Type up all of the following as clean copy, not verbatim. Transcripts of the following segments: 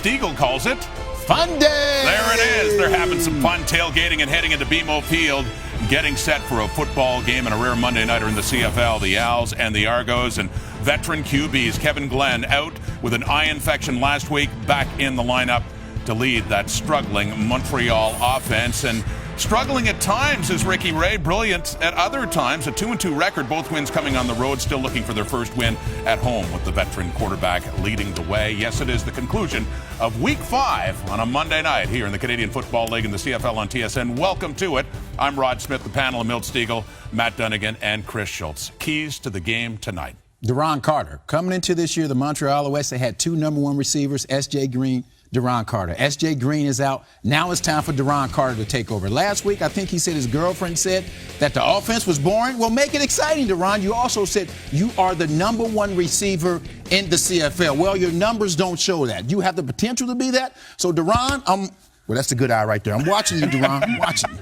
Stiegel calls it Fun Day! There it is. They're having some fun tailgating and heading into BMO Field, getting set for a football game and a rare Monday nighter in the CFL. The Owls and the Argos and veteran QBs. Kevin Glenn out with an eye infection last week, back in the lineup to lead that struggling Montreal offense. And struggling at times is Ricky Ray, brilliant at other times. A 2-2 record, both wins coming on the road, still looking for their first win at home with the veteran quarterback leading the way. Yes, it is the conclusion of Week 5 on a Monday night here in the Canadian Football League and the CFL on TSN. Welcome to it. I'm Rod Smith, the panel of Milt Stiegel, Matt Dunnigan, and Chris Schultz. Keys to the game tonight. Deron Carter. Coming into this year, the Montreal Alouettes, they had two number one receivers, S.J. Green, Deron Carter. S.J. Green is out. Now it's time for Deron Carter to take over. Last week, I think he said his girlfriend said that the offense was boring. Well, make it exciting, Deron. You also said you are the number one receiver in the CFL. Well, your numbers don't show that. You have the potential to be that. So, Deron, well, that's a good eye right there. I'm watching you, Deron. I'm watching you.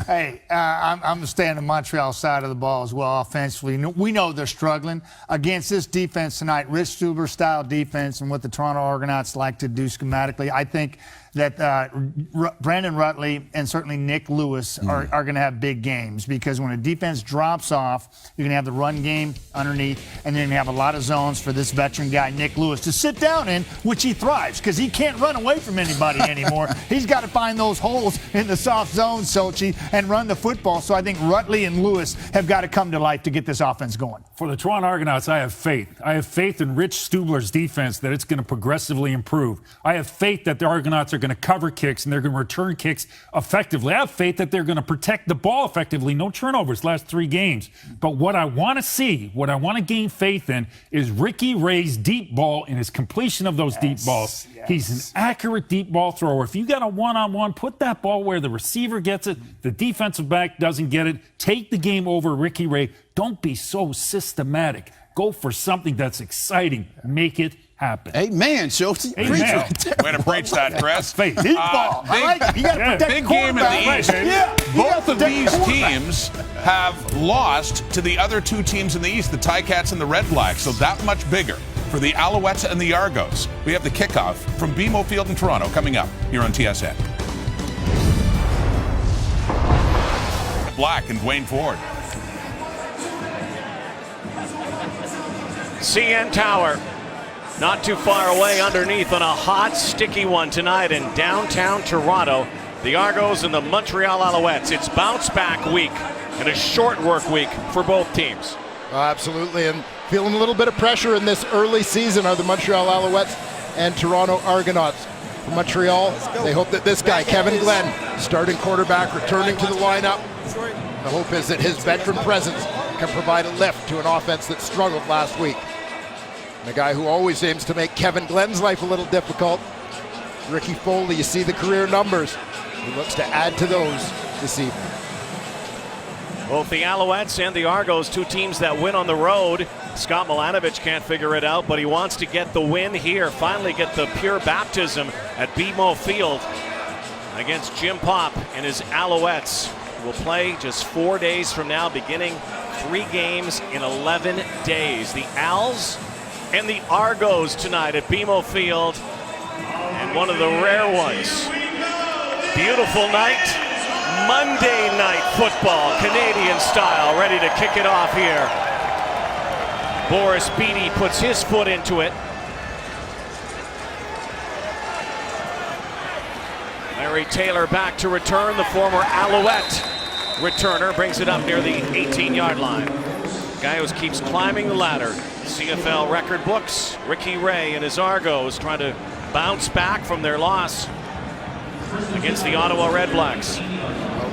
Hey, I'm going to stay on the Montreal side of the ball as well offensively. We know they're struggling against this defense tonight, Rich Stuber-style defense, and what the Toronto Argonauts like to do schematically. I think that Brandon Rutley and certainly Nick Lewis are going to have big games, because when a defense drops off, you're going to have the run game underneath, and then you have a lot of zones for this veteran guy, Nick Lewis, to sit down in, which he thrives, because he can't run away from anybody anymore. He's got to find those holes in the soft zone, Sochi, and run the football. So I think Rutley and Lewis have got to come to life to get this offense going. For the Toronto Argonauts, I have faith. I have faith in Rich Stubler's defense that it's going to progressively improve. I have faith that the Argonauts are going to cover kicks and they're going to return kicks effectively. I have faith that they're going to protect the ball effectively. No turnovers last 3 games. But what I want to see, what I want to gain faith in, is Ricky Ray's deep ball and his completion of those deep balls. Yes. He's an accurate deep ball thrower. If you got a one-on-one, put that ball where the receiver gets it, the defensive back doesn't get it. Take the game over Ricky Ray. Don't be so systematic. Go for something that's exciting. Make it happen. Amen, Schultz. Way to preach that, Chris. Deep ball. You got to protect big game in the East. Both of these teams have lost to the other 2 teams in the East, the Ticats and the Red Blacks, so that much bigger for the Alouettes and the Argos. We have the kickoff from BMO Field in Toronto coming up here on TSN. Black and Dwayne Ford. CN Tower, not too far away underneath on a hot, sticky one tonight in downtown Toronto. The Argos and the Montreal Alouettes. It's bounce back week and a short work week for both teams. Absolutely, and feeling a little bit of pressure in this early season are the Montreal Alouettes and Toronto Argonauts. For Montreal, they hope that this guy, Kevin Glenn, starting quarterback, returning to the lineup. The hope is that his veteran presence can provide a lift to an offense that struggled last week. And a guy who always aims to make Kevin Glenn's life a little difficult, Ricky Foley. You see the career numbers. He looks to add to those this evening. Both the Alouettes and the Argos, 2 teams that win on the road. Scott Milanovich can't figure it out, but he wants to get the win here, finally get the pure baptism at BMO Field against Jim Popp and his Alouettes. Will play just 4 days from now, beginning 3 games in 11 days. The Owls and the Argos tonight at BMO Field, and one of the rare ones. Beautiful night, Monday night football, Canadian style, ready to kick it off here. Boris Beattie puts his foot into it. Larry Taylor back to return. The former Alouette returner brings it up near the 18-yard line. Guy who keeps climbing the ladder. CFL record books. Ricky Ray and his Argos trying to bounce back from their loss against the Ottawa Red Blacks.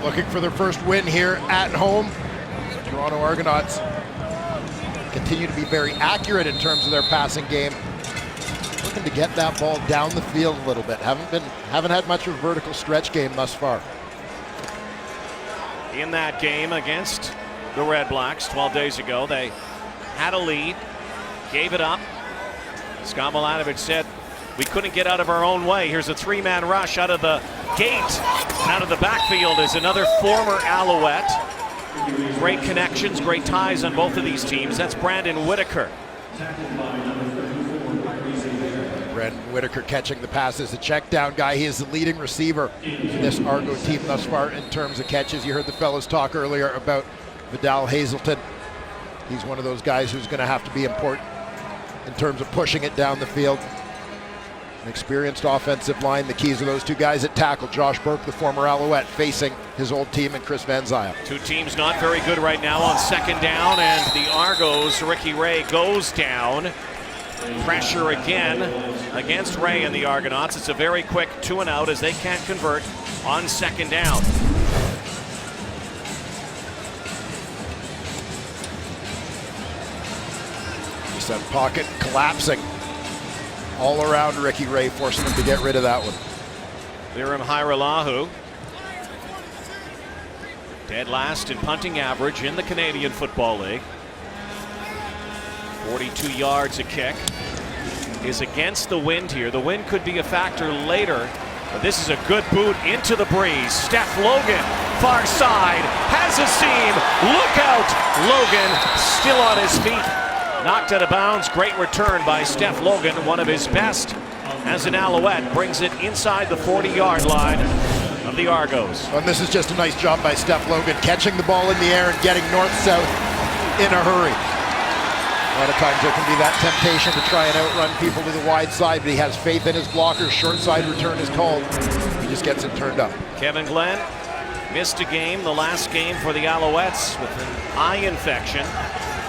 Looking for their first win here at home. The Toronto Argonauts continue to be very accurate in terms of their passing game. Looking to get that ball down the field a little bit. Haven't had much of a vertical stretch game thus far. In that game against the Red Blacks 12 days ago, they had a lead, gave it up. Scott Milanovich said, we couldn't get out of our own way. Here's a 3-man rush out of the gate. Out of the backfield is another former Alouette. Great connections, great ties on both of these teams. That's Brandon Whitaker. Brandon Brandon Whitaker catching the passes, the check down guy. He is the leading receiver in this Argo team thus far in terms of catches. You heard the fellas talk earlier about Vidal Hazelton. He's one of those guys who's going to have to be important in terms of pushing it down the field. An experienced offensive line. The keys of those two guys at tackle. Josh Burke, the former Alouette, facing his old team, and Chris Van Zyl. Two teams not very good right now on second down, and the Argos, Ricky Ray goes down. Pressure again against Ray and the Argonauts. It's a very quick 2 and out as they can't convert on second down. That pocket collapsing all around Ricky Ray, forcing him to get rid of that one. Liram Hiralahu, dead last in punting average in the Canadian Football League. 42 yards a kick. Is against the wind here. The wind could be a factor later, but this is a good boot into the breeze. Steph Logan, far side, has a seam. Look out! Logan still on his feet. Knocked out of bounds. Great return by Steph Logan, one of his best as an Alouette. Brings it inside the 40-yard line of the Argos. And this is just a nice job by Steph Logan, catching the ball in the air and getting north-south in a hurry. A lot of times there can be that temptation to try and outrun people to the wide side, but he has faith in his blockers. Short side return is called. He just gets it turned up. Kevin Glenn missed a game, the last game for the Alouettes, with an eye infection.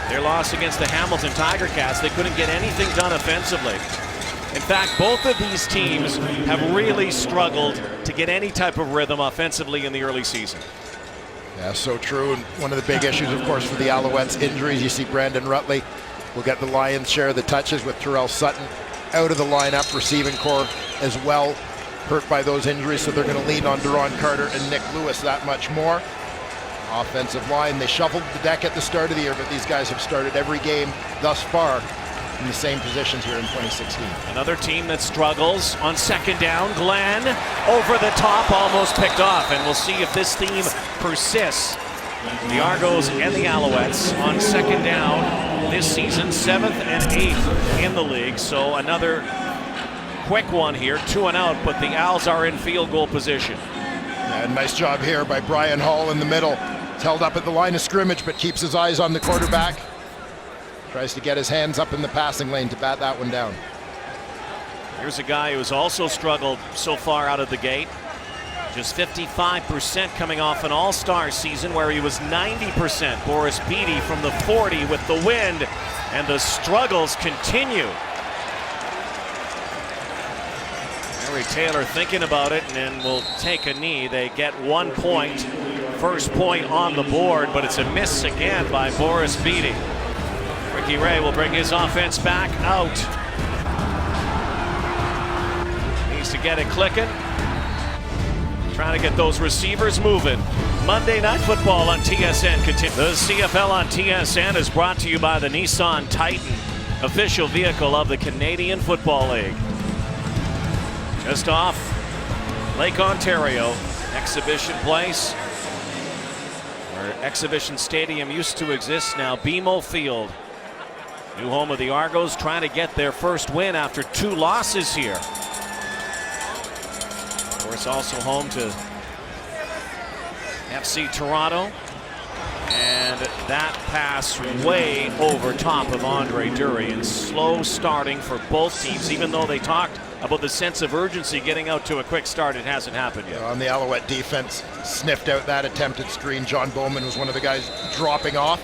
Their loss against the Hamilton Tiger Cats, they couldn't get anything done offensively. In fact, both of these teams have really struggled to get any type of rhythm offensively in the early season. Yeah, so true. And one of the big issues, of course, for the Alouettes, injuries. You see Brandon Rutley will get the lion's share of the touches, with Terrell Sutton out of the lineup, receiving core as well, hurt by those injuries, so they're going to lean on Deron Carter and Nick Lewis that much more. Offensive line, they shuffled the deck at the start of the year, but these guys have started every game thus far in the same positions here in 2016. Another team that struggles on second down. Glenn over the top, almost picked off, and we'll see if this theme persists. The Argos and the Alouettes on second down this season, 7th and 8th in the league. So another quick one here, 2 and out, but the Owls are in field goal position. Yeah, nice job here by Brian Hall in the middle. He's held up at the line of scrimmage, but keeps his eyes on the quarterback. Tries to get his hands up in the passing lane to bat that one down. Here's a guy who's also struggled so far out of the gate. Just 55% coming off an all-star season where he was 90%. Boris Beatty from the 40 with the wind, and the struggles continue. Harry Taylor thinking about it, and then will take a knee. They get 1 point, first point on the board, but it's a miss again by Boris Beatty. Ricky Ray will bring his offense back out. Needs to get it clicking. Trying to get those receivers moving. Monday Night Football on TSN continues. The CFL on TSN is brought to you by the Nissan Titan, official vehicle of the Canadian Football League. Just off Lake Ontario, Exhibition Place, where Exhibition Stadium used to exist, now BMO Field. New home of the Argos, trying to get their first win after 2 losses here. Of course, also home to FC Toronto. And that pass way over top of Andre Dury, and slow starting for both teams. Even though they talked about the sense of urgency getting out to a quick start, it hasn't happened yet. On the Alouette defense, sniffed out that attempted screen. John Bowman was one of the guys dropping off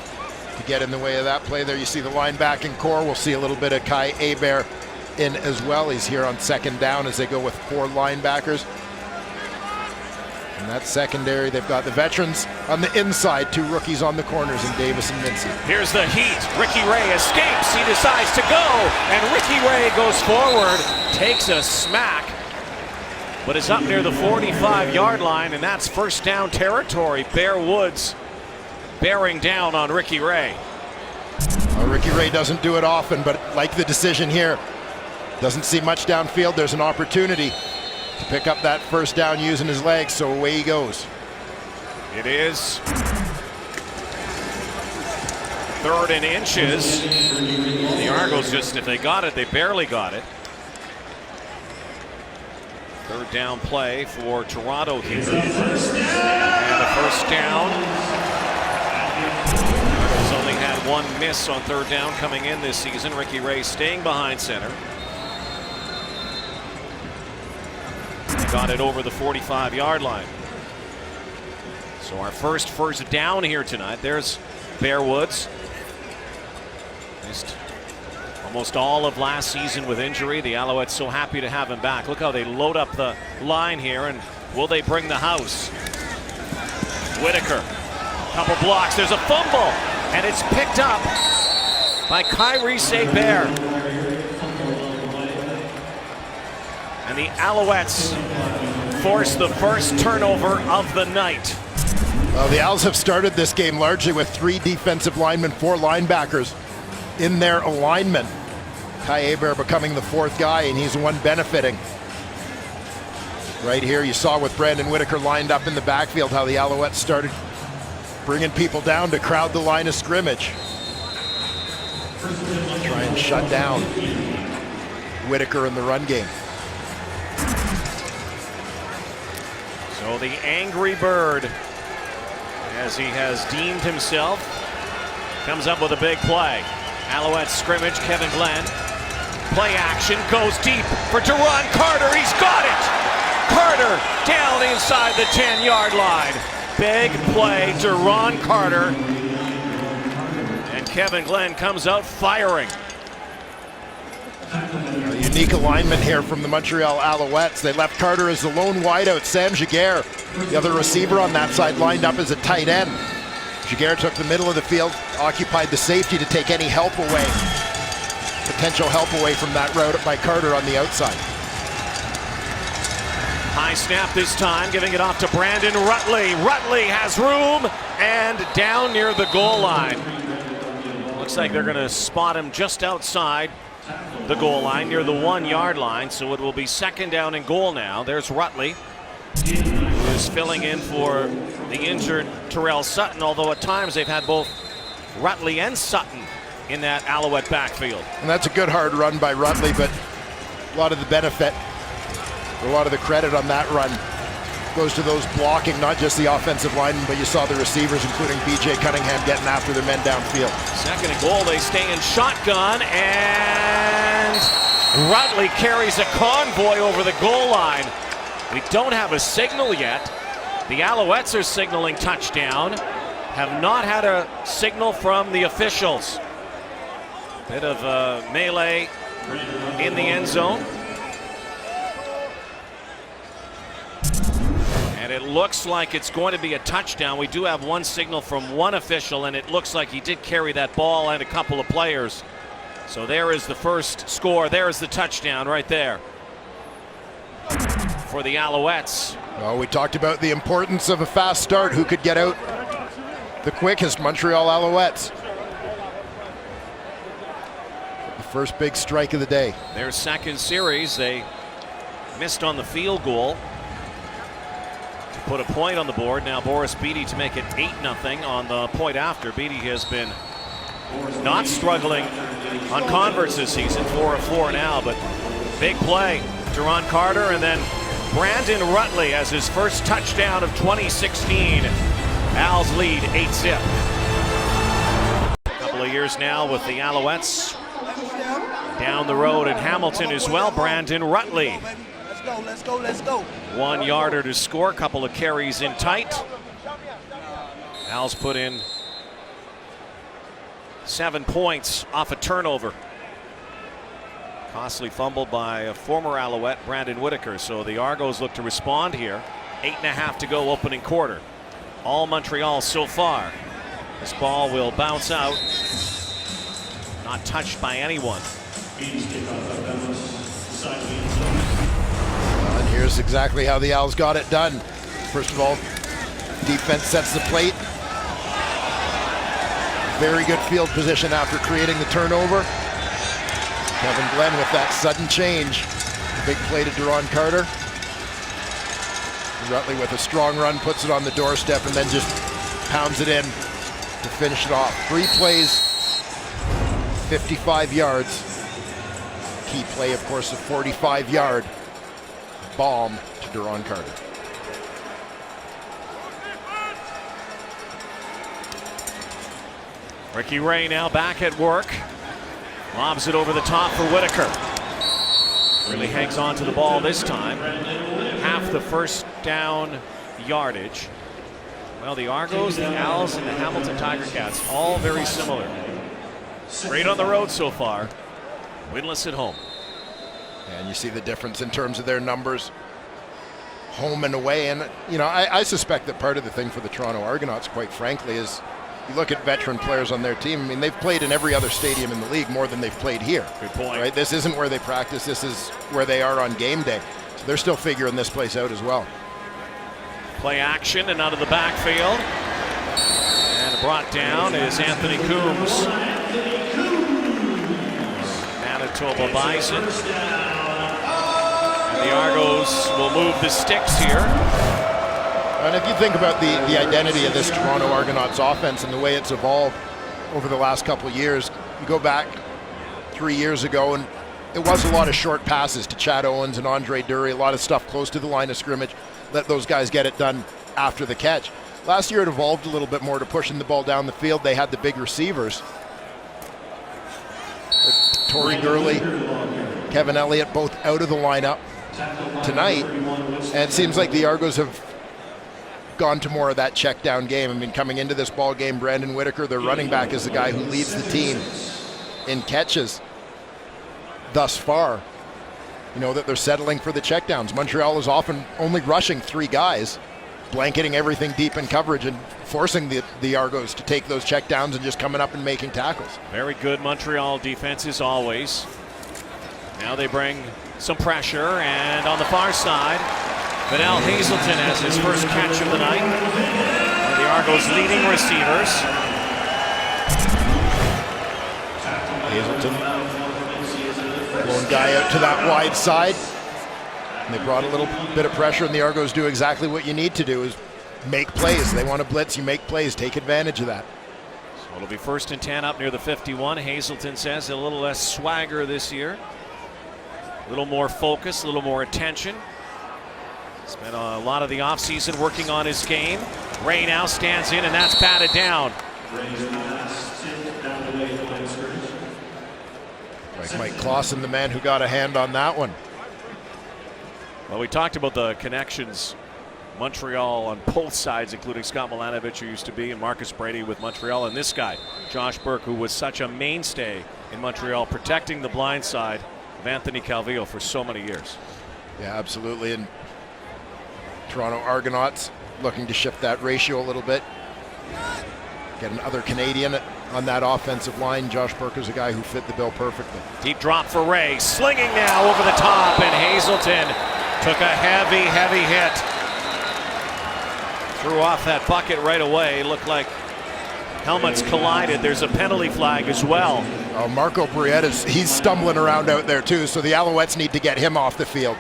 to get in the way of that play there. You see the linebacking core. We'll see a little bit of Kai Hebert in as well. He's here on second down as they go with 4 linebackers. And that secondary, they've got the veterans on the inside, 2 rookies on the corners in Davis and Mincy. Here's the heat. Ricky Ray escapes. He decides to go, and Ricky Ray goes forward, takes a smack, but is up near the 45-yard line, and that's first down territory. Bear Woods bearing down on Ricky Ray. Ricky Ray doesn't do it often, but like the decision here, doesn't see much downfield. There's an opportunity to pick up that first down using his legs, so away he goes. It is 3rd and inches. The Argos just, if they got it, they barely got it. Third down play for Toronto here. And a first down. He's only had one miss on third down coming in this season. Ricky Ray staying behind center. Got it over the 45-yard line. So our first down here tonight. There's Bear Woods. Missed almost all of last season with injury. The Alouettes so happy to have him back. Look how they load up the line here, and will they bring the house? Whitaker, couple blocks. There's a fumble, and it's picked up by Kyrie Bear. And the Alouettes force the first turnover of the night. Well, the Owls have started this game largely with 3 defensive linemen, 4 linebackers in their alignment. Kai Hebert becoming the 4th guy, and he's the one benefiting. Right here, you saw with Brandon Whitaker lined up in the backfield how the Alouettes started bringing people down to crowd the line of scrimmage. Try and shut down Whitaker in the run game. So the Angry Bird, as he has deemed himself, comes up with a big play. Alouettes scrimmage, Kevin Glenn. Play action, goes deep for Duron Carter. He's got it! Carter down inside the 10-yard line. Big play, Duron Carter. And Kevin Glenn comes out firing. A unique alignment here from the Montreal Alouettes. They left Carter as the lone wideout. Sam Giguère, the other receiver on that side, lined up as a tight end. Giguère took the middle of the field, occupied the safety to take any help away, potential help away from that route by Carter on the outside. High snap this time, giving it off to Brandon Rutley. Rutley has room and down near the goal line. Looks like they're going to spot him just outside the goal line near the 1-yard line, so it will be second down and goal now. There's Rutley, who is filling in for the injured Terrell Sutton, although at times they've had both Rutley and Sutton in that Alouette backfield. And that's a good hard run by Rutley, but a lot of the benefit, a lot of the credit on that run goes to those blocking, not just the offensive linemen, but you saw the receivers, including B.J. Cunningham, getting after their men downfield. Second and goal, they stay in shotgun, and Rutley carries a convoy over the goal line. We don't have a signal yet. The Alouettes are signaling touchdown. Have not had a signal from the officials. Bit of a melee in the end zone. And it looks like it's going to be a touchdown. We do have one signal from one official, and it looks like he did carry that ball and a couple of players. So there is the first score. There is the touchdown right there for the Alouettes. Well, we talked about the importance of a fast start. Who could get out the quickest? Montreal Alouettes. The first big strike of the day. Their second series, they missed on the field goal to put a point on the board. Now Boris Beatty to make it 8-0 on the point after. Beatty has been not struggling on converts this season, 4 of 4 now, but big play. Duron Carter, and then Brandon Rutley has his first touchdown of 2016. Owls lead 8-zip. A couple of years now with the Alouettes. Down the road in Hamilton as well, Brandon Rutley. Let's go. 1-yarder to score, couple of carries in tight. Owls put in 7 points off a turnover. Costly fumble by a former Alouette, Brandon Whitaker. So the Argos look to respond here. 8.5 to go opening quarter. All Montreal so far. This ball will bounce out. Not touched by anyone. And here's exactly how the Owls got it done. First of all, defense sets the plate. Very good field position after creating the turnover. Kevin Glenn with that sudden change. Big play to Duron Carter. Rutley with a strong run, puts it on the doorstep, and then just pounds it in to finish it off. 3 plays, 55 yards. Key play, of course, a 45-yard bomb to Duron Carter. Ricky Ray now back at work. Lobs it over the top for Whitaker. Really hangs on to the ball this time. Half the first down yardage. Well, the Argos, the Owls, and the Hamilton Tiger Cats, all very similar. Great on the road so far. Winless at home. And you see the difference in terms of their numbers, home and away. And, you know, I suspect that part of the thing for the Toronto Argonauts, quite frankly, is you look at veteran players on their team. I mean, they've played in every other stadium in the league more than they've played here. Good point. Right? This isn't where they practice. This is where they are on game day. So they're still figuring this place out as well. Play action and out of the backfield. And brought down is Anthony Coombs. Manitoba Bison. And the Argos will move the sticks here. And if you think about the identity of this Toronto Argonauts offense and the way it's evolved over the last couple of years, you go back 3 years ago and it was a lot of short passes to Chad Owens and Andre Dury, a lot of stuff close to the line of scrimmage, let those guys get it done after the catch. Last year it evolved a little bit more to pushing the ball down the field. They had the big receivers. Torrey Gurley, Kevin Elliott, both out of the lineup tonight. And it seems like the Argos have gone to more of that check down game. I mean, coming into this ball game, Brandon Whitaker, their running back, is the guy who leads the team in catches thus far. You know, that they're settling for the checkdowns. Montreal is often only rushing 3 guys, blanketing everything deep in coverage and forcing the Argos to take those checkdowns and just coming up and making tackles. Very good Montreal defense as always. Now they bring some pressure, and on the far side, Vidal Hazelton has his first catch of the night. And the Argos leading receivers. Hazelton, lone guy out to that wide side. And they brought a little bit of pressure, and the Argos do exactly what you need to do, is make plays. They want to blitz, you make plays, take advantage of that. So it'll be 1st and 10 up near the 51. Hazelton says a little less swagger this year. A little more focus, a little more attention. Spent a lot of the offseason working on his game. Ray now stands in, and that's batted down. Like Mike Clausen, the man who got a hand on that one. Well, we talked about the connections Montreal on both sides, including Scott Milanovich, who used to be, and Marcus Brady with Montreal, and this guy, Josh Burke, who was such a mainstay in Montreal, protecting the blind side of Anthony Calvillo for so many years. Yeah, absolutely. And Toronto Argonauts looking to shift that ratio a little bit. Get another Canadian on that offensive line. Josh Burke is a guy who fit the bill perfectly. Deep drop for Ray, slinging now over the top, and Hazelton took a heavy hit. Threw off that bucket right away. Looked like helmets collided. There's a penalty flag as well. Oh, Marco Briette, he's stumbling around out there too, so the Alouettes need to get him off the field.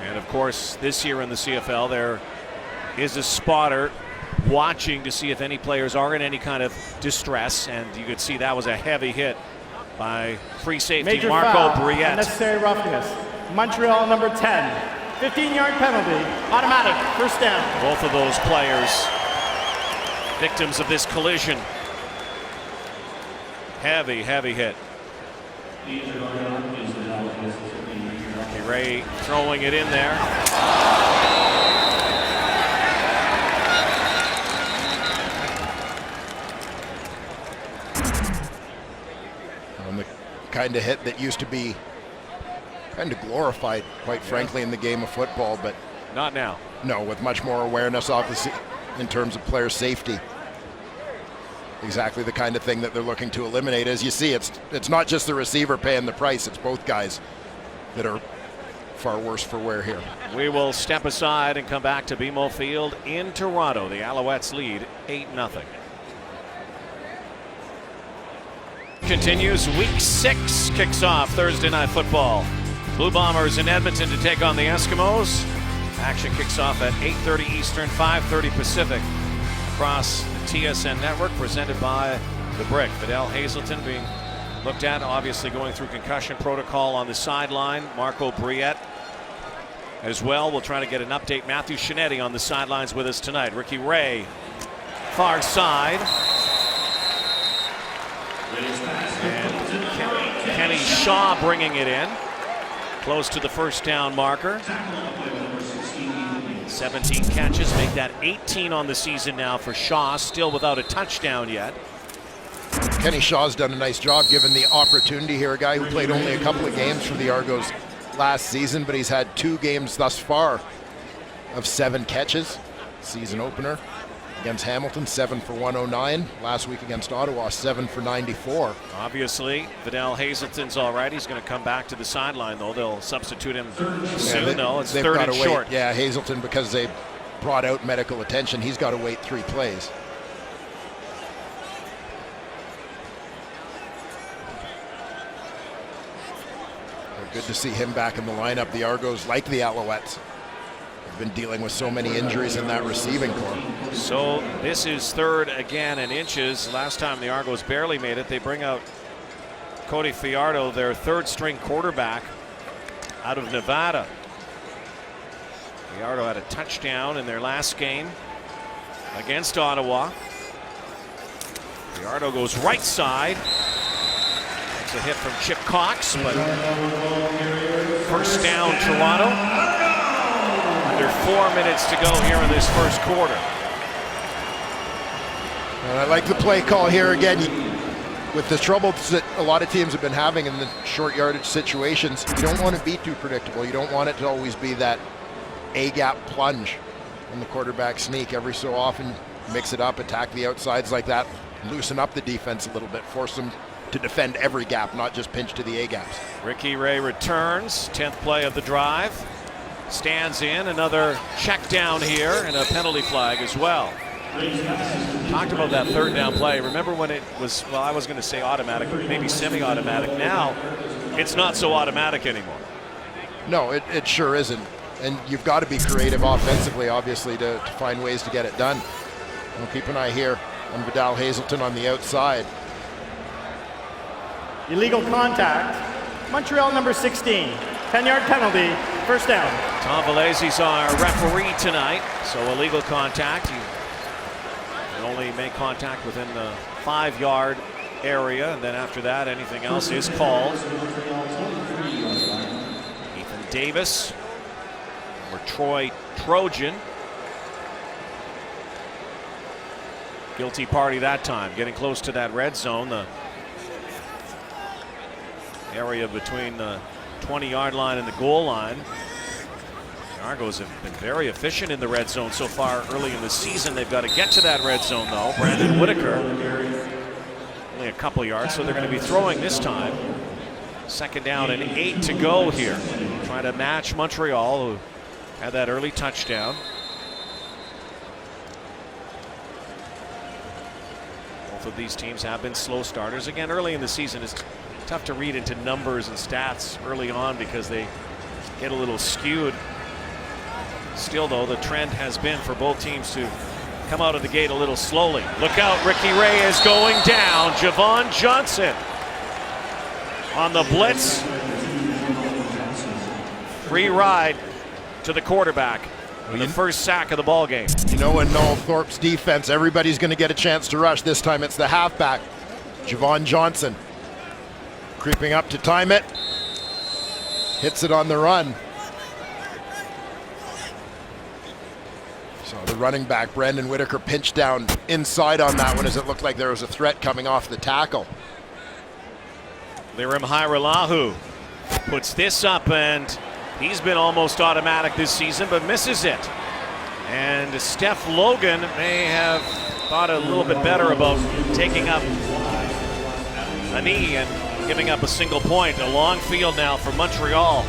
And of course, this year in the CFL, there is a spotter watching to see if any players are in any kind of distress, and you could see that was a heavy hit by free safety Major Marco foul, Briette. unnecessary roughness. Montreal number 10. 15-yard penalty, automatic, 1st down. Both of those players victims of this collision. Heavy hit. Ray throwing it in there. The kind of hit that used to be kind of glorified, quite frankly, in the game of football, but not now. No, with much more awareness, obviously, in terms of player safety. Exactly the kind of thing that they're looking to eliminate. As you see, it's not just the receiver paying the price, it's both guys that are far worse for wear here. We will step aside and come back to BMO Field in Toronto. The Alouettes lead 8-0. Continues. Week 6 kicks off Thursday Night Football. Blue Bombers in Edmonton to take on the Eskimos. Action kicks off at 8:30 Eastern, 5:30 Pacific across the TSN network, presented by The Brick. Vidal Hazelton being looked at, obviously going through concussion protocol on the sideline. Marco Briette as well. We'll try to get an update. Matthew Shinetti on the sidelines with us tonight. Ricky Ray, far side. And Kenny Shaw bringing it in. Close to the first down marker. 17 catches, make that 18 on the season now for Shaw, still without a touchdown yet. Kenny Shaw's done a nice job given the opportunity here. A guy who played only a couple of games for the Argos last season, but he's had 2 games thus far of 7 catches. Season opener against Hamilton, 7 for 109. Last week against Ottawa, 7 for 94. Obviously, Vidal Hazelton's all right. He's going to come back to the sideline, though. They'll substitute him soon, though. It's third and short. Yeah, Hazelton, because they brought out medical attention, he's got to wait 3 plays. Good to see him back in the lineup. The Argos, like the Alouettes, have been dealing with so many injuries in that receiving corps. So this is third again in inches. Last time the Argos barely made it. They bring out Cody Fiardo, their third-string quarterback out of Nevada. Fiardo had a touchdown in their last game against Ottawa. Fiardo goes right side. It's a hit from Chip Cox, but first down Toronto. Under 4 minutes to go here in this first quarter. And I like the play call here again. With the troubles that a lot of teams have been having in the short yardage situations, you don't want to be too predictable. You don't want it to always be that A-gap plunge in the quarterback sneak. Every so often, mix it up, attack the outsides like that, loosen up the defense a little bit, force them to defend every gap, not just pinch to the A-gaps. Ricky Ray returns, 10th play of the drive. Stands in, another check down here, and a penalty flag as well. Talked about that third down play. Remember when it was, well, I was going to say automatic, but maybe semi-automatic. Now, it's not so automatic anymore. No, it sure isn't. And you've got to be creative offensively, obviously, to find ways to get it done. We'll keep an eye here on Vidal Hazelton on the outside. Illegal contact. Montreal number 16. 10-yard penalty. First down. Tom Valesi's our referee tonight. So illegal contact. He can only make contact within the 5-yard area. And then after that, anything else is called. Ethan Davis. Or Troy Trojan. Guilty party that time. Getting close to that red zone. The area between the 20-yard line and the goal line. The Argos have been very efficient in the red zone so far early in the season. They've got to get to that red zone, though. Brandon Whitaker, only a couple yards, so they're going to be throwing this time. Second down and 8 to go here. Trying to match Montreal, who had that early touchdown. Both of these teams have been slow starters. Again, early in the season, it's tough to read into numbers and stats early on because they get a little skewed. Still, though, the trend has been for both teams to come out of the gate a little slowly. Look out, Ricky Ray is going down. Javon Johnson on the blitz. Free ride to the quarterback. The first sack of the ball game. You know, in Noel Thorpe's defense, everybody's going to get a chance to rush. This time it's the halfback, Javon Johnson. Creeping up to time it. Hits it on the run. So the running back, Brandon Whitaker, pinched down inside on that one as it looked like there was a threat coming off the tackle. Lirim Hairelahu puts this up, and he's been almost automatic this season, but misses it. And Steph Logan may have thought a little bit better about taking up a knee and giving up a single point. A long field now for Montreal.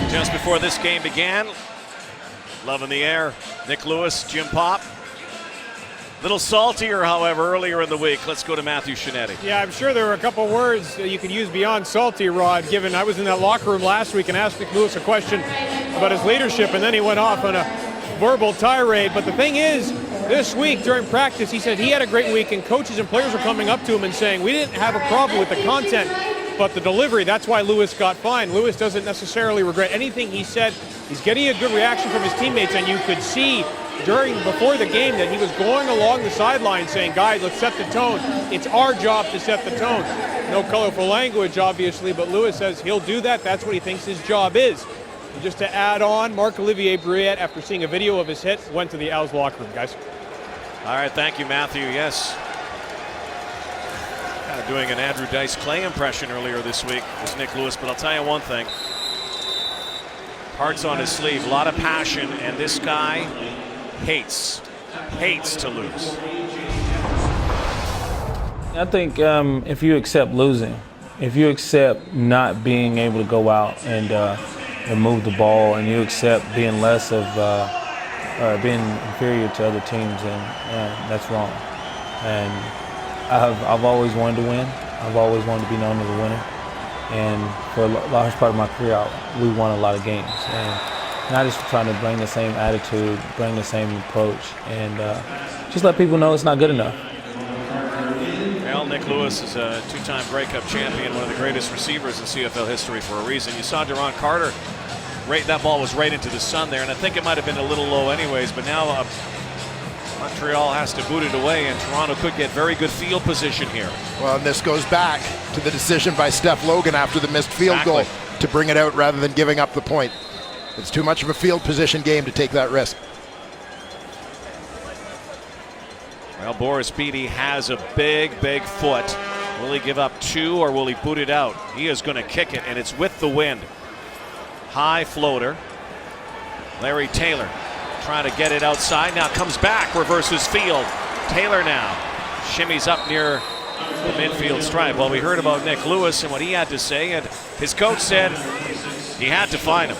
Just before this game began, love in the air, Nick Lewis, Jim Pop. Little saltier, however, earlier in the week. Let's go to Matthew Shinetti. Yeah, I'm sure there were a couple words that you could use beyond salty, Rod, given I was in that locker room last week and asked Nick Lewis a question about his leadership, and then he went off on a verbal tirade. But the thing is, this week during practice, he said he had a great week, and coaches and players were coming up to him and saying, we didn't have a problem with the content, but the delivery. That's why Lewis got fined. Lewis doesn't necessarily regret anything he said. He's getting a good reaction from his teammates, and you could see before the game that he was going along the sideline saying, guys, let's set the tone. It's our job to set the tone. No colorful language, obviously, but Lewis says he'll do that. That's what he thinks his job is. And just to add on, Marc-Olivier Brouillette, after seeing a video of his hit, went to the Owls locker room, guys. All right, thank you, Matthew. Yes. Kind of doing an Andrew Dice Clay impression earlier this week was Nick Lewis, but I'll tell you one thing. Heart's on his sleeve, a lot of passion, and this guy hates to lose. I think if you accept losing, if you accept not being able to go out and move the ball, and you accept being less of being inferior to other teams, and that's wrong. And I've always wanted to win. I've always wanted to be known as a winner. And for a large part of my career, we won a lot of games. And I just trying to bring the same attitude, bring the same approach, and just let people know it's not good enough. Well, Nick Lewis is a two-time Grey Cup champion, one of the greatest receivers in CFL history for a reason. You saw Duron Carter, that ball was right into the sun there, and I think it might have been a little low anyways, but now Montreal has to boot it away, and Toronto could get very good field position here. Well, and this goes back to the decision by Steph Logan after the missed field goal to bring it out rather than giving up the point. It's too much of a field position game to take that risk. Well, Boris Beatty has a big foot. Will he give up 2 or will he boot it out? He is going to kick it, and it's with the wind. High floater. Larry Taylor trying to get it outside. Now comes back, reverses field. Taylor now shimmies up near the midfield stripe. Well, we heard about Nick Lewis and what he had to say, and his coach said he had to find him.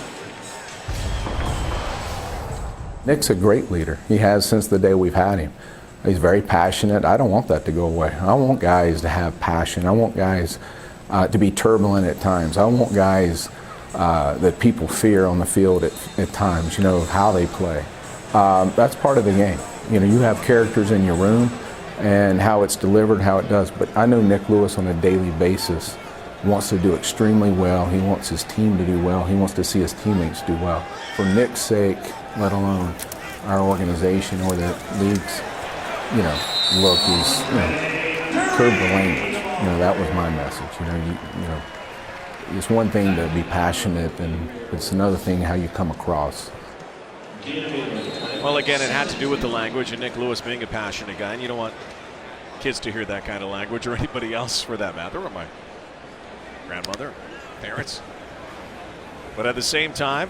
Nick's a great leader. He has since the day we've had him. He's very passionate. I don't want that to go away. I want guys to have passion. I want guys to be turbulent at times. I want guys that people fear on the field at times, you know, how they play. That's part of the game. You know, you have characters in your room and how it's delivered, how it does. But I know Nick Lewis on a daily basis wants to do extremely well. He wants his team to do well. He wants to see his teammates do well. For Nick's sake, let alone our organization or the league's, you know, look, is, you know, curb the language. You know, that was my message. You know, it's one thing to be passionate, and it's another thing how you come across. Well, again, it had to do with the language and Nick Lewis being a passionate guy, and you don't want kids to hear that kind of language, or anybody else for that matter, or my grandmother, parents. But at the same time,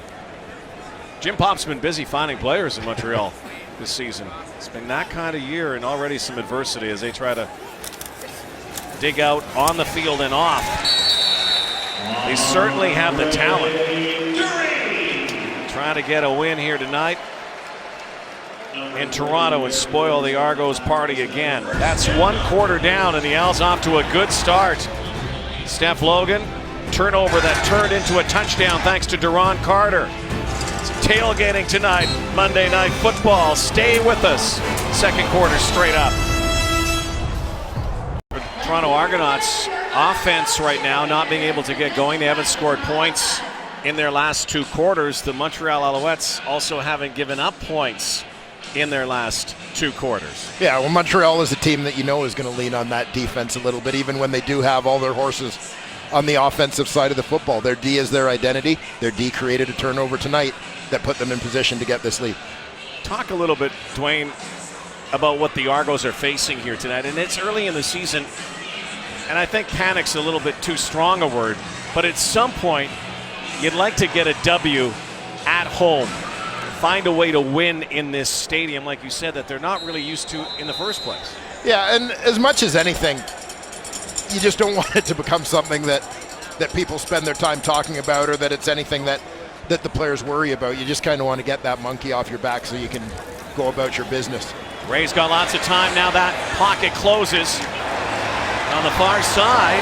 Jim Pop's been busy finding players in Montreal this season. It's been that kind of year, and already some adversity as they try to dig out on the field and off. They certainly have the talent. Trying to get a win here tonight in Toronto and spoil the Argos party again. That's 1 quarter down, and the Owls off to a good start. Steph Logan, turnover that turned into a touchdown thanks to Duron Carter. It's tailgating tonight, Monday Night Football. Stay with us. Second quarter straight up. Toronto Argonauts offense right now not being able to get going. They haven't scored points in their last 2 quarters. The Montreal Alouettes also haven't given up points in their last 2 quarters. Yeah, well, Montreal is a team that you know is going to lean on that defense a little bit, even when they do have all their horses on the offensive side of the football. Their D is their identity. Their D created a turnover tonight that put them in position to get this lead. Talk a little bit, Dwayne, about what the Argos are facing here tonight. And it's early in the season, and I think panic's a little bit too strong a word, but at some point, you'd like to get a W at home. Find a way to win in this stadium, like you said, that they're not really used to in the first place. Yeah, and as much as anything, you just don't want it to become something that people spend their time talking about, or that it's anything that the players worry about. You just kind of want to get that monkey off your back so you can go about your business. Ray's got lots of time now. That pocket closes on the far side.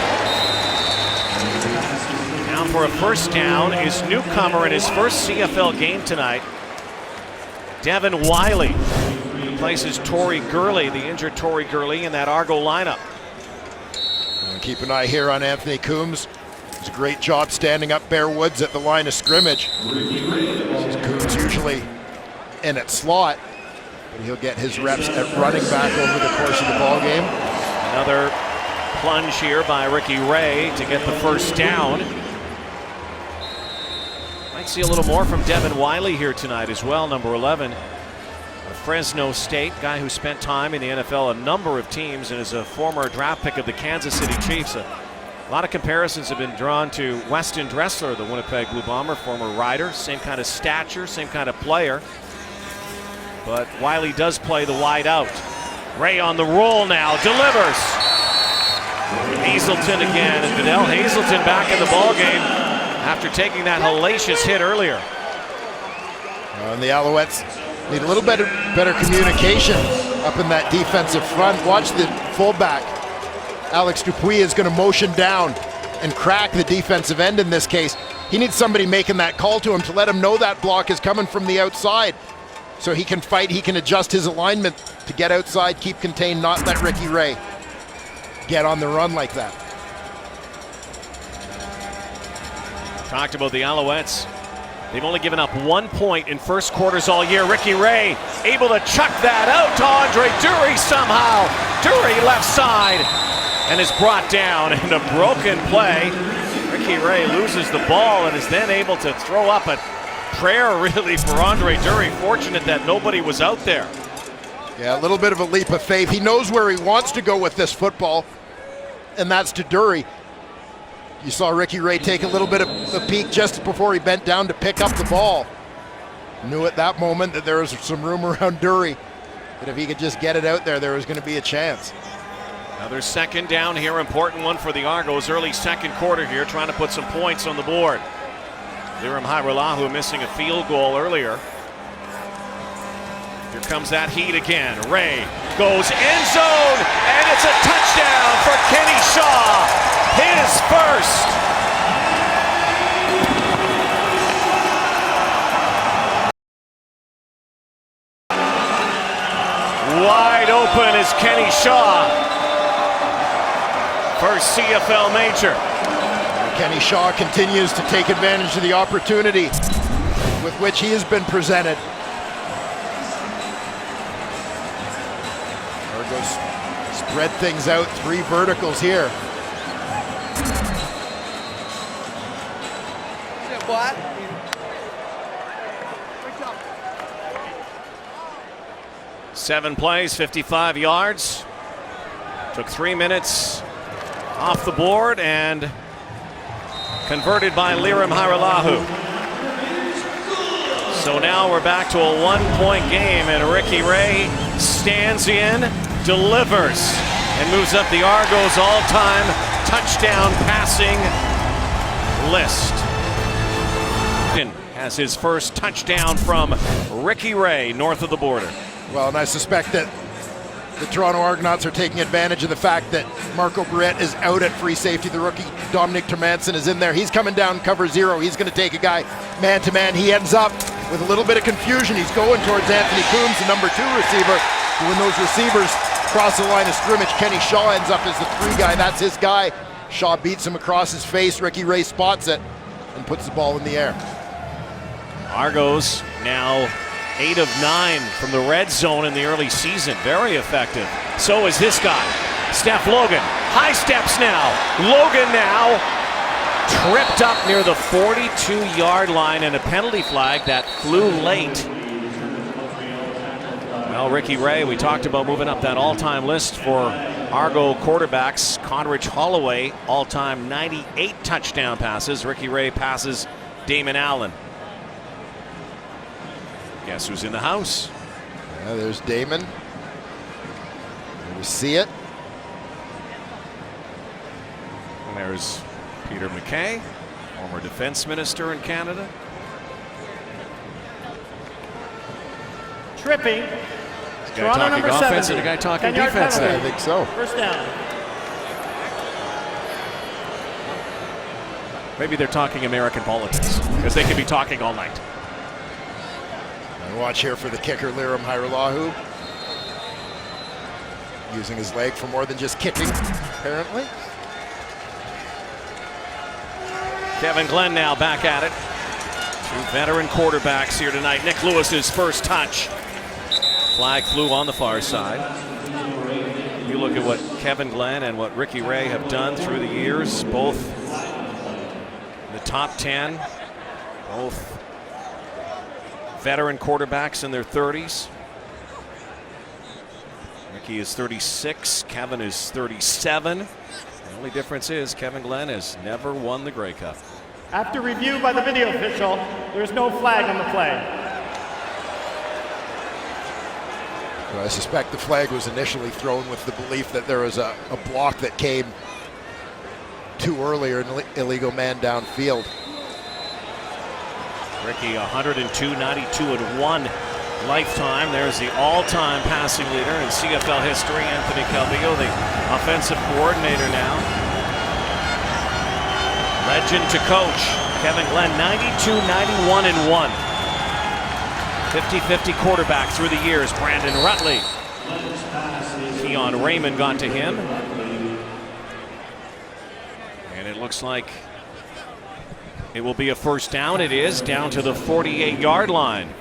Now for a first down is newcomer in his first CFL game tonight, Devin Wiley. replaces Torrey Gurley, the injured Torrey Gurley, in that Argo lineup. And keep an eye here on Anthony Coombs. It's a great job standing up Bear Woods at the line of scrimmage. Coombs usually in at slot, but he'll get his reps at running back over the course of the ball game. Another plunge here by Ricky Ray to get the first down. Might see a little more from Devin Wiley here tonight as well, number 11. A Fresno State guy who spent time in the NFL, a number of teams, and is a former draft pick of the Kansas City Chiefs. A lot of comparisons have been drawn to Weston Dressler, the Winnipeg Blue Bomber, former rider, same kind of stature, same kind of player. But Wiley does play the wide out. Ray on the roll now, delivers. Hazelton again, and Vidal Hazelton back in the ball game after taking that hellacious hit earlier. And the Alouettes need a little better communication up in that defensive front. Watch the fullback. Alex Dupuis is going to motion down and crack the defensive end in this case. He needs somebody making that call to him to let him know that block is coming from the outside. So he can fight, he can adjust his alignment to get outside, keep contained, not let Ricky Ray get on the run like that. Talked about the Alouettes. They've only given up 1 point in first quarters all year. Ricky Ray able to chuck that out to Andre Dury somehow. Dury left side and is brought down in a broken play. Ricky Ray loses the ball and is then able to throw up a prayer really for Andre Dury. Fortunate that nobody was out there. Yeah, a little bit of a leap of faith. He knows where he wants to go with this football, and that's to Dury. You saw Ricky Ray take a little bit of a peek just before he bent down to pick up the ball. Knew at that moment that there was some room around Dury, that if he could just get it out there, there was going to be a chance. Another second down here, important one for the Argos. Early second quarter here, trying to put some points on the board. Liram Hajrullahu missing a field goal earlier. Here comes that heat again. Ray goes end zone, and it's a touchdown for Kenny Shaw. His first. Wide open is Kenny Shaw. First CFL major. Kenny Shaw continues to take advantage of the opportunity with which he has been presented. Argos spread things out, 3 verticals here. What? 7 plays, 55 yards. Took 3 minutes off the board and converted by Liram Hajrullahu. So now we're back to a 1-point game, and Ricky Ray stands in, delivers, and moves up the Argos all-time touchdown passing list. Has his first touchdown from Ricky Ray north of the border. Well, and I suspect that the Toronto Argonauts are taking advantage of the fact that Marco Barrett is out at free safety. The rookie Dominic Termanson is in there. He's coming down cover 0. He's going to take a guy man-to-man. He ends up with a little bit of confusion. He's going towards Anthony Coombs, the number 2 receiver. When those receivers cross the line of scrimmage, Kenny Shaw ends up as the 3 guy. That's his guy. Shaw beats him across his face. Ricky Ray spots it and puts the ball in the air. Argos now 8 of 9 from the red zone in the early season. Very effective. So is this guy, Steph Logan. High steps now. Logan now tripped up near the 42-yard line, and a penalty flag that flew late. Well, Ricky Ray, we talked about moving up that all-time list for Argo quarterbacks. Conridge Holloway, all-time 98 touchdown passes. Ricky Ray passes Damon Allen. Guess who's in the house? Yeah, there's Damon. We see it. And there's Peter MacKay, former defense minister in Canada. Tripping. Is the guy talking offense or the guy talking defense there? I think so. First down. Maybe they're talking American politics, because they could be talking all night. And watch here for the kicker, Liram Hajrullahu. using his leg for more than just kicking, apparently. Kevin Glenn now back at it. Two veteran quarterbacks here tonight. Nick Lewis's first touch. Flag flew on the far side. You look at what Kevin Glenn and what Ricky Ray have done through the years, both in the top 10, both veteran quarterbacks in their 30s. Ricky is 36, Kevin is 37. The only difference is Kevin Glenn has never won the Grey Cup. After review by the video official, there is no flag on the play. I suspect the flag was initially thrown with the belief that there was a block that came too early, or an illegal man downfield. Ricky 102, 92 and 1 lifetime. There's the all-time passing leader in CFL history, Anthony Calvillo, the offensive coordinator now. Legend to coach. Kevin Glenn 92, 91 and 1. 50-50 quarterback through the years. Brandon Rutley. Keon Raymond got to him. And it looks like it will be a first down. It is down to the 48-yard line.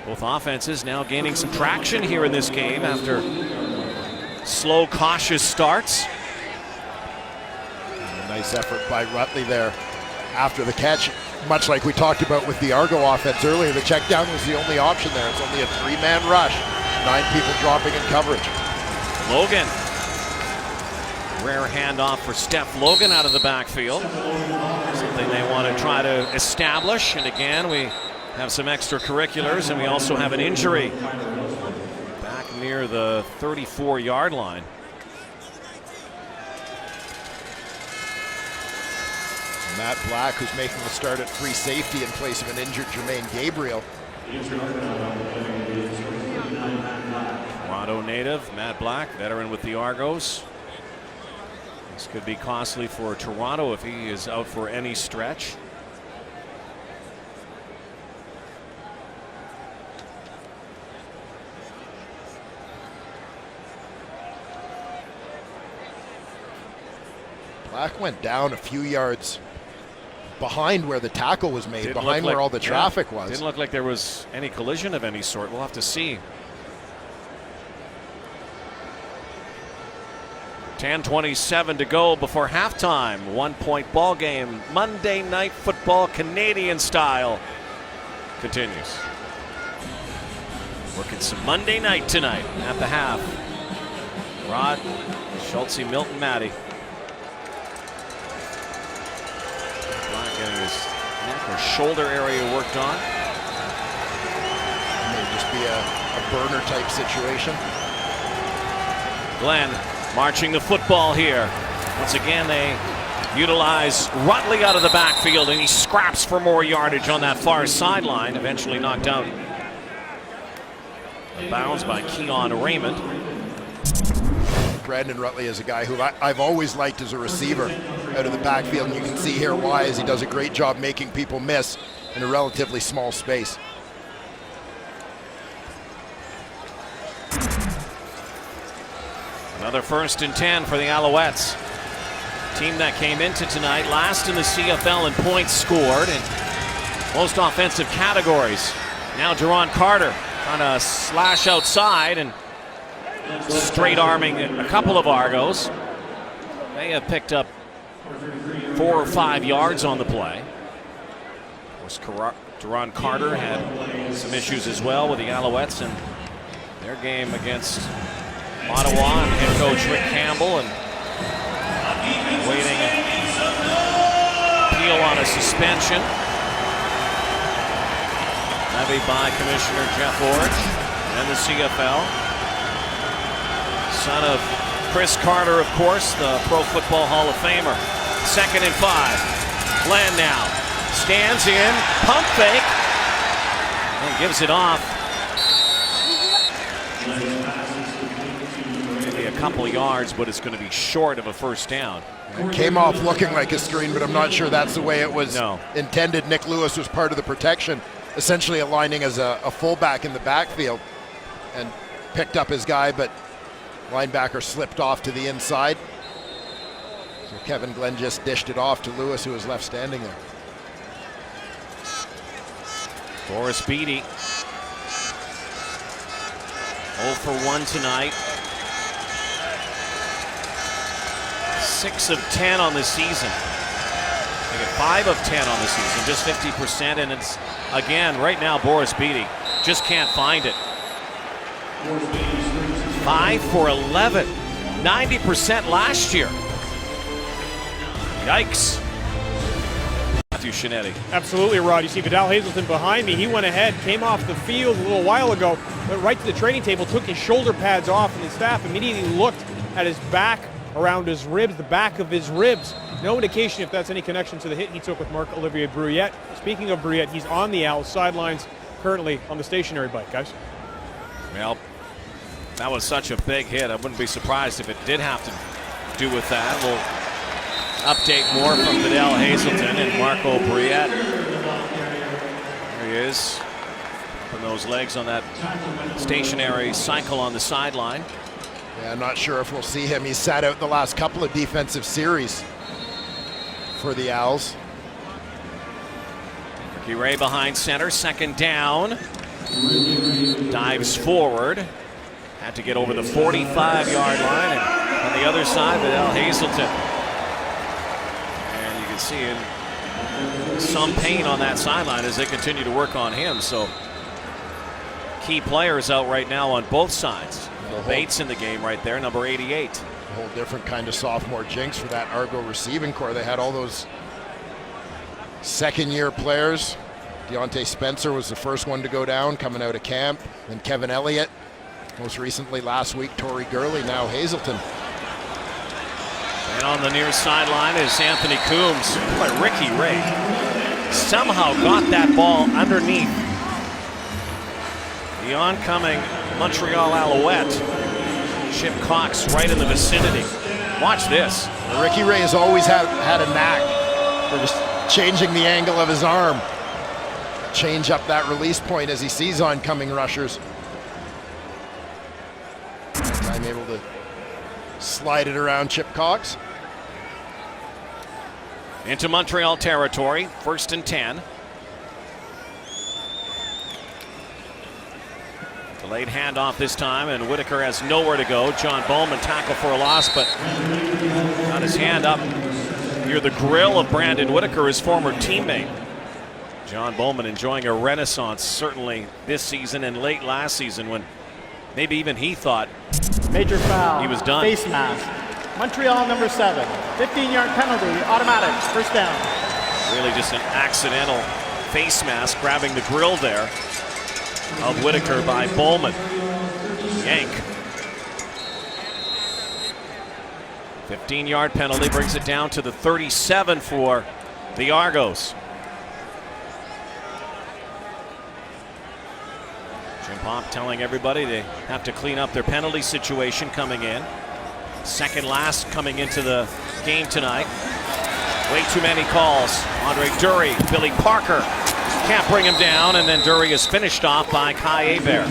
Both offenses now gaining some traction here in this game after slow, cautious starts. Nice effort by Rutley there after the catch. Much like we talked about with the Argo offense earlier, the check down was the only option there. It's only a 3-man rush. 9 people dropping in coverage. Logan. Rare handoff for Steph Logan out of the backfield. Something they want to try to establish. And again, we have some extracurriculars, and we also have an injury back near the 34-yard line. Matt Black, who's making the start at free safety in place of an injured Jermaine Gabriel. Toronto native, Matt Black, veteran with the Argos. This could be costly for Toronto if he is out for any stretch. Black went down a few yards behind where the tackle was made, behind where all the traffic was. Didn't look like there was any collision of any sort. We'll have to see. 10:27 to go before halftime. 1-point ball game. Monday Night Football, Canadian style, continues. Working some Monday night tonight at the half. Rod, Schultze, Milton, Matty. Getting his neck or shoulder area worked on. It may just be a burner type situation. Glenn marching the football here. Once again, they utilize Rutley out of the backfield, and he scraps for more yardage on that far sideline. Eventually knocked out. A bounce by Keon Raymond. Brandon Rutley is a guy who I've always liked as a receiver out of the backfield, and you can see here why, as he does a great job making people miss in a relatively small space. Another 1st and 10 for the Alouettes. Team that came into tonight last in the CFL in points scored in most offensive categories. Now Jerron Carter trying to slash outside and straight arming a couple of Argos. They have picked up 4 or 5 yards on the play. Of course, Jerron Carter had some issues as well with the Alouettes in their game against Ottawa, and head coach Rick Campbell and waiting appeal on a suspension levied by Commissioner Jeff Orridge and the CFL. Son of Chris Carter, of course, the Pro Football Hall of Famer. 2nd and 5. Glenn now stands in, pump fake, and gives it off. Maybe a couple yards, but it's going to be short of a first down. It came off looking like a screen, but I'm not sure that's the way it was intended. Nick Lewis was part of the protection, essentially aligning as a fullback in the backfield, and picked up his guy, but Linebacker slipped off to the inside. So Kevin Glenn just dished it off to Lewis, who was left standing there. Boris Beatty 0 for 1 tonight. 6 of 10 on the season. They get 5 of 10 on the season, just 50%. And it's, again, right now, Boris Beatty just can't find it. 5 for 11. 90% last year. Yikes. Matthew Shinetti. Absolutely, Rod. You see Vidal Hazelton behind me. He went ahead, came off the field a little while ago, went right to the training table, took his shoulder pads off, and the staff immediately looked at his back, around his ribs, the back of his ribs. No indication if that's any connection to the hit he took with Marc-Olivier Brouillette. Speaking of Brouillette, he's on the Owls sidelines currently on the stationary bike, guys. Well, that was such a big hit. I wouldn't be surprised if it did have to do with that. We'll update more from Vidal Hazelton and Marco Brouillette. There he is, putting those legs on that stationary cycle on the sideline. Yeah, I'm not sure if we'll see him. He's sat out the last couple of defensive series for the Owls. Ricky Ray behind center, second down. Dives forward. Had to get over the 45-yard line. And on the other side, Vidal Hazelton. And you can see in some pain on that sideline as they continue to work on him. So key players out right now on both sides. Bates in the game right there, number 88. A whole different kind of sophomore jinx for that Argo receiving core. They had all those second-year players. Deontay Spencer was the first one to go down coming out of camp. Then Kevin Elliott. Most recently last week, Torrey Gurley, now Hazelton. And on the near sideline is Anthony Coombs. Boy, Ricky Ray somehow got that ball underneath the oncoming Montreal Alouette. Chip Cox right in the vicinity. Watch this. Ricky Ray has always had a knack for just changing the angle of his arm. Change up that release point as he sees oncoming rushers. I'm able to slide it around Chip Cox. Into Montreal territory, 1st and 10. Delayed handoff this time, and Whitaker has nowhere to go. John Bowman tackle for a loss, but got his hand up near the grill of Brandon Whitaker, his former teammate. John Bowman enjoying a renaissance, certainly this season and late last season when maybe even he thought major foul. He was done. Face mask. Montreal number 7. 15-yard penalty, automatic, 1st down. Really just an accidental face mask grabbing the grill there of Whitaker by Bowman. Yank. 15-yard penalty brings it down to the 37 for the Argos. Jim Pop telling everybody they have to clean up their penalty situation coming in. Second last coming into the game tonight. Way too many calls. Andre Dury, Billy Parker can't bring him down, and then Dury is finished off by Kai Hebert.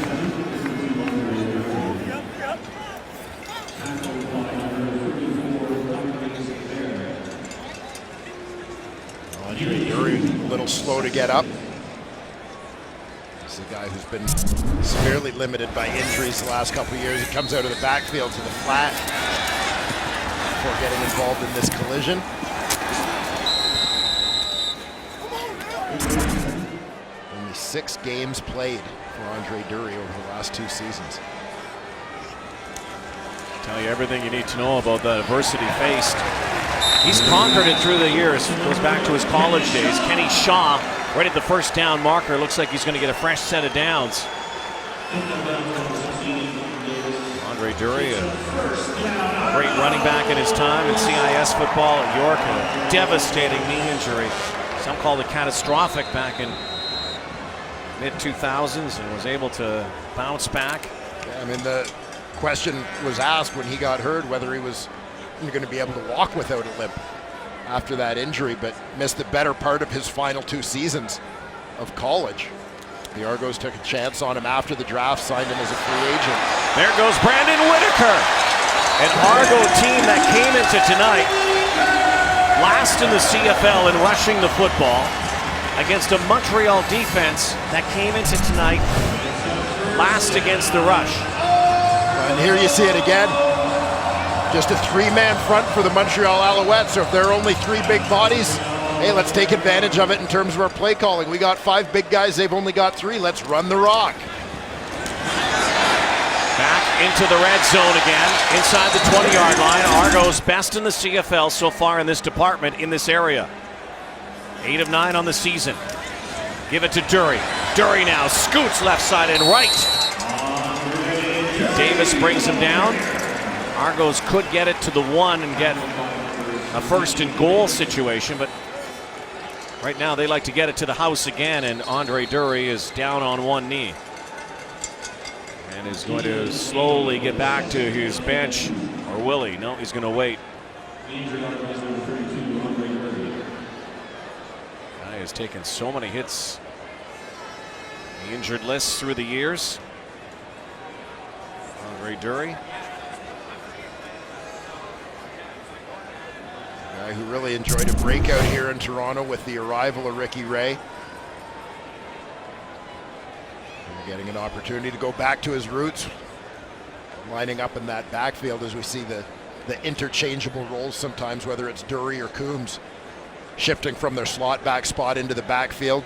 Andre Dury a little slow to get up. He's a guy who's been severely limited by injuries the last couple of years. He comes out of the backfield to the flat before getting involved in this collision. Only 6 games played for Andre Dury over the last 2 seasons. Tell you everything you need to know about the adversity faced. He's conquered it through the years. Goes back to his college days. Kenny Shaw right at the 1st down marker. Looks like he's going to get a fresh set of downs. Andre Dury, a great running back in his time in CIS football at York. A devastating knee injury. Some called it catastrophic back in mid-2000s, and was able to bounce back. Yeah, I mean, the question was asked when he got hurt whether he was going to be able to walk without a limp after that injury, but missed the better part of his final 2 seasons of college. The Argos took a chance on him after the draft, signed him as a free agent. There goes Brandon Whitaker. An Argo team that came into tonight last in the CFL in rushing the football against a Montreal defense that came into tonight last against the rush. And here you see it again. Just a three-man front for the Montreal Alouettes. So if there are only three big bodies, hey, let's take advantage of it in terms of our play calling. We got 5 big guys, they've only got 3. Let's run the rock. Back into the red zone again, inside the 20-yard line. Argos best in the CFL so far in this department in this area. 8 of 9 on the season. Give it to Dury. Dury now scoots left side and right. Davis brings him down. Argos could get it to the 1 and get a first and goal situation, but right now they like to get it to the house again, and Andre Dury is down on one knee and is going to slowly get back to his bench. Or will he? No, he's going to wait. Guy has taken so many hits in the injured list through the years. Andre Dury. Guy who really enjoyed a breakout here in Toronto with the arrival of Ricky Ray. And getting an opportunity to go back to his roots, lining up in that backfield as we see the interchangeable roles sometimes, whether it's Dury or Coombs, shifting from their slot back spot into the backfield.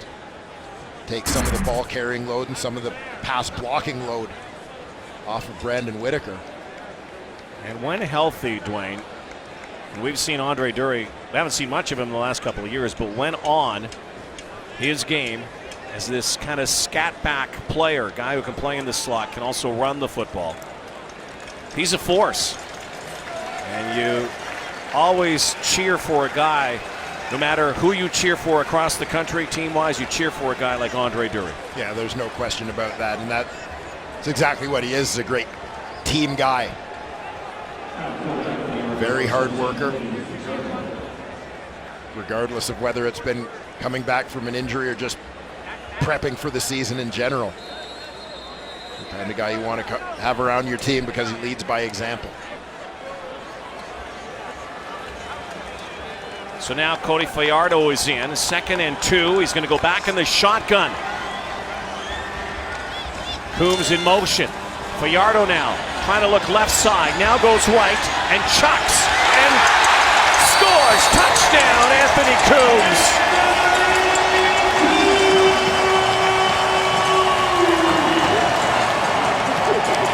Take some of the ball carrying load and some of the pass blocking load off of Brandon Whitaker. And when healthy, Dwayne, and we've seen Andre Dury, we haven't seen much of him in the last couple of years, but when on his game as this kind of scat back player, guy who can play in the slot, can also run the football. He's a force. And you always cheer for a guy, no matter who you cheer for across the country, team-wise, you cheer for a guy like Andre Dury. Yeah, there's no question about that. And that's exactly what he is. He's a great team guy. Very hard worker. Regardless of whether it's been coming back from an injury or just prepping for the season in general. The kind of guy you want to have around your team because he leads by example. So now Cody Fajardo is in, 2nd and 2. He's going to go back in the shotgun. Coombs in motion. Fajardo now trying to look left side, now goes right and chucks and scores. Touchdown, Anthony Coombs.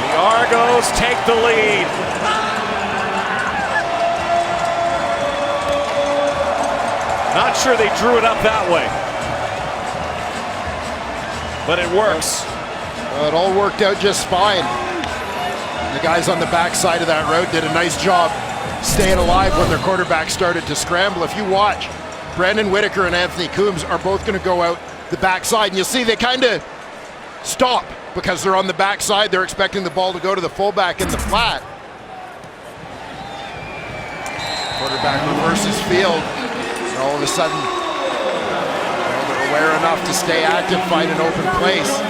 The Argos take the lead. Not sure they drew it up that way, but it works. It all worked out just fine. The guys on the backside of that route did a nice job staying alive when their quarterback started to scramble. If you watch, Brandon Whitaker and Anthony Coombs are both going to go out the backside, and you'll see they kind of stop because they're on the backside. They're expecting the ball to go to the fullback in the flat. Quarterback reverses field, and all of a sudden, they're aware enough to stay active, find an open place.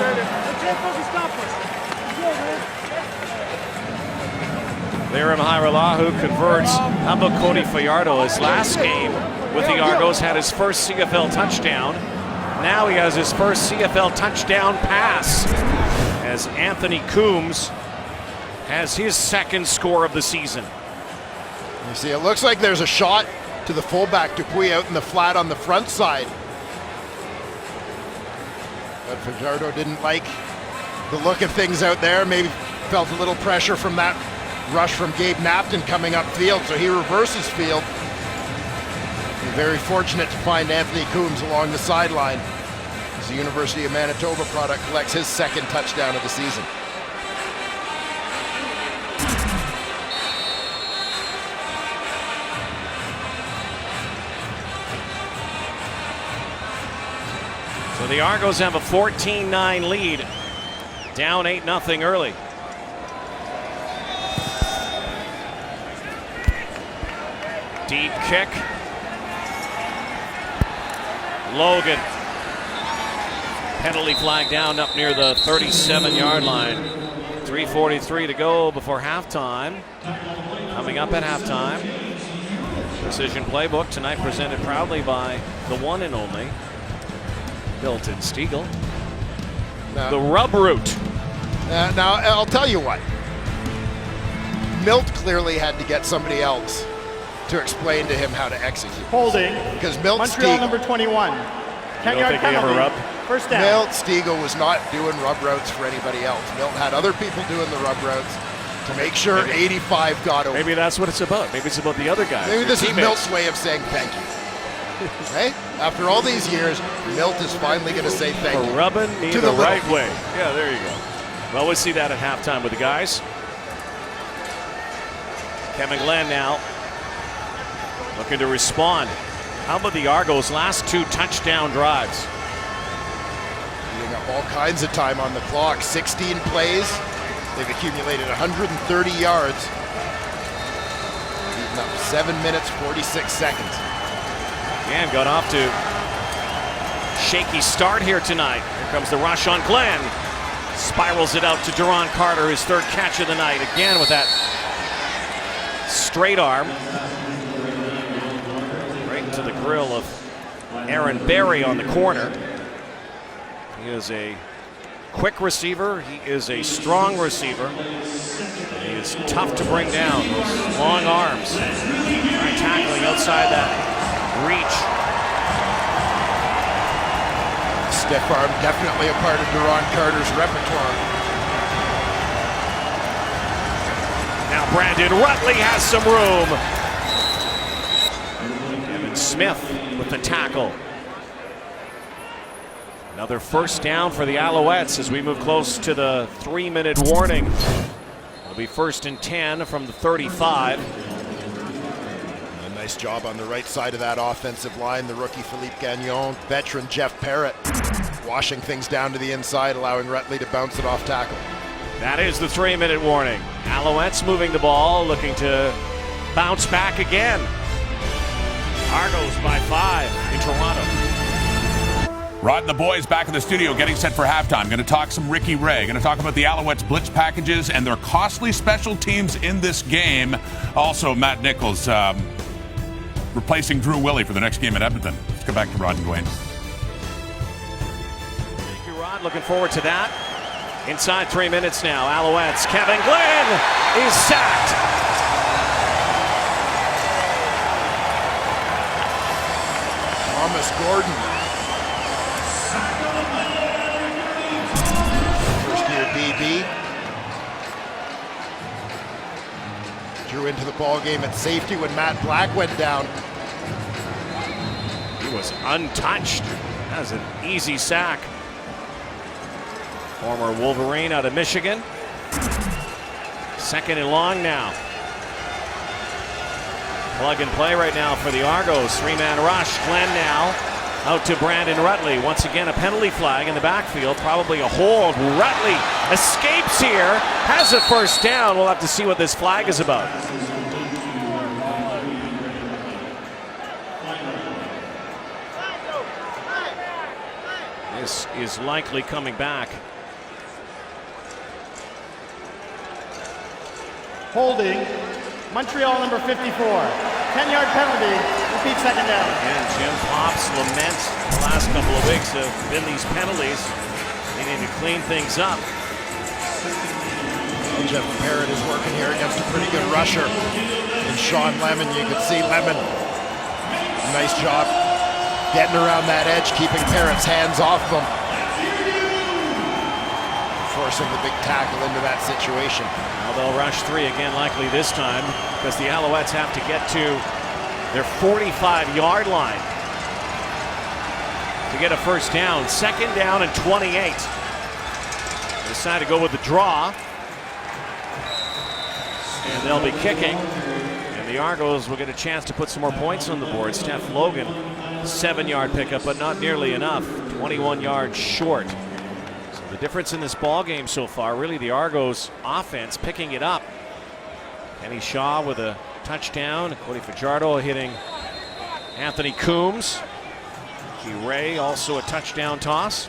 Liram Hairolahu converts. How about Cody Fajardo? His last game with the Argos had his first CFL touchdown. Now he has his first CFL touchdown pass as Anthony Coombs has his 2nd score of the season. You see, it looks like there's a shot to the fullback, Dupuis, out in the flat on the front side. But Fajardo didn't like the look of things out there. Maybe felt a little pressure from that rush from Gabe Napton coming upfield, so he reverses field. And very fortunate to find Anthony Coombs along the sideline as the University of Manitoba product collects his 2nd touchdown of the season. So the Argos have a 14-9 lead, down 8-0 early. Deep kick. Logan. Penalty flag down up near the 37-yard line. 3:43 to go before halftime. Coming up at halftime, Precision Playbook tonight presented proudly by the one and only Milton Stiegel. The rub route. Now, I'll tell you what. Milt clearly had to get somebody else to explain to him how to execute. Holding. Because Milt Montreal Stiegel, number 21. 10-yard penalty. First down. Milt Stiegel was not doing rub routes for anybody else. Milt had other people doing the rub routes to make sure 85 got over. Maybe that's what it's about. Maybe it's about the other guys. Maybe this is Milt's way of saying thank you. Hey, after all these years, Milt is finally going to say thank you. For rubbing me the right way. Yeah, there you go. Well, we'll see that at halftime with the guys. Kevin Glenn now looking to respond. How about the Argos' last 2 touchdown drives? Eating up all kinds of time on the clock. 16 plays. They've accumulated 130 yards. Eating up 7 minutes, 46 seconds. And got off to shaky start here tonight. Here comes the rush on Glenn. Spirals it out to Duron Carter, his 3rd catch of the night. Again with that straight arm. Right to the grill of Aaron Berry on the corner. He is a quick receiver. He is a strong receiver. And he is tough to bring down. Those long arms. Right, tackling outside that reach. Stiff arm, definitely a part of Duron Carter's repertoire. Now Brandon Rutley has some room. Kevin Smith with the tackle. Another first down for the Alouettes as we move close to the 3-minute warning. It'll be 1st and 10 from the 35. A nice job on the right side of that offensive line. The rookie Philippe Gagnon, veteran Jeff Parrott, washing things down to the inside, allowing Rutley to bounce it off tackle. That is the 3-minute warning. Alouettes moving the ball, looking to bounce back again. Argos by 5 in Toronto. Rod and the boys back in the studio getting set for halftime. Going to talk some Ricky Ray. Going to talk about the Alouettes blitz packages and their costly special teams in this game. Also, Matt Nichols replacing Drew Willie for the next game at Edmonton. Let's go back to Rod and Dwayne. Thank you, Rod. Looking forward to that. Inside 3 minutes now. Alouettes. Kevin Glenn is sacked. Thomas Gordon. First-year DB. Drew into the ball game at safety when Matt Black went down. He was untouched. That was an easy sack. Former Wolverine out of Michigan. 2nd and long now. Plug and play right now for the Argos. 3-man rush. Glenn now out to Brandon Rutley. Once again, a penalty flag in the backfield. Probably a hold. Rutley escapes here. Has a first down. We'll have to see what this flag is about. This is likely coming back. Holding. Montreal number 54. 10-yard penalty. Repeat 2nd down. And Jim Pop's laments the last couple of weeks have been these penalties. They need to clean things up. Well, Jeff Parrott is working here against a pretty good rusher. And Sean Lemon, you can see Lemon. Nice job getting around that edge, keeping Parrott's hands off them. Forcing the big tackle into that situation. Now they'll rush 3 again, likely this time, because the Alouettes have to get to their 45-yard line to get a first down. 2nd down and 28. They decide to go with the draw. And they'll be kicking. And the Argos will get a chance to put some more points on the board. Steph Logan, 7-yard pickup, but not nearly enough. 21 yards short. The difference in this ball game so far, really the Argos offense picking it up. Kenny Shaw with a touchdown. Cody Fajardo hitting Anthony Coombs. Ricky Ray also a touchdown toss.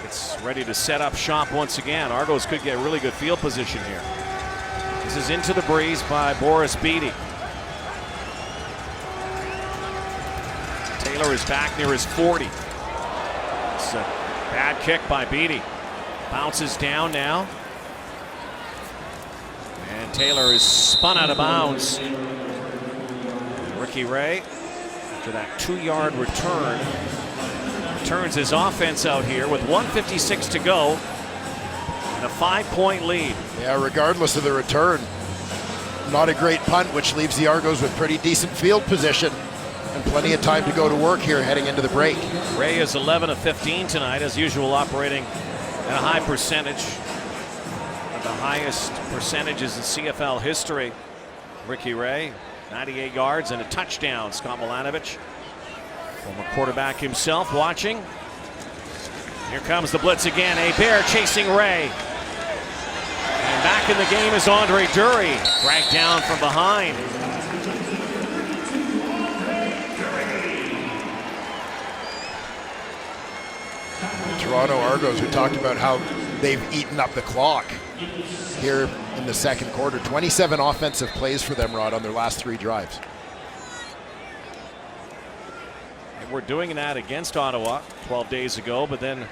It's ready to set up shop once again. Argos could get really good field position here. This is into the breeze by Boris Beatty. Taylor is back near his 40. It's a bad kick by Beatty. Bounces down now. And Taylor is spun out of bounds. Ricky Ray, after that 2-yard return, turns his offense out here with 1:56 to go and a 5-point lead. Yeah, regardless of the return, not a great punt, which leaves the Argos with pretty decent field position and plenty of time to go to work here heading into the break. Ray is 11 of 15 tonight, as usual, operating at a high percentage. One of the highest percentages in CFL history. Ricky Ray, 98 yards and a touchdown. Scott Milanovich, former quarterback himself, watching. Here comes the blitz again. Hebert chasing Ray. And back in the game is Andre Dury, dragged down from behind. Toronto Argos, we talked about how they've eaten up the clock here in the second quarter. 27 offensive plays for them, Rod, on their last 3 drives. And we're doing that against Ottawa 12 days ago, but then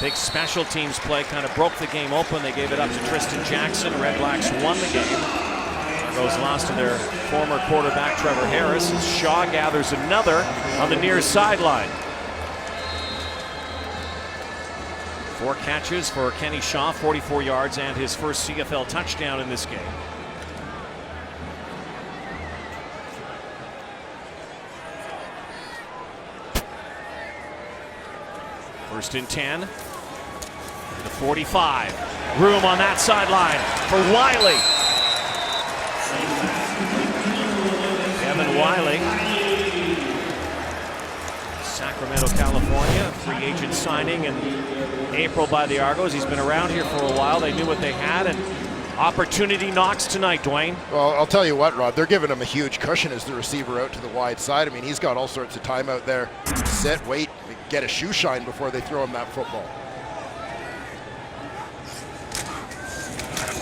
big special teams play kind of broke the game open. They gave it up to Tristan Jackson. Red Blacks won the game. Argos lost to their former quarterback Trevor Harris as Shaw gathers another on the near sideline. 4 catches for Kenny Shaw, 44 yards, and his first CFL touchdown in this game. First and 10. The 45. Room on that sideline for Wiley. Evan Wiley. Sacramento, California, free agent signing in April by the Argos. He's been around here for a while. They knew what they had, and opportunity knocks tonight, Dwayne. Well, I'll tell you what, Rod, they're giving him a huge cushion as the receiver out to the wide side. I mean, he's got all sorts of time out there. Sit, wait, get a shoe shine before they throw him that football.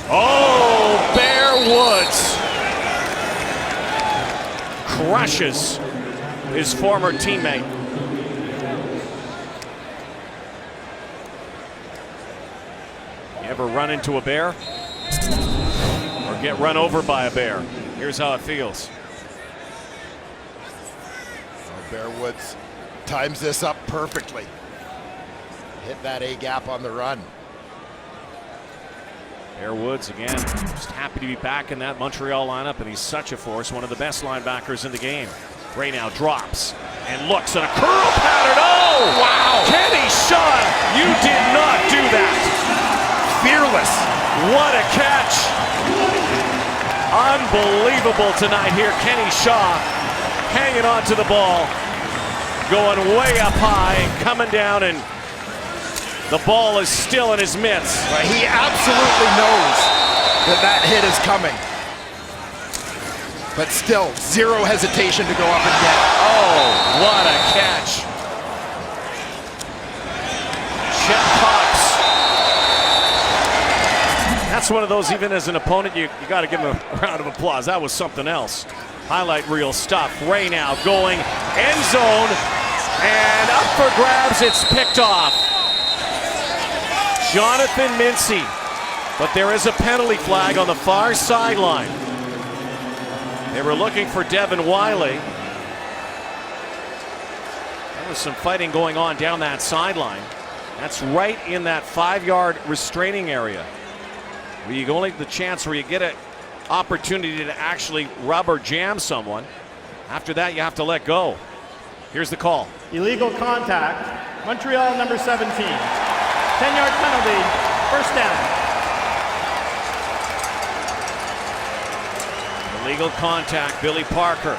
Oh, Bear Woods crushes his former teammate. You ever run into a bear? Or get run over by a bear? Here's how it feels. Oh, Bear Woods times this up perfectly. Hit that A-gap on the run. Bear Woods, again, just happy to be back in that Montreal lineup, and he's such a force, one of the best linebackers in the game. Ray now drops and looks at a curl pattern. Oh, wow! Kenny Shaw, you did not do that. Fearless. What a catch. Unbelievable tonight here. Kenny Shaw hanging on to the ball, going way up high and coming down, and the ball is still in his mitts. Right, he absolutely knows that that hit is coming. But still, zero hesitation to go up and get it. Oh, what a catch. Chet Cox. That's one of those, even as an opponent, you got to give him a round of applause. That was something else. Highlight reel stuff. Ray now going end zone, and up for grabs. It's picked off. Jonathan Mincy, but there is a penalty flag on the far sideline. They were looking for Devin Wiley. There was some fighting going on down that sideline. That's right in that 5-yard restraining area, where you only the chance where you get an opportunity to actually rub or jam someone. After that, you have to let go. Here's the call. Illegal contact, Montreal number 17. 10-yard penalty, first down. Illegal contact, Billy Parker.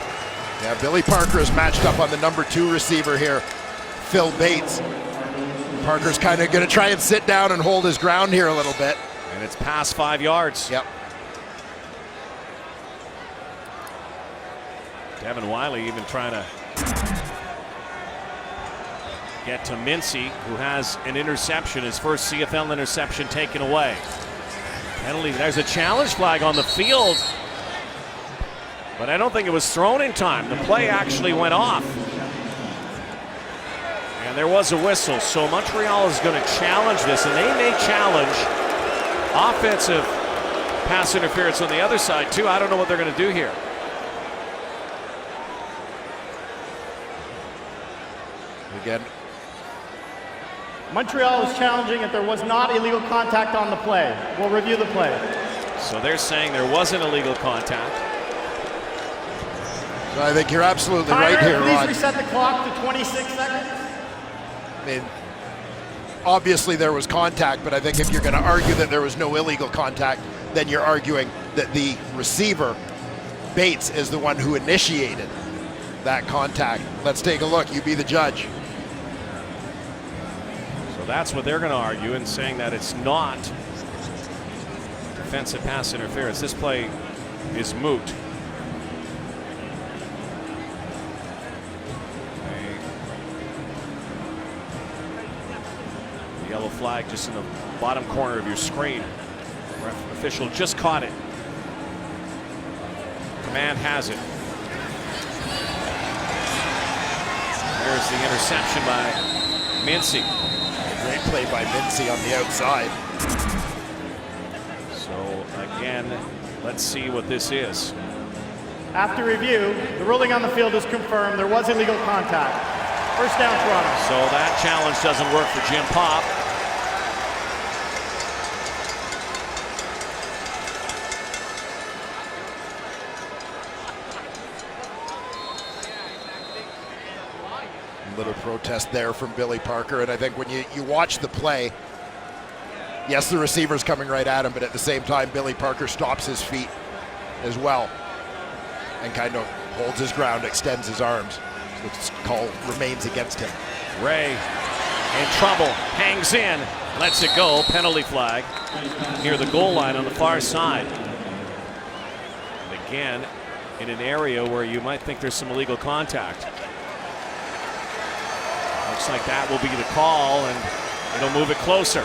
Yeah, Billy Parker is matched up on the number 2 receiver here, Phil Bates. Parker's kind of going to try and sit down and hold his ground here a little bit. And it's past 5 yards. Yep. Devin Wiley even trying to get to Mincy, who has an interception, his first CFL interception taken away. Penalty, there's a challenge flag on the field, but I don't think it was thrown in time. The play actually went off. And there was a whistle, so Montreal is going to challenge this, and they may challenge offensive pass interference on the other side too. I don't know what they're going to do here. Again, Montreal is challenging if there was not illegal contact on the play. We'll review the play. So they're saying there wasn't illegal contact. So I think you're absolutely right here, Please Rod. reset the clock to 26 seconds. I mean, obviously there was contact, but I think if you're going to argue that there was no illegal contact, then you're arguing that the receiver, Bates, is the one who initiated that contact. Let's take a look. You be the judge. So that's what they're going to argue in saying that it's not defensive pass interference. This play is moot. The yellow flag just in the bottom corner of your screen. Ref official just caught it. Command has it. There's the interception by Mincy. Great play by Mincy on the outside. So again, let's see what this is. After review, the ruling on the field is confirmed. There was illegal contact. First down, Toronto. So that challenge doesn't work for Jim Pop. Little protest there from Billy Parker, and I think when you watch the play, yes, the receiver's coming right at him, but at the same time, Billy Parker stops his feet as well and kind of holds his ground, extends his arms. So this call remains against him. Ray in trouble, hangs in, lets it go, penalty flag near the goal line on the far side. And again, in an area where you might think there's some illegal contact. Looks like that will be the call, and it'll move it closer.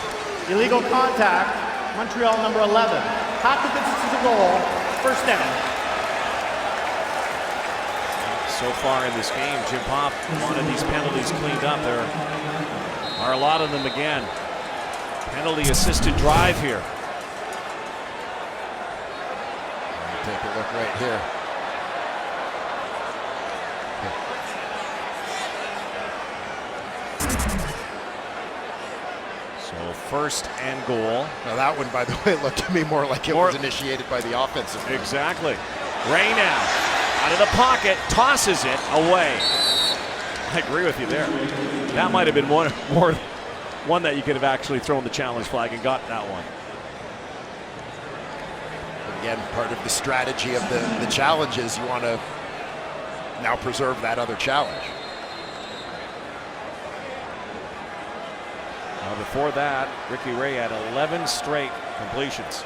Illegal contact, Montreal number 11. Half the distance to the goal, first down. So far in this game, Jim Pop wanted these penalties cleaned up. There are a lot of them again. Penalty-assisted drive here. Take a look right here. So first and goal. Now that one, by the way, looked to me more like it was initiated by the offensive. Exactly. Ray now out of the pocket, tosses it away. I agree with you there. That might have been one that you could have actually thrown the challenge flag and got that one. Again, part of the strategy of the challenges, you want to now preserve that other challenge. Now before that, Ricky Ray had 11 straight completions.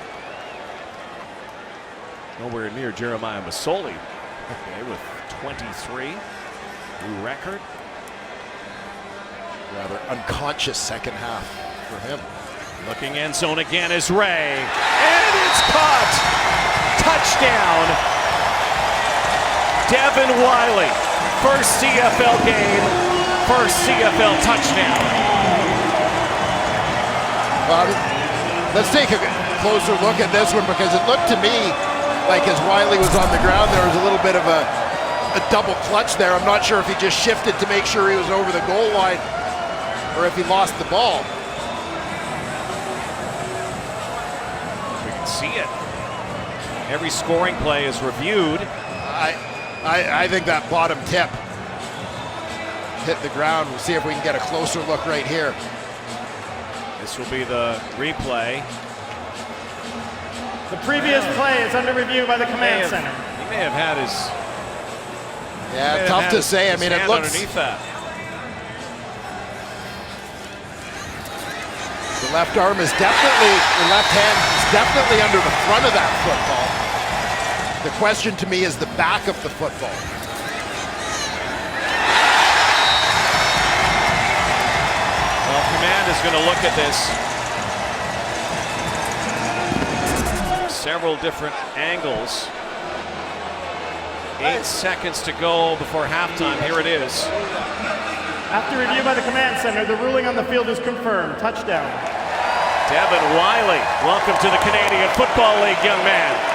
Nowhere near Jeremiah Masoli with 23. New record. Rather unconscious second half for him. Looking end zone again is Ray. And it's caught! Touchdown! Devin Wiley. First CFL game, first CFL touchdown. Let's take a closer look at this one, because it looked to me like as Wiley was on the ground, there was a little bit of a double clutch there. I'm not sure if he just shifted to make sure he was over the goal line or if he lost the ball. We can see it. Every scoring play is reviewed. I think that bottom tip hit the ground. We'll see if we can get a closer look right here. This will be the replay. The previous play is under review by the command center. He may have had his. Yeah, tough to say. I mean, it looks underneath that. The left arm is definitely, the left hand is definitely under the front of that football. The question to me is the back of the football. Glenn is going to look at this. Several different angles. 8 seconds to go before halftime. Here it is. After review by the command center, the ruling on the field is confirmed. Touchdown. Devin Wiley, welcome to the Canadian Football League, young man.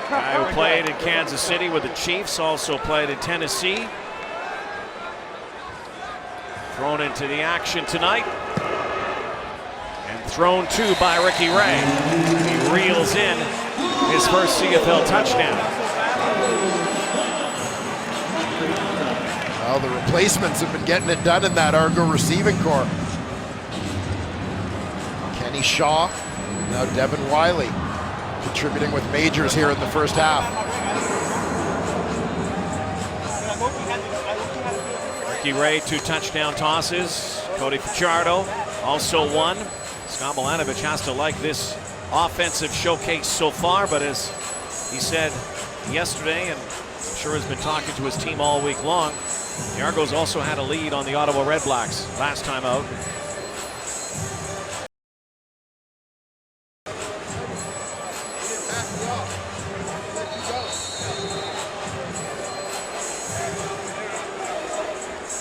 Guy who played in Kansas City with the Chiefs, also played in Tennessee. Thrown into the action tonight. And thrown to by Ricky Ray. He reels in his first CFL touchdown. Well, the replacements have been getting it done in that Argo receiving corps. Kenny Shaw, now Devin Wiley, contributing with majors here in the first half. Ricky Ray, 2 touchdown tosses. Cody Fajardo also 1. Scott Milanovic has to like this offensive showcase so far, but as he said yesterday, and I'm sure has been talking to his team all week long, the Argos also had a lead on the Ottawa Red Blacks last time out.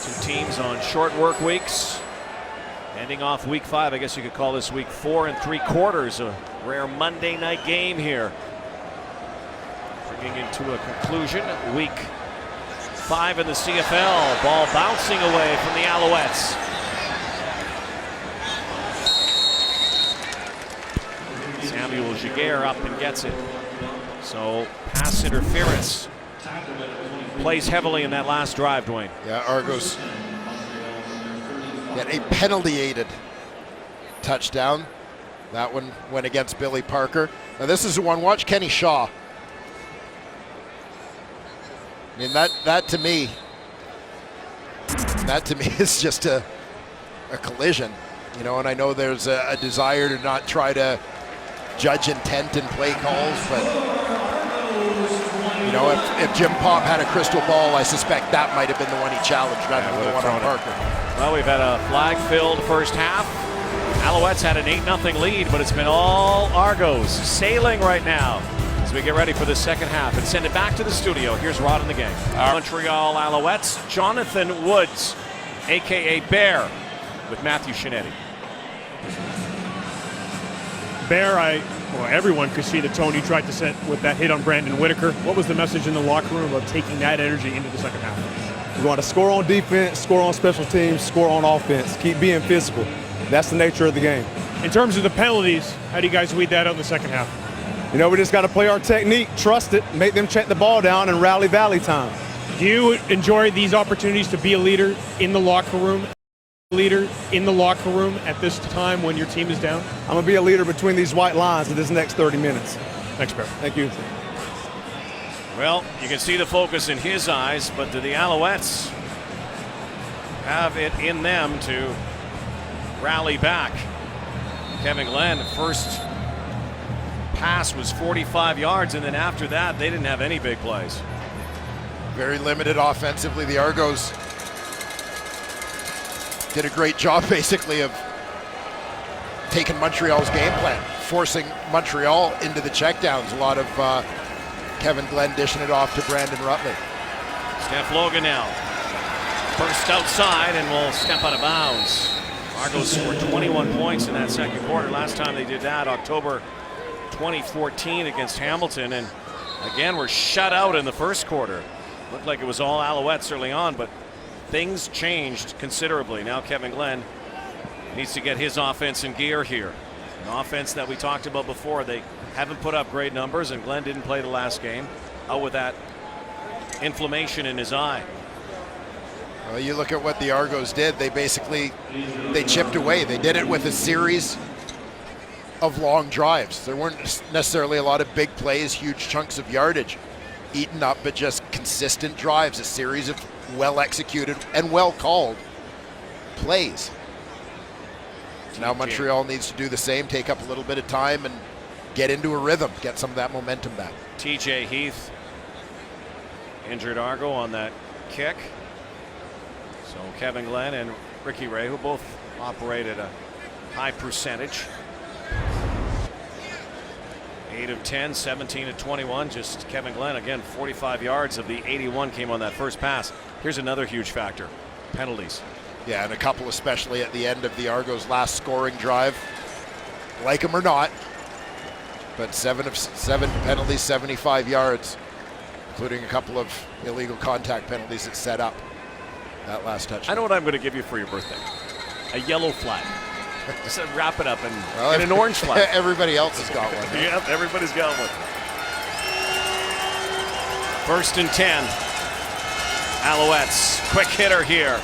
Two teams on short work weeks. Ending off week 5, I guess you could call this week 4 3/4, a rare Monday night game here. Bringing into a conclusion week 5 in the CFL. Ball bouncing away from the Alouettes. Samuel Giguère up and gets it. So pass interference plays heavily in that last drive, Dwayne. Yeah, Argos get a penalty-aided touchdown. That one went against Billy Parker. Now this is the one, watch Kenny Shaw. I mean, that to me is just a collision, you know, and I know there's a desire to not try to judge intent in play calls, but you know, if Jim Pop had a crystal ball, I suspect that might have been the one he challenged rather than the one on Parker. Well, we've had a flag-filled first half. Alouettes had an 8-0 lead, but it's been all Argos sailing right now as we get ready for the second half and send it back to the studio. Here's Rod in the game. Montreal Alouettes, Jonathan Woods, a.k.a. Bear, with Matthew Shinetti. Bear, everyone could see the tone you tried to set with that hit on Brandon Whitaker. What was the message in the locker room about taking that energy into the second half? We want to score on defense, score on special teams, score on offense. Keep being physical. That's the nature of the game. In terms of the penalties, how do you guys weed that out in the second half? You know, we just got to play our technique, trust it, make them check the ball down, and rally valley time. Do you enjoy these opportunities to be a leader in the locker room? Leader in the locker room at this time when your team is down? I'm going to be a leader between these white lines in this next 30 minutes. Thanks, Bear. Thank you. Well, you can see the focus in his eyes, but do the Alouettes have it in them to rally back? Kevin Glenn, first pass was 45 yards, and then after that, they didn't have any big plays. Very limited offensively. The Argos did a great job, basically, of taking Montreal's game plan, forcing Montreal into the checkdowns. A lot of Kevin Glenn dishing it off to Brandon Rutley. Steph Logan now. First outside and will step out of bounds. Argos scored 21 points in that second quarter. Last time they did that, October 2014 against Hamilton. And again, were shut out in the first quarter. Looked like it was all Alouettes early on, but things changed considerably. Now Kevin Glenn needs to get his offense in gear here. An offense that we talked about before. They haven't put up great numbers, and Glenn didn't play the last game, out with that inflammation in his eye. Well, you look at what the Argos did. They chipped away. They did it with a series of long drives. There weren't necessarily a lot of big plays, huge chunks of yardage eaten up, but just consistent drives, a series of well-executed and well-called plays. Now Montreal needs to do the same, take up a little bit of time and get into a rhythm, get some of that momentum back. TJ Heath, injured Argo on that kick. So Kevin Glenn and Ricky Ray, who both operate at a high percentage. 8 of 10, 17 of 21. Just Kevin Glenn again, 45 yards of the 81 came on that first pass. Here's another huge factor: penalties. Yeah, and a couple especially at the end of the Argos' last scoring drive. Like them or not, but 7 of 7 penalties, 75 yards, including a couple of illegal contact penalties that set up that last touchdown. I know what I'm going to give you for your birthday: a yellow flag. Just wrap it up and an orange flag. Everybody else has got one. Yep, everybody's got one. 1st and 10. Alouettes, quick hitter here.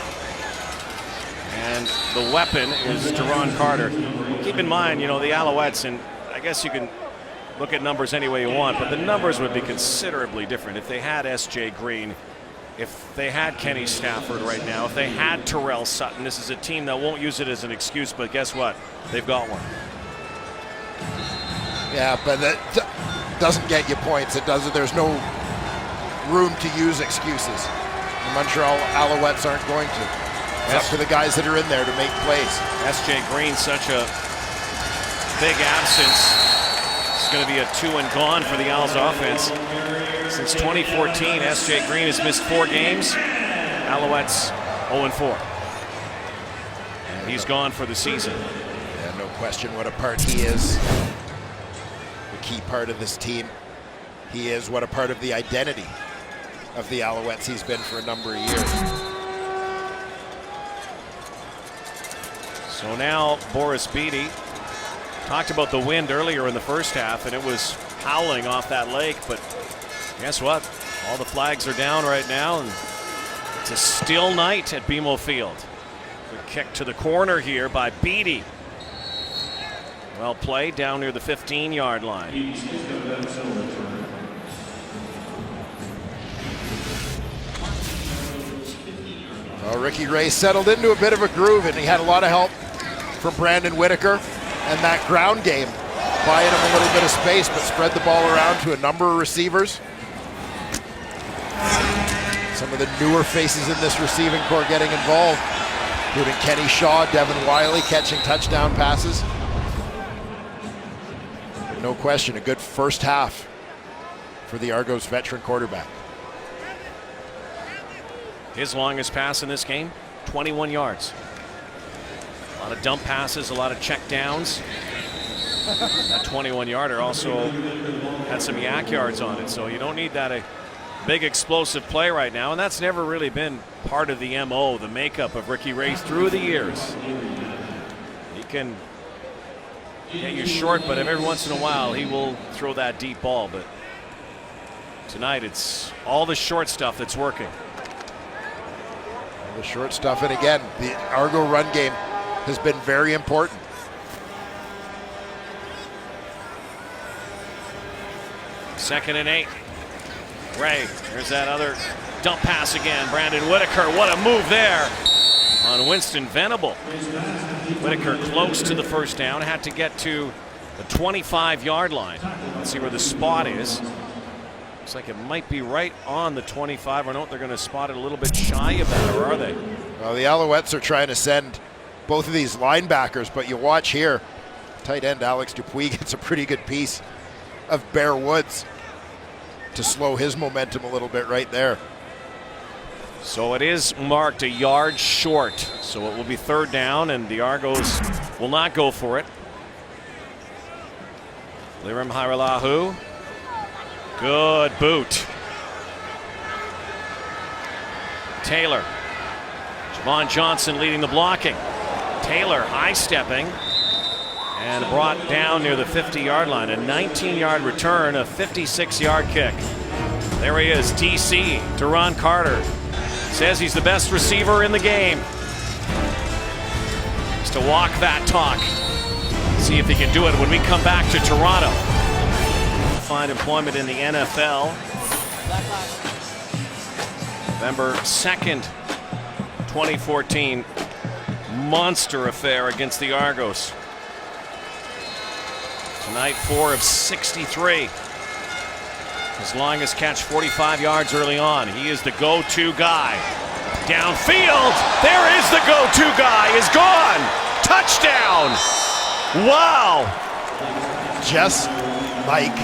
And the weapon is Duron Carter. Keep in mind, you know, the Alouettes, and I guess you can look at numbers any way you want, but the numbers would be considerably different if they had S.J. Green, if they had Kenny Stafford right now, if they had Terrell Sutton. This is a team that won't use it as an excuse, but guess what? They've got one. Yeah, but that doesn't get you points. It doesn't. There's no room to use excuses. The Montreal Alouettes aren't going to. It's up to the guys that are in there to make plays. S.J. Green, such a big absence. It's going to be a 2 and gone for the Owls offense. Since 2014, S.J. Green has missed 4 games. Alouettes 0-4. And he's gone for the season. Yeah, no question what a part he is. The key part of this team. He is what a part of the identity of the Alouettes he's been for a number of years. So now Boris Beatty talked about the wind earlier in the first half, and it was howling off that lake, but guess what? All the flags are down right now, and it's a still night at BMO Field. Good kick to the corner here by Beatty. Well played down near the 15-yard line. Well, Ricky Ray settled into a bit of a groove, and he had a lot of help from Brandon Whitaker and that ground game, buying him a little bit of space, but spread the ball around to a number of receivers. Some of the newer faces in this receiving corps getting involved, including Kenny Shaw, Devin Wiley catching touchdown passes. But no question, a good first half for the Argos veteran quarterback. His longest pass in this game, 21 yards. A lot of dump passes, a lot of check downs. That 21-yarder also had some yak yards on it, so you don't need that a big explosive play right now, and that's never really been part of the MO, the makeup of Ricky Ray through the years. He can get you short, but every once in a while he will throw that deep ball. But tonight it's all the short stuff that's working. The short stuff, and again, the Argo run game has been very important. Second and 8. Ray, here's that other dump pass again. Brandon Whitaker, what a move there on Winston Venable. Whitaker close to the first down, had to get to the 25-yard line. Let's see where the spot is. Looks like it might be right on the 25, or no, they're going to spot it a little bit shy of that, or are they? Well, the Alouettes are trying to send both of these linebackers, but you watch here, tight end Alex Dupuis gets a pretty good piece of Bear Woods to slow his momentum a little bit right there. So it is marked a yard short, so it will be third down, and the Argos will not go for it. Lirim Hairelahu. Good boot. Taylor. Javon Johnson leading the blocking. Taylor high-stepping and brought down near the 50-yard line. A 19-yard return, a 56-yard kick. There he is, DC, Duron Carter. Says he's the best receiver in the game. Just to walk that talk. See if he can do it when we come back to Toronto. Find employment in the NFL. November 2nd, 2014. Monster affair against the Argos. Tonight, 4 of 63. His longest catch, 45 yards early on. He is the go-to guy. Downfield, there is the go-to guy, is gone. Touchdown. Wow. Just like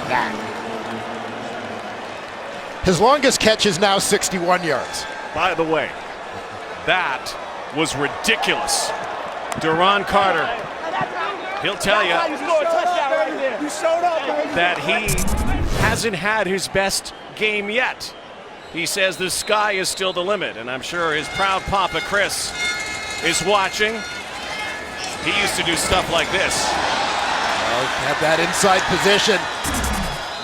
that. His longest catch is now 61 yards. By the way, that was ridiculous. Duron Carter, he'll tell you that he hasn't had his best game yet. He says the sky is still the limit, and I'm sure his proud papa Chris is watching. He used to do stuff like this. Had that inside position.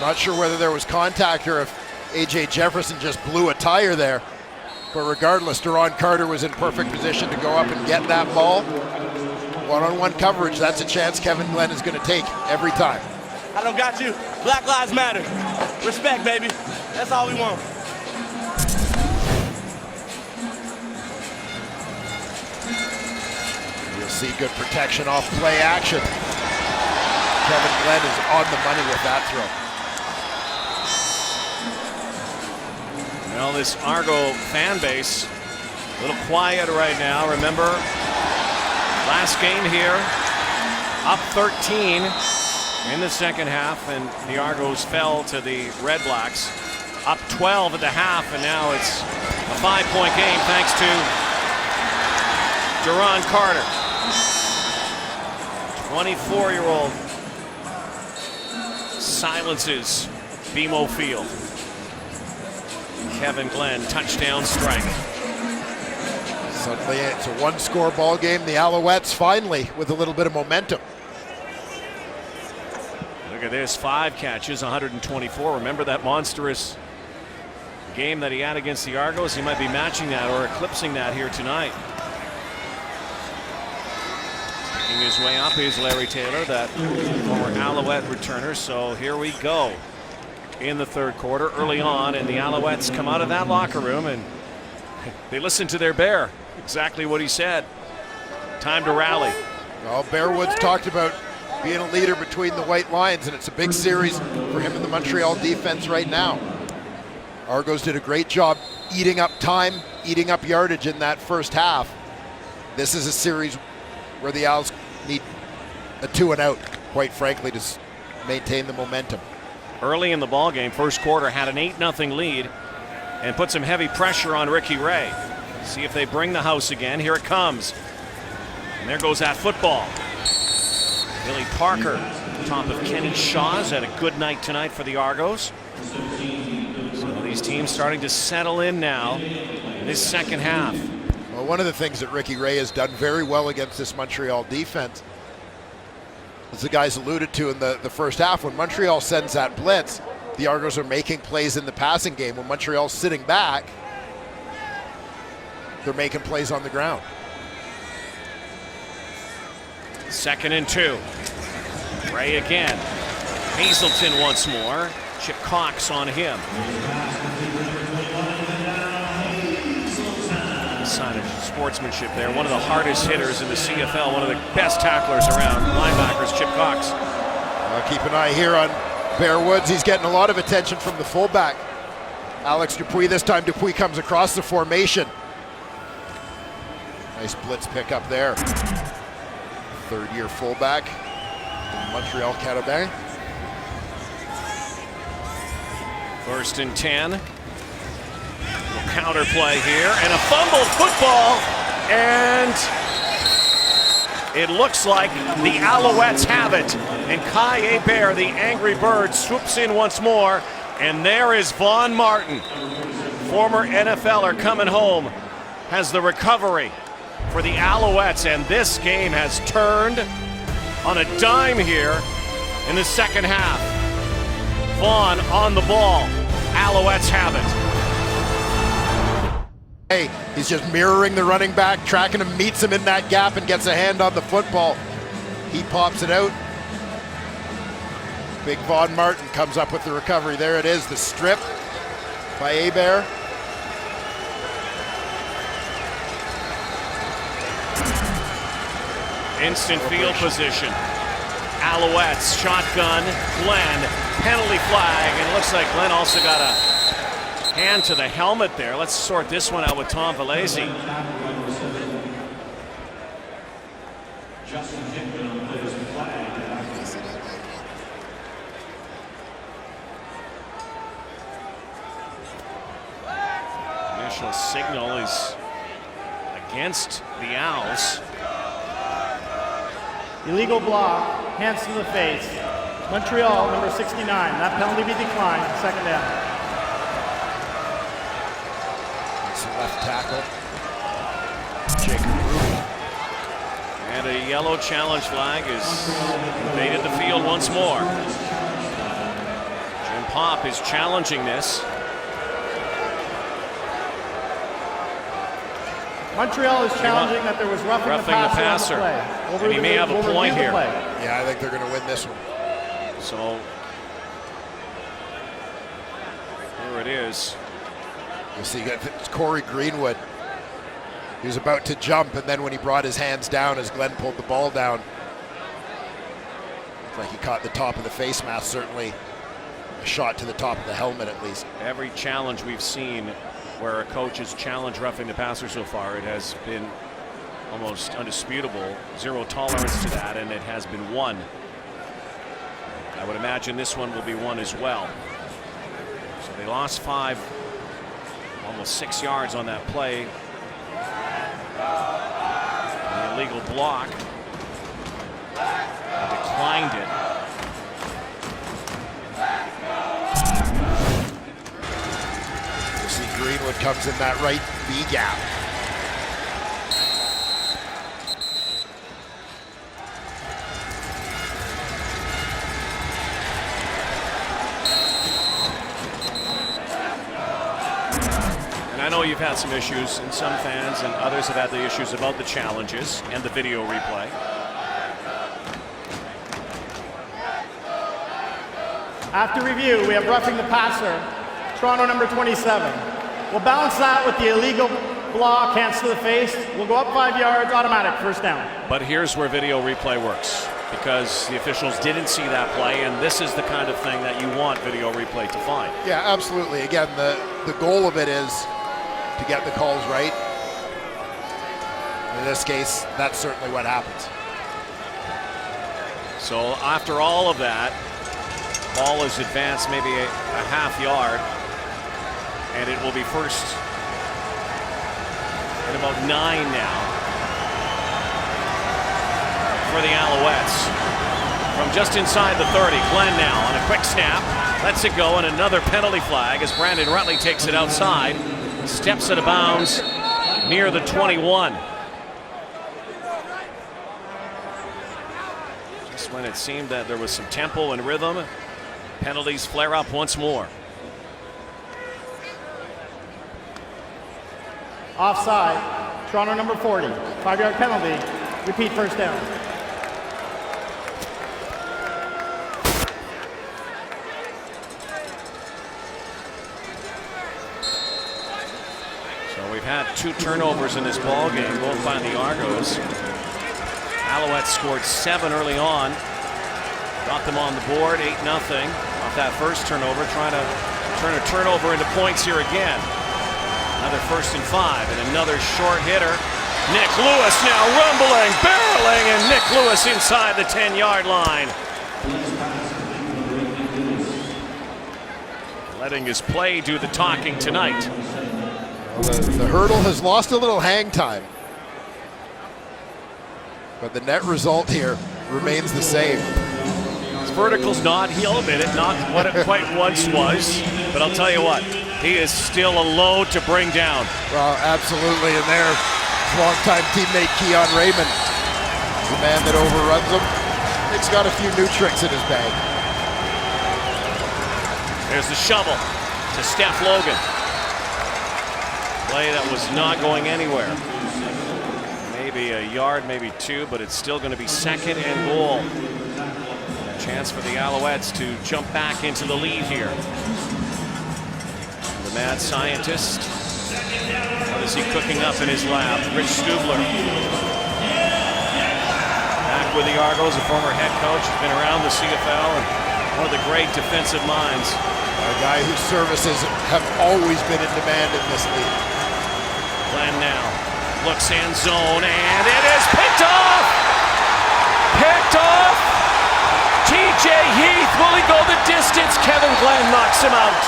Not sure whether there was contact or if A.J. Jefferson just blew a tire there. But regardless, Duron Carter was in perfect position to go up and get that ball. One-on-one coverage, that's a chance Kevin Glenn is going to take every time. I don't got you. Black Lives Matter. Respect, baby. That's all we want. You'll see good protection off play action. Kevin Glenn is on the money with that throw. Well, this Argo fan base, a little quiet right now. Remember, last game here, up 13 in the second half, and the Argos fell to the Red Blacks. Up 12 at the half, and now it's a 5-point game thanks to Duron Carter. 24-year-old silences BMO Field. Kevin Glenn, touchdown strike. Suddenly it's a one-score ball game. The Alouettes finally with a little bit of momentum. Look at this, 5 catches, 124. Remember that monstrous game that he had against the Argos? He might be matching that or eclipsing that here tonight. Making his way up is Larry Taylor, that former Alouette returner. So here we go in the third quarter, early on, and the Alouettes come out of that locker room and they listen to their bear. Exactly what he said. Time to rally. Well, Bear Woods talked about being a leader between the white lines, and it's a big series for him and the Montreal defense right now. Argos did a great job eating up time, eating up yardage in that first half. This is a series where the Owls need a 2-and-out, quite frankly, to maintain the momentum. Early in the ball game, first quarter, had an 8-0 lead and put some heavy pressure on Ricky Ray. See if they bring the house again. Here it comes. And there goes that football. Billy Parker, top of Kenny Shaw's, had a good night tonight for the Argos. So these teams starting to settle in now in this second half. Well, one of the things that Ricky Ray has done very well against this Montreal defense, as the guys alluded to in the first half, when Montreal sends that blitz, the Argos are making plays in the passing game. When Montreal's sitting back, they're making plays on the ground. 2nd and 2. Ray again. Hazelton once more. Chip Cox on him. Sign of sportsmanship there. One of the hardest hitters in the CFL. One of the best tacklers around. Linebackers, Chip Cox. Keep an eye here on Bear Woods. He's getting a lot of attention from the fullback, Alex Dupuis. This time Dupuis comes across the formation. Nice blitz pickup there. Third-year fullback, Montreal Canadiens. 1st and 10. Little counter play here, and a fumbled football, and it looks like the Alouettes have it. And Kai Hebert, the Angry Bird, swoops in once more, and there is Vaughn Martin, former NFLer coming home, has the recovery for the Alouettes, and this game has turned on a dime here in the second half. Vaughn on the ball. Alouettes have it. Hey, he's just mirroring the running back, tracking him, meets him in that gap, and gets a hand on the football. He pops it out. Big Vaughn Martin comes up with the recovery. There it is, the strip by Hebert. Instant field position. Alouettes, shotgun, Glenn, penalty flag, and it looks like Glenn also got Hand to the helmet there. Let's sort this one out with Tom Valesi. Initial signal is against the Owls. Illegal block, hands to the face. Montreal, number 69. That penalty be declined. Second down. It's left tackle. Jacob Ruby. And a yellow challenge flag is invaded the field once more. Jim Popp is challenging this. Montreal is challenging that there was roughing the passer. On the play. And he may have a point here. Yeah, I think they're going to win this one. So here it is. You see, it's Corey Greenwood. He was about to jump, and then when he brought his hands down as Glenn pulled the ball down, looked like he caught the top of the face mask, certainly a shot to the top of the helmet at least. Every challenge we've seen where a coach has challenged roughing the passer so far, it has been almost undisputable. Zero tolerance to that, and it has been won. I would imagine this one will be won as well. So they lost 5, almost 6 yards on that play. The illegal block. They declined it. You see Greenwood comes in that right B gap. I know you've had some issues, and some fans and others have had the issues about the challenges and the video replay. After review, we have roughing the passer, Toronto number 27. We'll balance that with the illegal block, hands to the face. We'll go up 5 yards, automatic, first down. But here's where video replay works, because the officials didn't see that play, and this is the kind of thing that you want video replay to find. Yeah, absolutely. Again, the goal of it is to get the calls right. In this case, that's certainly what happens. So after all of that, ball is advanced maybe a half yard, and it will be first at about 9 now for the Alouettes. From just inside the 30, Glenn now on a quick snap, lets it go, and another penalty flag as Brandon Rutley takes it outside. Steps out of bounds near the 21. Just when it seemed that there was some tempo and rhythm, penalties flare up once more. Offside, Toronto number 40. 5-yard penalty. Repeat, first down. We've had 2 turnovers in this ball game, both by the Argos. Alouettes scored 7 early on. Got them on the board, 8-0 off that first turnover. Trying to turn a turnover into points here again. Another 1st and 5, and another short hitter. Nick Lewis now rumbling, barreling, and Nick Lewis inside the 10-yard line. Letting his play do the talking tonight. The hurdle has lost a little hang time, but the net result here remains the same. His vertical's not, he'll admit it, not what it quite once was, but I'll tell you what, he is still a load to bring down. Well, absolutely, and there's longtime teammate Keon Raymond, the man that overruns him. Nick's got a few new tricks in his bag. There's the shovel to Steph Logan. Play that was not going anywhere. Maybe a yard, maybe 2, but it's still going to be 2nd and goal. A chance for the Alouettes to jump back into the lead here. The mad scientist. What is he cooking up in his lab? Rich Stubler. Back with the Argos, a former head coach, has been around the CFL and one of the great defensive minds A guy whose services have always been in demand in this league. Glenn now looks in zone, and it is picked off! Picked off! TJ Heath, will he go the distance? Kevin Glenn knocks him out.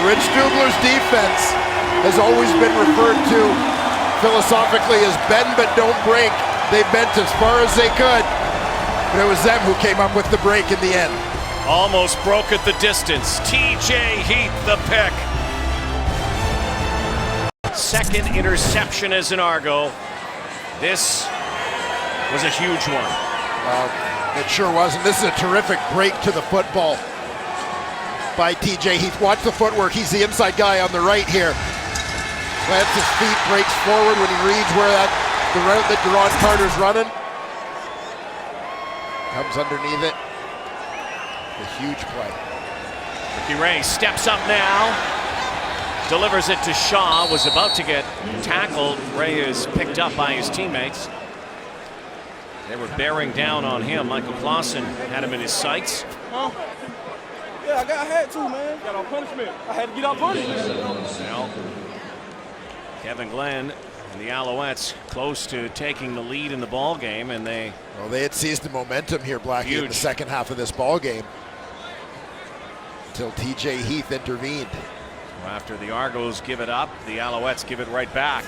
Rich Stubler's defense has always been referred to philosophically as bend but don't break. They bent as far as they could, but it was them who came up with the break in the end. Almost broke at the distance. TJ Heath, the pick. Second interception as an Argo. This was a huge one. It sure was, and this is a terrific break to the football by TJ Heath. Watch the footwork. He's the inside guy on the right here. Plants his feet, breaks forward when he reads where the route that Duron Carter's running. Comes underneath it. A huge play. Ricky Ray steps up now. Delivers it to Shaw. Was about to get tackled. Ray is picked up by his teammates. They were bearing down on him. Michael Clausen had him in his sights. Huh? Yeah, I had to, man. Got on punishment. I had to get on punishment. Well, Kevin Glenn and the Alouettes close to taking the lead in the ball game, and they had seized the momentum here, Blackie, in the second half of this ball game until TJ Heath intervened. After the Argos give it up, the Alouettes give it right back.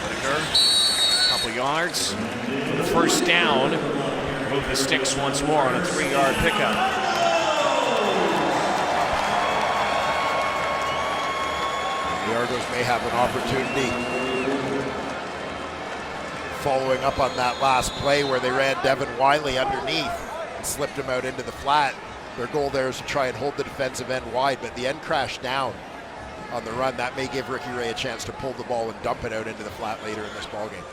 Whitaker, a couple yards for the first down. Move the sticks once more on a 3-yard pickup. The Argos may have an opportunity following up on that last play where they ran Devin Wiley underneath and slipped him out into the flat. Their goal there is to try and hold the defensive end wide, but the end crashed down on the run. That may give Ricky Ray a chance to pull the ball and dump it out into the flat later in this ball game.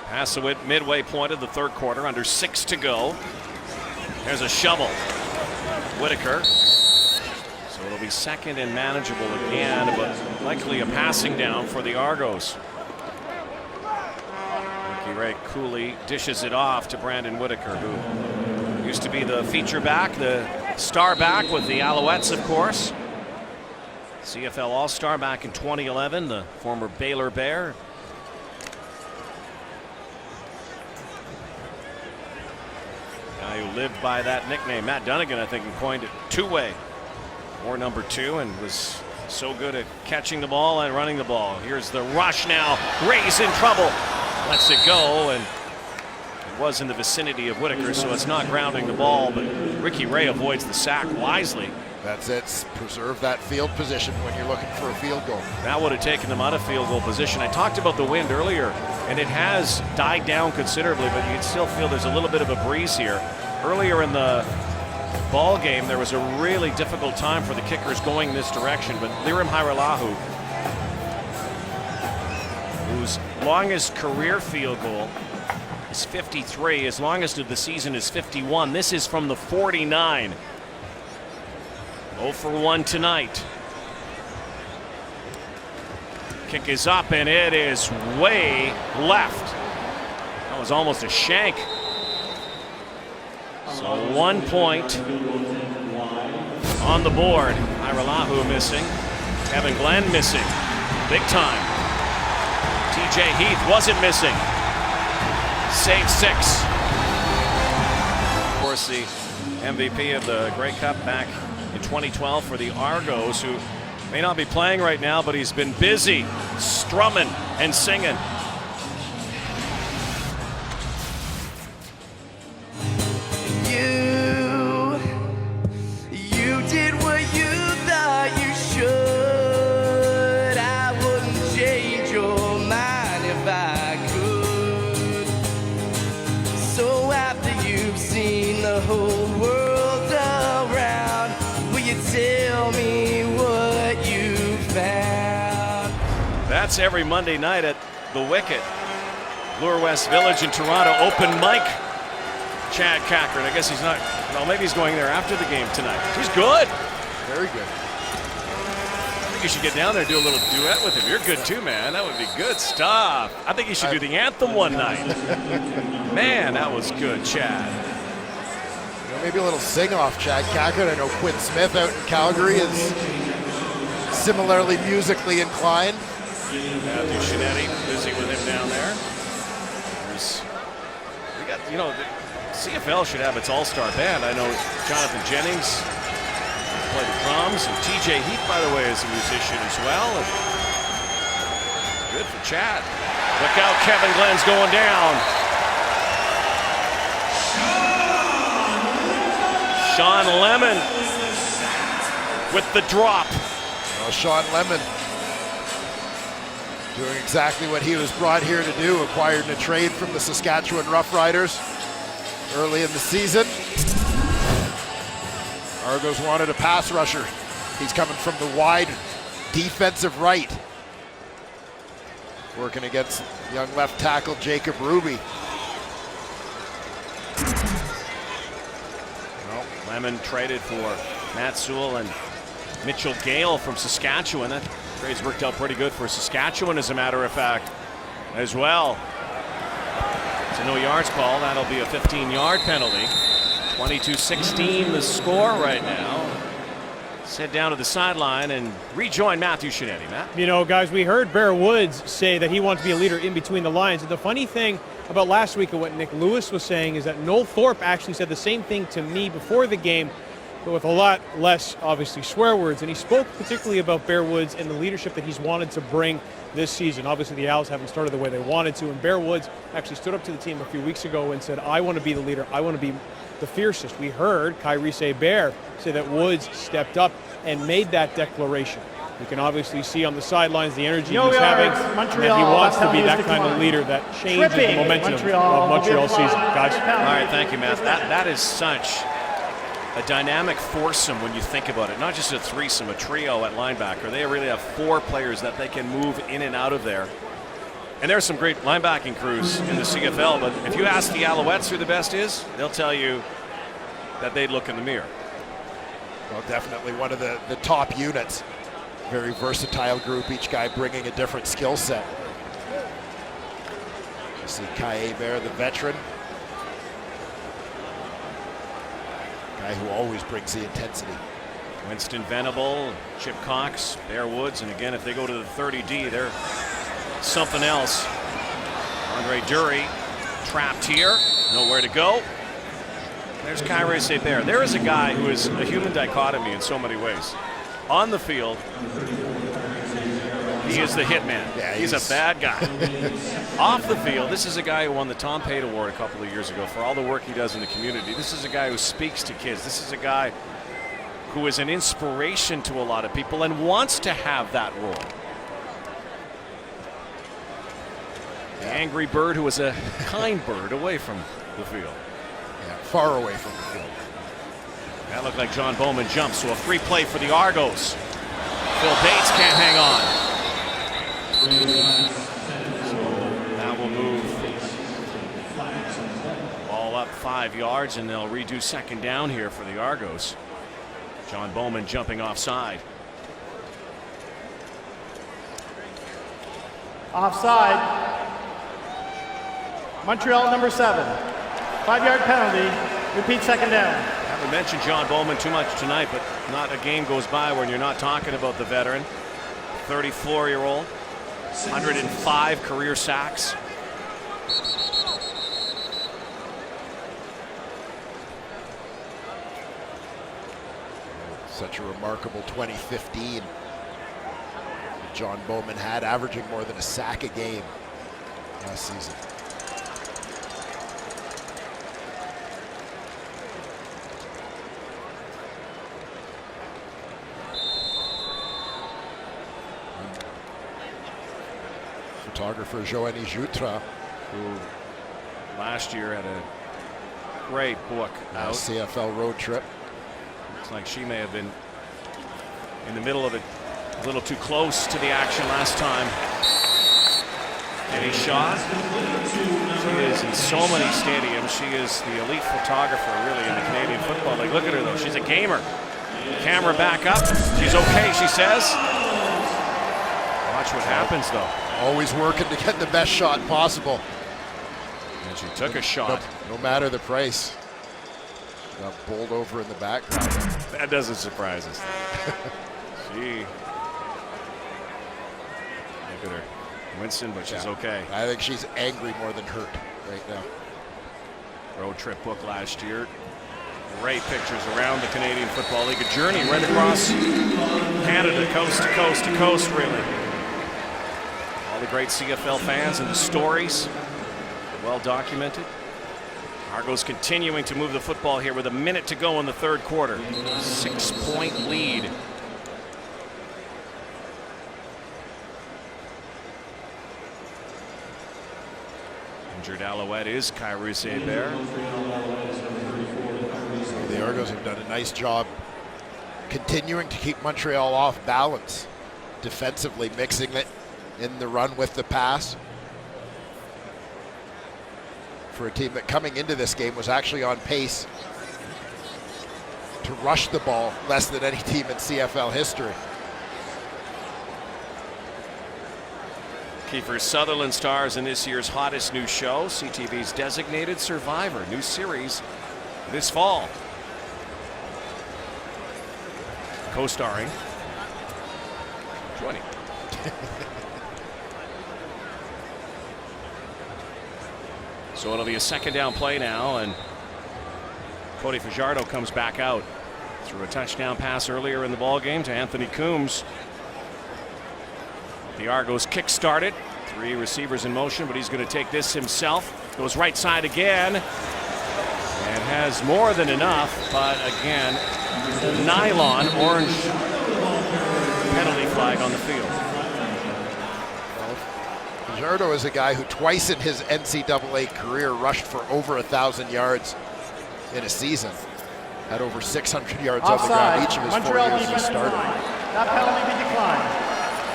Passawit midway point of the third quarter, under 6 to go. There's a shovel. Whitaker. So it'll be second and manageable again, but likely a passing down for the Argos. Ricky Ray coolly dishes it off to Brandon Whitaker, who used to be the feature back, the star back with the Alouettes, of course. CFL All-Star back in 2011, the former Baylor Bear. Guy who lived by that nickname. Matt Dunnigan, I think, coined it two-way, or number 2, and was so good at catching the ball and running the ball. Here's the rush now. Ray's in trouble. Lets it go, and it was in the vicinity of Whitaker, so it's not grounding the ball, but Ricky Ray avoids the sack wisely. That's it. Preserve that field position when you're looking for a field goal. That would have taken them out of field goal position. I talked about the wind earlier, and it has died down considerably, but you can still feel there's a little bit of a breeze here. Earlier in the ball game, there was a really difficult time for the kickers going this direction, but Lirim Hairelahu, whose longest career field goal is 53, his longest of the season is 51. This is from the 49. 0 for 1 tonight. Kick is up, and it is way left. That was almost a shank. So 1 point on the board. Hairelahu missing. Kevin Glenn missing. Big time. TJ Heath wasn't missing. Save 6. Of course, the MVP of the Grey Cup back in 2012 for the Argos, who may not be playing right now, but he's been busy strumming and singing. You did what you thought you should. I wouldn't change your mind if I could. So after you've seen the whole world around, tell me what you found. That's every Monday night at the Wicket. Bloor West Village in Toronto. Open mic. Chad Cochran. I guess he's not. Well, maybe he's going there after the game tonight. He's good. Very good. think you should get down there and do a little duet with him. You're good too, man. That would be good stuff. I think you should do the anthem one night. Man, that was good, Chad. Maybe a little sing-off, Chad Cackett. I know Quinn Smith out in Calgary is similarly musically inclined. Matthew Shinetti busy with him down there. We got, you know, the CFL should have its all-star band. I know Jonathan Jennings play the drums, and TJ Heath, by the way, is a musician as well. And good for Chad. Look out, Kevin Glenn's going down. Sean Lemon with the drop. Well, Sean Lemon doing exactly what he was brought here to do, acquired in a trade from the Saskatchewan Roughriders early in the season. Argos wanted a pass rusher. He's coming from the wide defensive right, working against young left tackle Jacob Ruby. Well, Lemon traded for Matt Sewell and Mitchell Gale from Saskatchewan. That trade's worked out pretty good for Saskatchewan, as a matter of fact, as well. It's a no yards call. That'll be a 15-yard penalty. 22-16 the score right now. Let's head down to the sideline and rejoin Matthew Shinetti. Matt? You know, guys, we heard Bear Woods say that he wants to be a leader in between the lines. And the funny thing about last week and what Nick Lewis was saying is that Noel Thorpe actually said the same thing to me before the game, but with a lot less, obviously, swear words. And he spoke particularly about Bear Woods and the leadership that he's wanted to bring this season. Obviously, the Owls haven't started the way they wanted to, and Bear Woods actually stood up to the team a few weeks ago and said, I want to be the leader. I want to be the fiercest. We heard Kyrie Bear say that Woods stepped up and made that declaration. You can obviously see on the sidelines the energy he's having, and that he wants to be that kind of leader that changes the momentum of Montreal season. Guys. All right, thank you, Matt. That is such a dynamic foursome when you think about it. Not just a threesome, a trio at linebacker. They really have four players that they can move in and out of there. And there's some great linebacking crews in the CFL, but if you ask the Alouettes who the best is, they'll tell you that they'd look in the mirror. Well, definitely one of the top units. Very versatile group, each guy bringing a different skill set. You see Kyrie Bear, the veteran. Guy who always brings the intensity. Winston Venable, Chip Cox, Bear Woods, and again, if they go to the 30D, they're something else. Andre Dury trapped here, nowhere to go. There's Kyrie Bear. There is a guy who is a human dichotomy in so many ways. On the field, he is the hitman. Yeah, he's a bad guy. Off the field, this is a guy who won the Tom Pate Award a couple of years ago for all the work he does in the community. This is a guy who speaks to kids. This is a guy who is an inspiration to a lot of people and wants to have that role. The angry bird who was a kind bird away from the field. Yeah, far away from the field. That looked like John Bowman jumps, so a free play for the Argos. Phil Bates can't hang on. So that will move all up 5 yards, and they'll redo second down here for the Argos. John Bowman jumping offside. Offside. Montreal number 7. 5-yard penalty. Repeat second down. Haven't mentioned John Bowman too much tonight, but not a game goes by when you're not talking about the veteran. 34-year-old. 105 career sacks. Such a remarkable 2015 John Bowman had, averaging more than a sack a game last season. Photographer Joanie Jutra, who last year had a great book out. CFL road trip. Looks like she may have been in the middle of it, a little too close to the action last time. Any shot? She is in so many stadiums. She is the elite photographer, really, in the Canadian Football League. Look at her, though. She's a gamer. Camera back up. She's okay, she says. Watch what happens, though. Always working to get the best shot possible. And she took a shot. No matter the price. Got bowled over in the background. That doesn't surprise us. Look at her. Winston, but she's okay. I think she's angry more than hurt right now. Road trip book last year. Great pictures around the Canadian Football League. A journey right across Canada, coast to coast to coast, really. All the great CFL fans and the stories, well documented. Argos continuing to move the football here with a minute to go in the third quarter. 6-point lead. Injured Alouette is Kyrus Hebert. The Argos have done a nice job continuing to keep Montreal off balance defensively, mixing it in the run with the pass. For a team that coming into this game was actually on pace to rush the ball less than any team in CFL history. Kiefer Sutherland stars in this year's hottest new show, CTV's Designated Survivor, new series this fall. Co-starring joining. So it'll be a second down play now, and Cody Fajardo comes back out. Threw a touchdown pass earlier in the ball game to Anthony Coombs. The Argos kick started. 3 receivers in motion, but he's going to take this himself. Goes right side again. And has more than enough, but again, nylon orange penalty flag on the field. Fajardo is a guy who twice in his NCAA career rushed for over 1,000 yards in a season. Had over 600 yards on the ground each of his Montreal 4 years he started. That penalty be declined.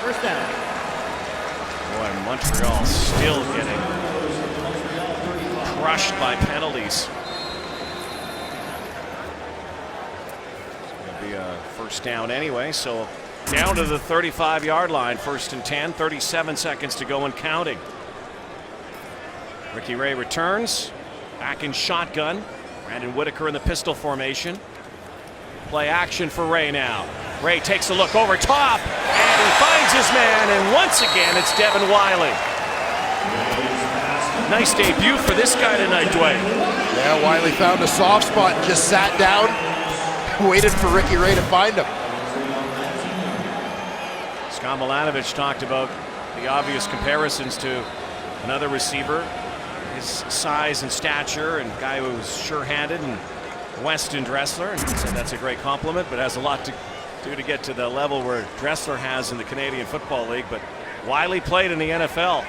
First down. Boy, Montreal still getting crushed by penalties. It's going to be a first down anyway, so down to the 35-yard line, 1st and 10, 37 seconds to go and counting. Ricky Ray returns, back in shotgun. Brandon Whitaker in the pistol formation. Play action for Ray now. Ray takes a look over top, and he finds his man, and once again it's Devin Wiley. Nice debut for this guy tonight, Dwayne. Yeah, Wiley found a soft spot and just sat down, waited for Ricky Ray to find him. Scott Milanovic talked about the obvious comparisons to another receiver, his size and stature, and guy who was sure-handed, and Weston Dressler, and he said that's a great compliment, but has a lot to do to get to the level where Dressler has in the Canadian Football League. But Wiley played in the NFL.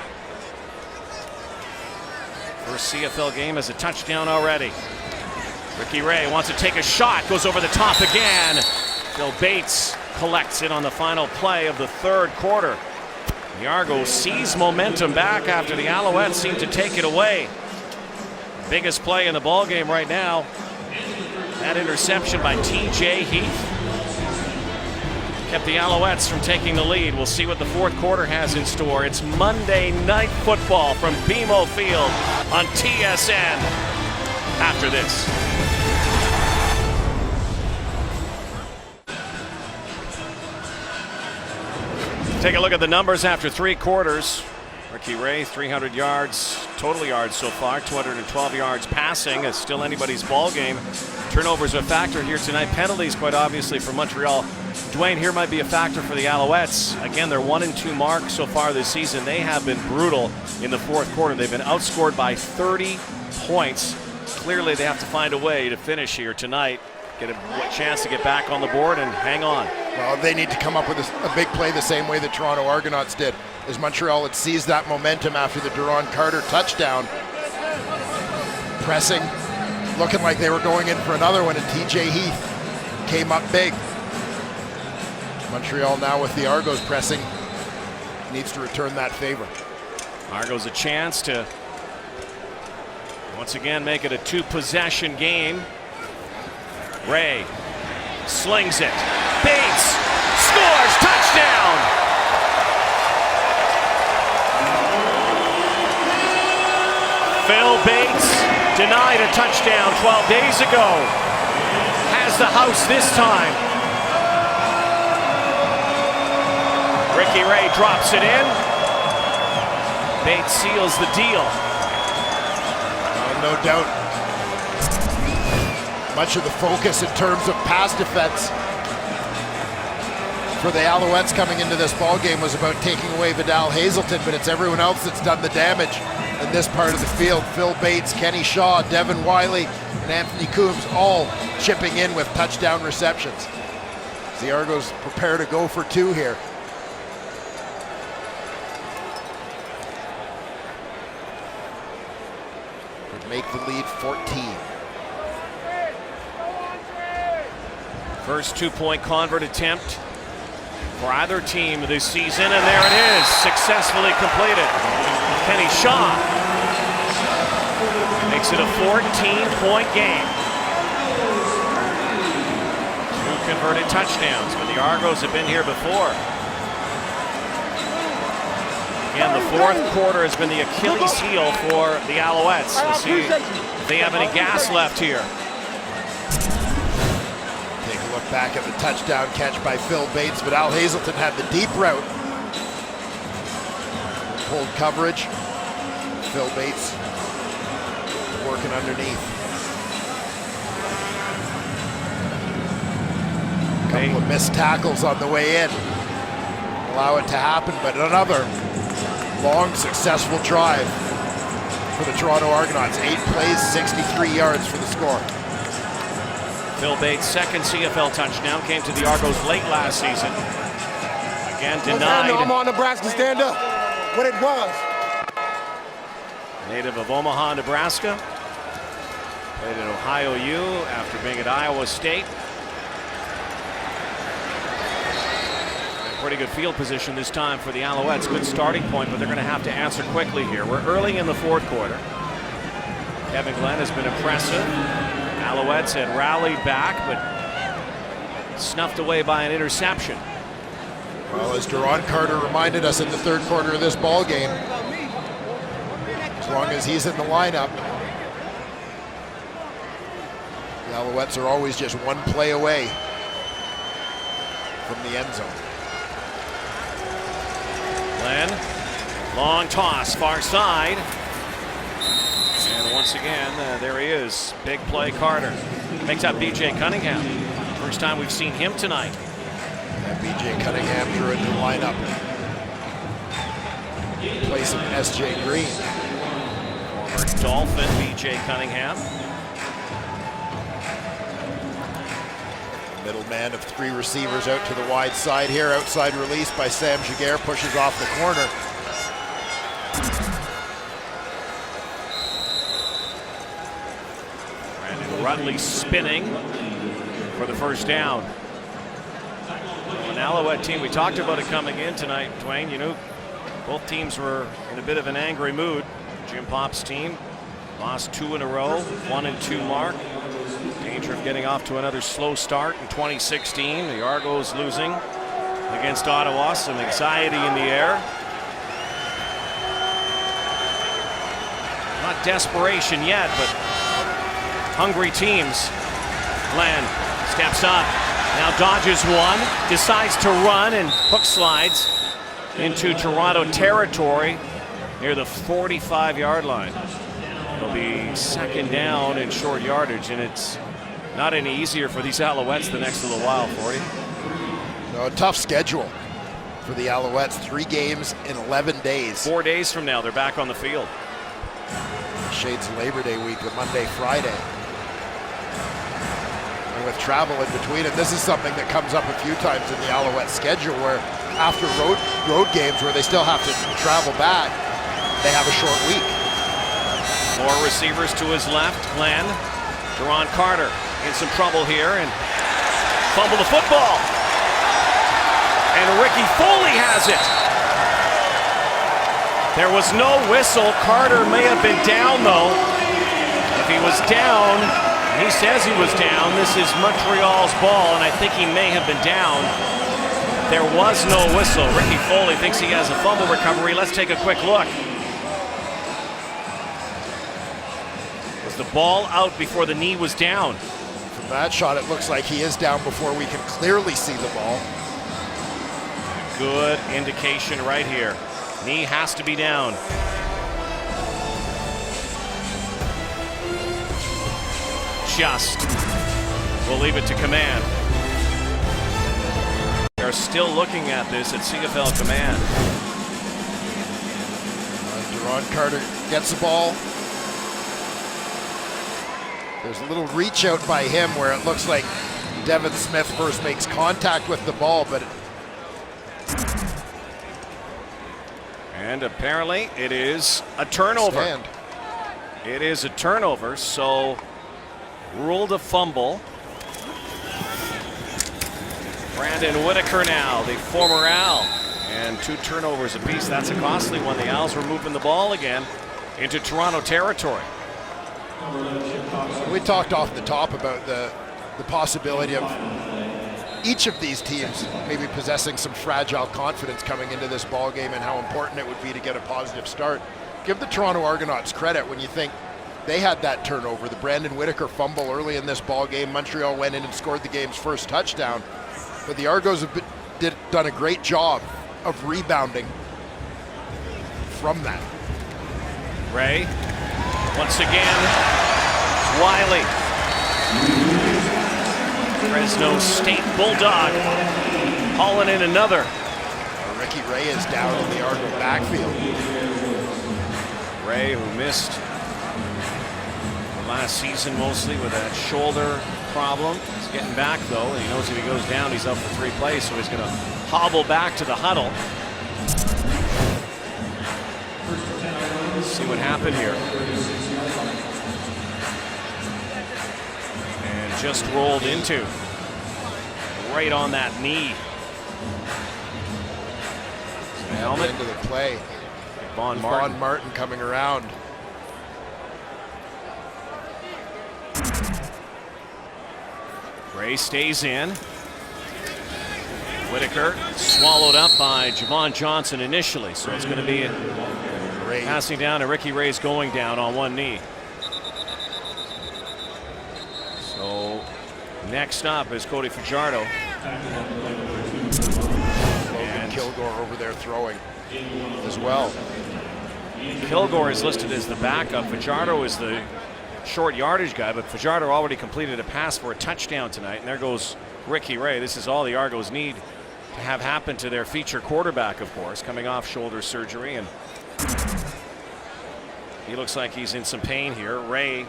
First CFL game as a touchdown already. Ricky Ray wants to take a shot, goes over the top again. Bill Bates collects it on the final play of the third quarter. The Argos seize momentum back after the Alouettes seem to take it away. Biggest play in the ball game right now. That interception by TJ Heath kept the Alouettes from taking the lead. We'll see what the fourth quarter has in store. It's Monday Night Football from BMO Field on TSN after this. Take a look at the numbers after 3 quarters. Ricky Ray, 300 yards, total yards so far, 212 yards passing. It's still anybody's ball game. Turnovers a factor here tonight. Penalties, quite obviously, for Montreal. Dwayne, here might be a factor for the Alouettes. Again, their 1-2 mark so far this season. They have been brutal in the fourth quarter. They've been outscored by 30 points. Clearly, they have to find a way to finish here tonight. Get a chance to get back on the board and hang on. Well, they need to come up with a big play the same way the Toronto Argonauts did, as Montreal had seized that momentum after the Duron Carter touchdown. Pressing, looking like they were going in for another one, and TJ Heath came up big. Montreal now with the Argos pressing needs to return that favor. Argos a chance to once again make it a 2-possession game. Ray slings it. Bates scores. Touchdown. Phil Bates denied a touchdown 12 days ago. Has the house this time. Ricky Ray drops it in. Bates seals the deal. No doubt. Much of the focus in terms of pass defense for the Alouettes coming into this ball game was about taking away Vidal Hazelton, but it's everyone else that's done the damage in this part of the field. Phil Bates, Kenny Shaw, Devin Wiley, and Anthony Coombs all chipping in with touchdown receptions. The Argos prepare to go for two here. Would make the lead 14. First two-point convert attempt for either team this season, and there it is, successfully completed. Kenny Shaw makes it a 14-point game. Two converted touchdowns, but the Argos have been here before. Again, the fourth quarter has been the Achilles heel for the Alouettes. We'll see if they have any gas left here. Look back at the touchdown catch by Phil Bates. Vidal Hazelton had the deep route. Pulled coverage. Phil Bates working underneath. A couple of missed tackles on the way in. Allow it to happen, but another long, successful drive for the Toronto Argonauts. 8 plays, 63 yards for the score. Phil Bates' second CFL touchdown came to the Argos late last season. Again, denied. Omaha, Nebraska, stand up. What it was. Native of Omaha, Nebraska. Played at Ohio U after being at Iowa State. Pretty good field position this time for the Alouettes. Good starting point, but they're going to have to answer quickly here. We're early in the fourth quarter. Kevin Glenn has been impressive. Alouettes had rallied back, but snuffed away by an interception. Well, as Duron Carter reminded us in the third quarter of this ball game, as long as he's in the lineup, the Alouettes are always just one play away from the end zone. Glenn, long toss, far side. And once again, there he is. Big play, Carter. Makes up B.J. Cunningham. First time we've seen him tonight. And B.J. Cunningham drew into the lineup. Placing S.J. Green. Former Dolphin, B.J. Cunningham. Middleman of three receivers out to the wide side here. Outside release by Sam Giguère, pushes off the corner. Rutley spinning for the first down. An Alouette team, we talked about it coming in tonight, Dwayne. You know, both teams were in a bit of an angry mood. Jim Pop's team lost 2 in a row, 1-2 mark. Danger of getting off to another slow start in 2016. The Argos losing against Ottawa. Some anxiety in the air. Not desperation yet, but hungry teams. Glenn steps up, now dodges one, decides to run and hook slides into Toronto territory near the 45-yard line. It'll be second down in short yardage, and it's not any easier for these Alouettes the next little while, 40. No, a tough schedule for the Alouettes. 3 games in 11 days. 4 days from now, they're back on the field. Shades of Labor Day week, the Monday, Friday. And with travel in between, and this is something that comes up a few times in the Alouette schedule, where after road games where they still have to travel back, they have a short week. More receivers to his left. Glenn, Duron Carter in some trouble here and fumble the football. And Ricky Foley has it. There was no whistle. Carter may have been down though. If he was down, he says he was down. This is Montreal's ball, and I think he may have been down. There was no whistle. Ricky Foley thinks he has a fumble recovery. Let's take a quick look. the ball out before the knee was down. From that shot, it looks like he is down before we can clearly see the ball. Good indication right here. Knee has to be down. Just. We'll leave it to command. They're still looking at this at CFL command. Duron Carter gets the ball. There's a little reach out by him where it looks like Devin Smith first makes contact with the ball, but and apparently it is a turnover. Stand. It is a turnover, so ruled a fumble. Brandon Whitaker now, the former Owl, and 2 turnovers apiece. That's a costly one. The Owls were moving the ball again into Toronto territory. We talked off the top about the possibility of each of these teams maybe possessing some fragile confidence coming into this ball game and how important it would be to get a positive start. Give the Toronto Argonauts credit when you think they had that turnover, the Brandon Whitaker fumble early in this ball game. Montreal went in and scored the game's first touchdown, but the Argos have done a great job of rebounding from that. Ray, once again, Wiley. Fresno State Bulldog hauling in another. Ricky Ray is down in the Argo backfield. Ray, who missed the last season mostly with that shoulder problem. He's getting back though, and he knows if he goes down, he's out for 3 plays, so he's going to hobble back to the huddle. Let's see what happened here. And just rolled into. Right on that knee. The helmet into the play. Vaughn Martin coming around. Ray stays in. Whitaker swallowed up by Javon Johnson initially, so it's going to be passing down, and Ricky Ray's going down on one knee. So next up is Cody Fajardo. And Kilgore over there throwing as well. Kilgore is listed as the backup. Fajardo is the short yardage guy, but Fajardo already completed a pass for a touchdown tonight, and there goes Ricky Ray. This is all the Argos need to have happen to their feature quarterback, of course, coming off shoulder surgery, and he looks like he's in some pain here. Ray,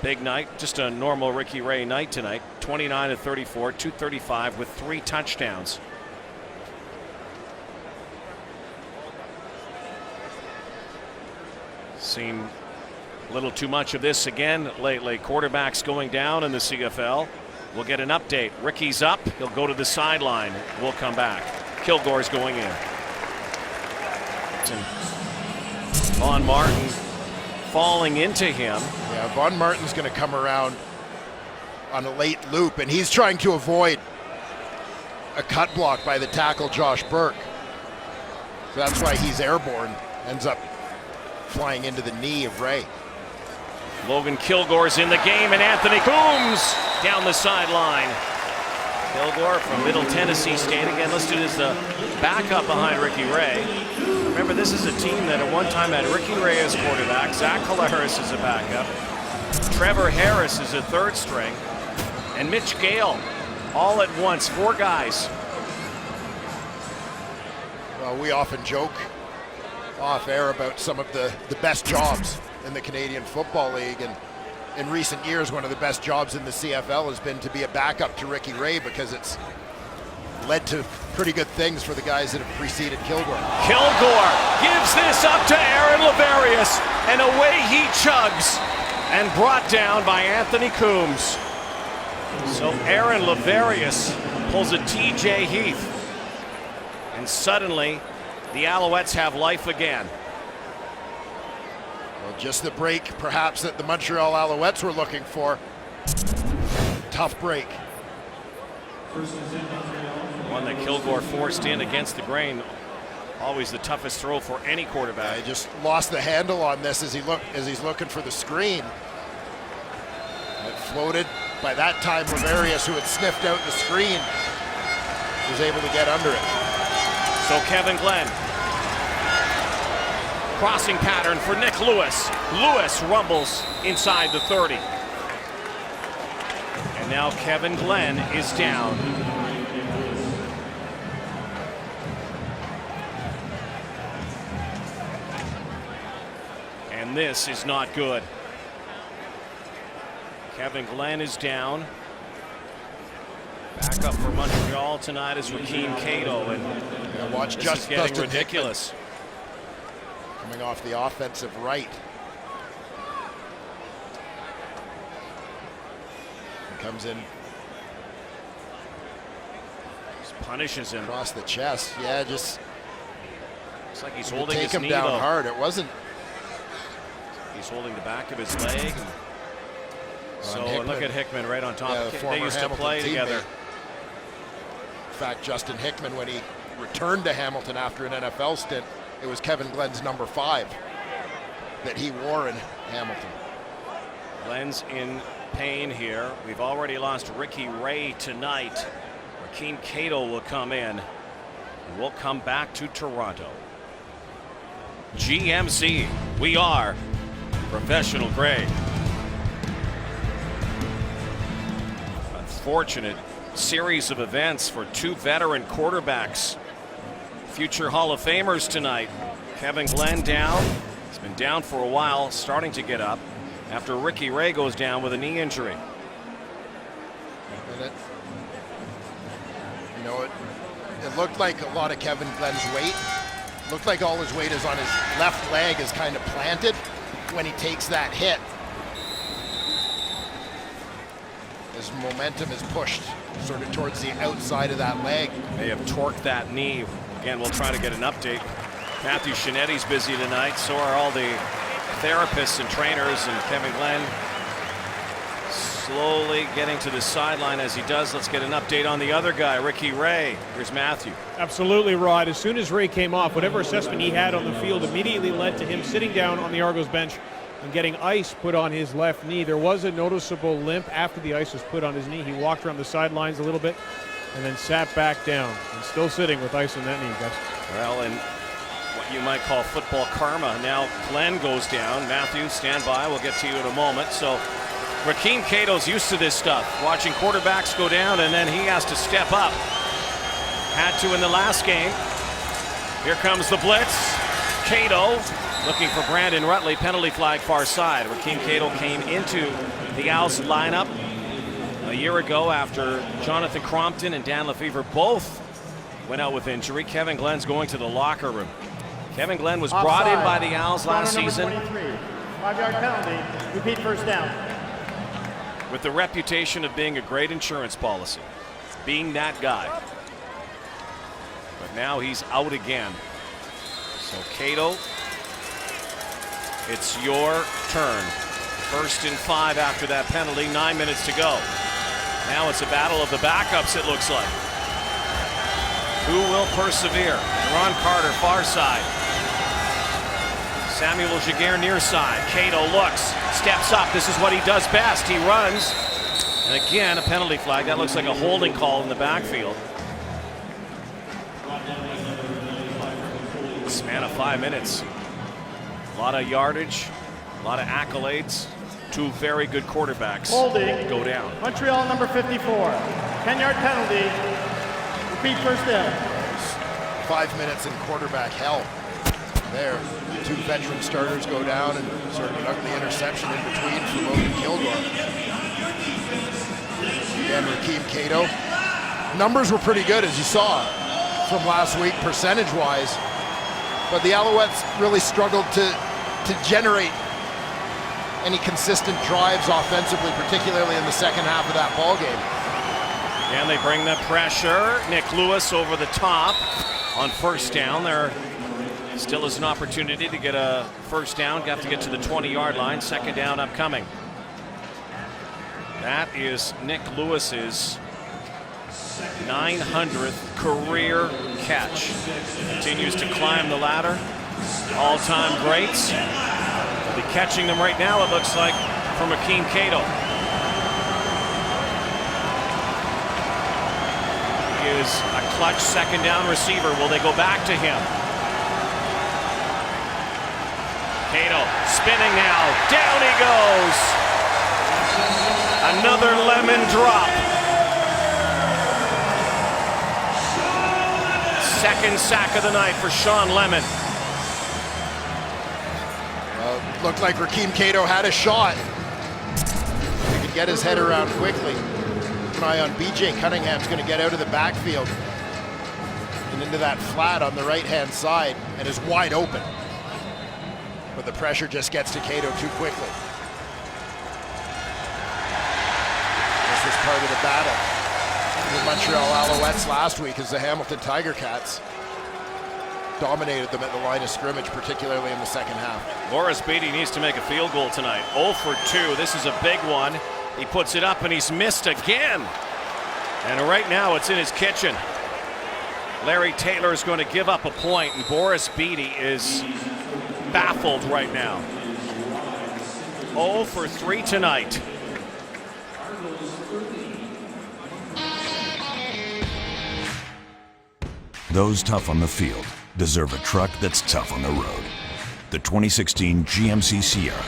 big night, just a normal Ricky Ray night tonight. 29 of 34, 235 with 3 touchdowns. Seen a little too much of this again lately. Quarterbacks going down in the CFL. We'll get an update. Ricky's up. He'll go to the sideline. We'll come back. Kilgore's going in. Vaughn Martin falling into him. Yeah, Vaughn Martin's going to come around on a late loop, and he's trying to avoid a cut block by the tackle Josh Burke. So that's why he's airborne. Ends up flying into the knee of Ray. Logan Kilgore's in the game, and Anthony Coombs down the sideline. Kilgore from Middle Tennessee State, again listed as the backup behind Ricky Ray. Remember, this is a team that at one time had Ricky Ray as quarterback, Zach Collaris as a backup, Trevor Harris is a third string, and Mitch Gale all at once, 4 guys. Well, we often joke off air about some of the best jobs in the Canadian Football League, and in recent years one of the best jobs in the CFL has been to be a backup to Ricky Ray, because it's led to pretty good things for the guys that have preceded Kilgore. Kilgore gives this up to Aaron Laverius, and away he chugs, and brought down by Anthony Coombs. So Aaron Laverius pulls a TJ Heath, and suddenly the Alouettes have life again. Well, just the break perhaps that the Montreal Alouettes were looking for. Tough break. One that Kilgore forced in against the grain. Always the toughest throw for any quarterback. He just lost the handle on this as he's looking for the screen. It floated. By that time, Riverius, who had sniffed out the screen, was able to get under it. So Kevin Glenn. Crossing pattern for Nick Lewis. Lewis rumbles inside the 30. And now Kevin Glenn is down. And this is not good. Kevin Glenn is down. Back up for Montreal tonight is Rakeem Cato, and watch this just is getting Justin ridiculous. Hickman, coming off the offensive right. He comes in. Just punishes him. Across the chest. Yeah, just. It's like he's holding his take him knee, down though. hard. It wasn't. He's holding the back of his leg. So Hickman. look at Hickman right on top. Yeah, the They used to Hamilton play teammate. together. In fact, Justin Hickman, when he returned to Hamilton after an NFL stint, it was Kevin Glenn's number 5 that he wore in Hamilton. Glenn's in pain here. We've already lost Ricky Ray tonight. Rakeem Cato will come in. We'll come back to Toronto. GMC, we are professional grade. Unfortunate series of events for 2 veteran quarterbacks. Future Hall of Famers tonight. Kevin Glenn down. He's been down for a while, starting to get up after Ricky Ray goes down with a knee injury. And it looked like a lot of Kevin Glenn's weight. Looked like all his weight is on his left leg, is kind of planted when he takes that hit. His momentum is pushed sort of towards the outside of that leg. They have torqued that knee. Again, we'll try to get an update. Matthew Shinetti's busy tonight. So are all the therapists and trainers. And Kevin Glenn slowly getting to the sideline as he does. Let's get an update on the other guy, Ricky Ray. Here's Matthew. Absolutely, Rod. As soon as Ray came off, whatever assessment he had on the field immediately led to him sitting down on the Argos bench and getting ice put on his left knee. There was a noticeable limp after the ice was put on his knee. He walked around the sidelines a little bit and then sat back down and still sitting with ice on that knee, Gus. Well, and what you might call football karma. Now Glenn goes down. Matthew, stand by. We'll get to you in a moment. So Rakeem Cato's used to this stuff, watching quarterbacks go down, and then he has to step up. Had to in the last game. Here comes the blitz. Cato looking for Brandon Rutley, penalty flag far side. Rakeem Cato came into the Owls lineup a year ago after Jonathan Crompton and Dan Lefevre both went out with injury. Kevin Glenn's going to the locker room. Kevin Glenn was brought in by the Owls last season 5-yard penalty. Repeat first down. with the reputation of being a great insurance policy, being that guy. But now he's out again. So Cato, it's your turn. 1st and 5 after that penalty, 9 minutes to go. Now it's a battle of the backups, it looks like. Who will persevere? Ron Carter, far side. Samuel Giguere, near side. Cato looks, steps up. This is what he does best. He runs. And again, a penalty flag. That looks like a holding call in the backfield. Span of 5 minutes. A lot of yardage, a lot of accolades. 2 very good quarterbacks Holding. go down. Montreal number 54. 10-yard penalty. Repeat first down. 5 minutes in quarterback hell. There, 2 veteran starters go down and sort of an ugly interception in between for Logan Kilgore. And Rakeem Cato. Numbers were pretty good, as you saw from last week, percentage-wise. But the Alouettes really struggled to generate any consistent drives offensively, particularly in the second half of that ball game. And they bring the pressure. Nick Lewis over the top on 1st down. There still is an opportunity to get a 1st down. Got to get to the 20-yard line. 2nd down upcoming. That is Nick Lewis's 900th career catch. Continues to climb the ladder. All-time greats. Will be catching them right now, it looks like, from Rakeem Cato. is a clutch second down receiver. Will they go back to him? Cato spinning now. Down he goes. Another lemon drop. Second sack of the night for Sean Lemon. Well, it looked like Rakeem Cato had a shot. He could get his head around quickly. Keep an eye on BJ Cunningham's going to get out of the backfield and into that flat on the right-hand side and is wide open. But the pressure just gets to Cato too quickly. This was part of the battle. The Montreal Alouettes last week as the Hamilton Tiger Cats dominated them at the line of scrimmage, particularly in the second half. Boris Beatty needs to make a field goal tonight. 0 for 2. This is a big one. He puts it up and he's missed again. And right now it's in his kitchen. Larry Taylor is going to give up a point, and Boris Beatty is baffled right now. 0 for 3 tonight. Those tough on the field deserve a truck that's tough on the road. The 2016 GMC Sierra.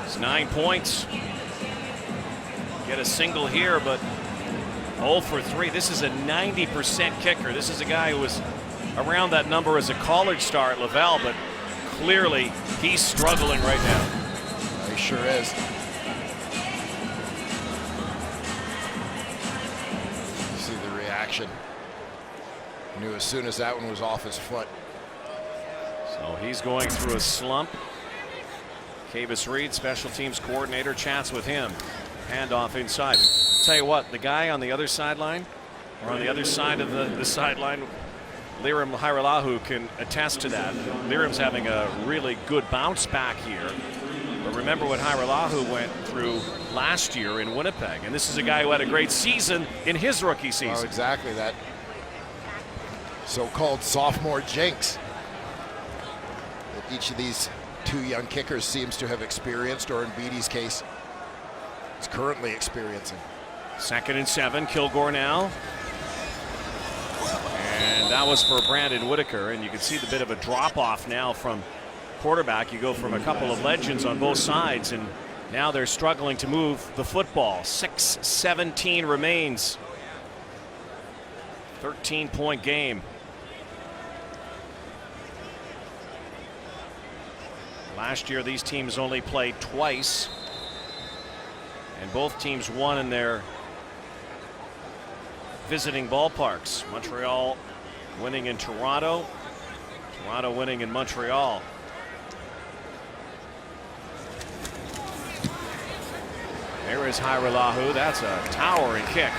It's 9 points. Get a single here, but 0 for 3. This is a 90% kicker. This is a guy who was around that number as a college star at Laval, but clearly he's struggling right now. He sure is. See the reaction. Knew as soon as that one was off his foot. So he's going through a slump. Kavis Reed, special teams coordinator, chats with him. Handoff inside. Tell you what, the guy on the other sideline, or on the other side of the sideline, Lirim Hairelahu can attest to that. Lirim's having a really good bounce back here. But remember what Hairelahu went through last year in Winnipeg. And this is a guy who had a great season in his rookie season. Oh, exactly. That so-called sophomore jinx that each of these two young kickers seems to have experienced, or in Beatty's case, is currently experiencing. 2nd and 7, Kilgore now. And that was for Brandon Whitaker, and you can see the bit of a drop-off now from quarterback. You go from a couple of legends on both sides, and now they're struggling to move the football. 6:17 remains. 13-point game. Last year, these teams only played twice, and both teams won in their visiting ballparks. Montreal winning in Toronto, Toronto winning in Montreal. There is Hairelahu. That's a towering kick.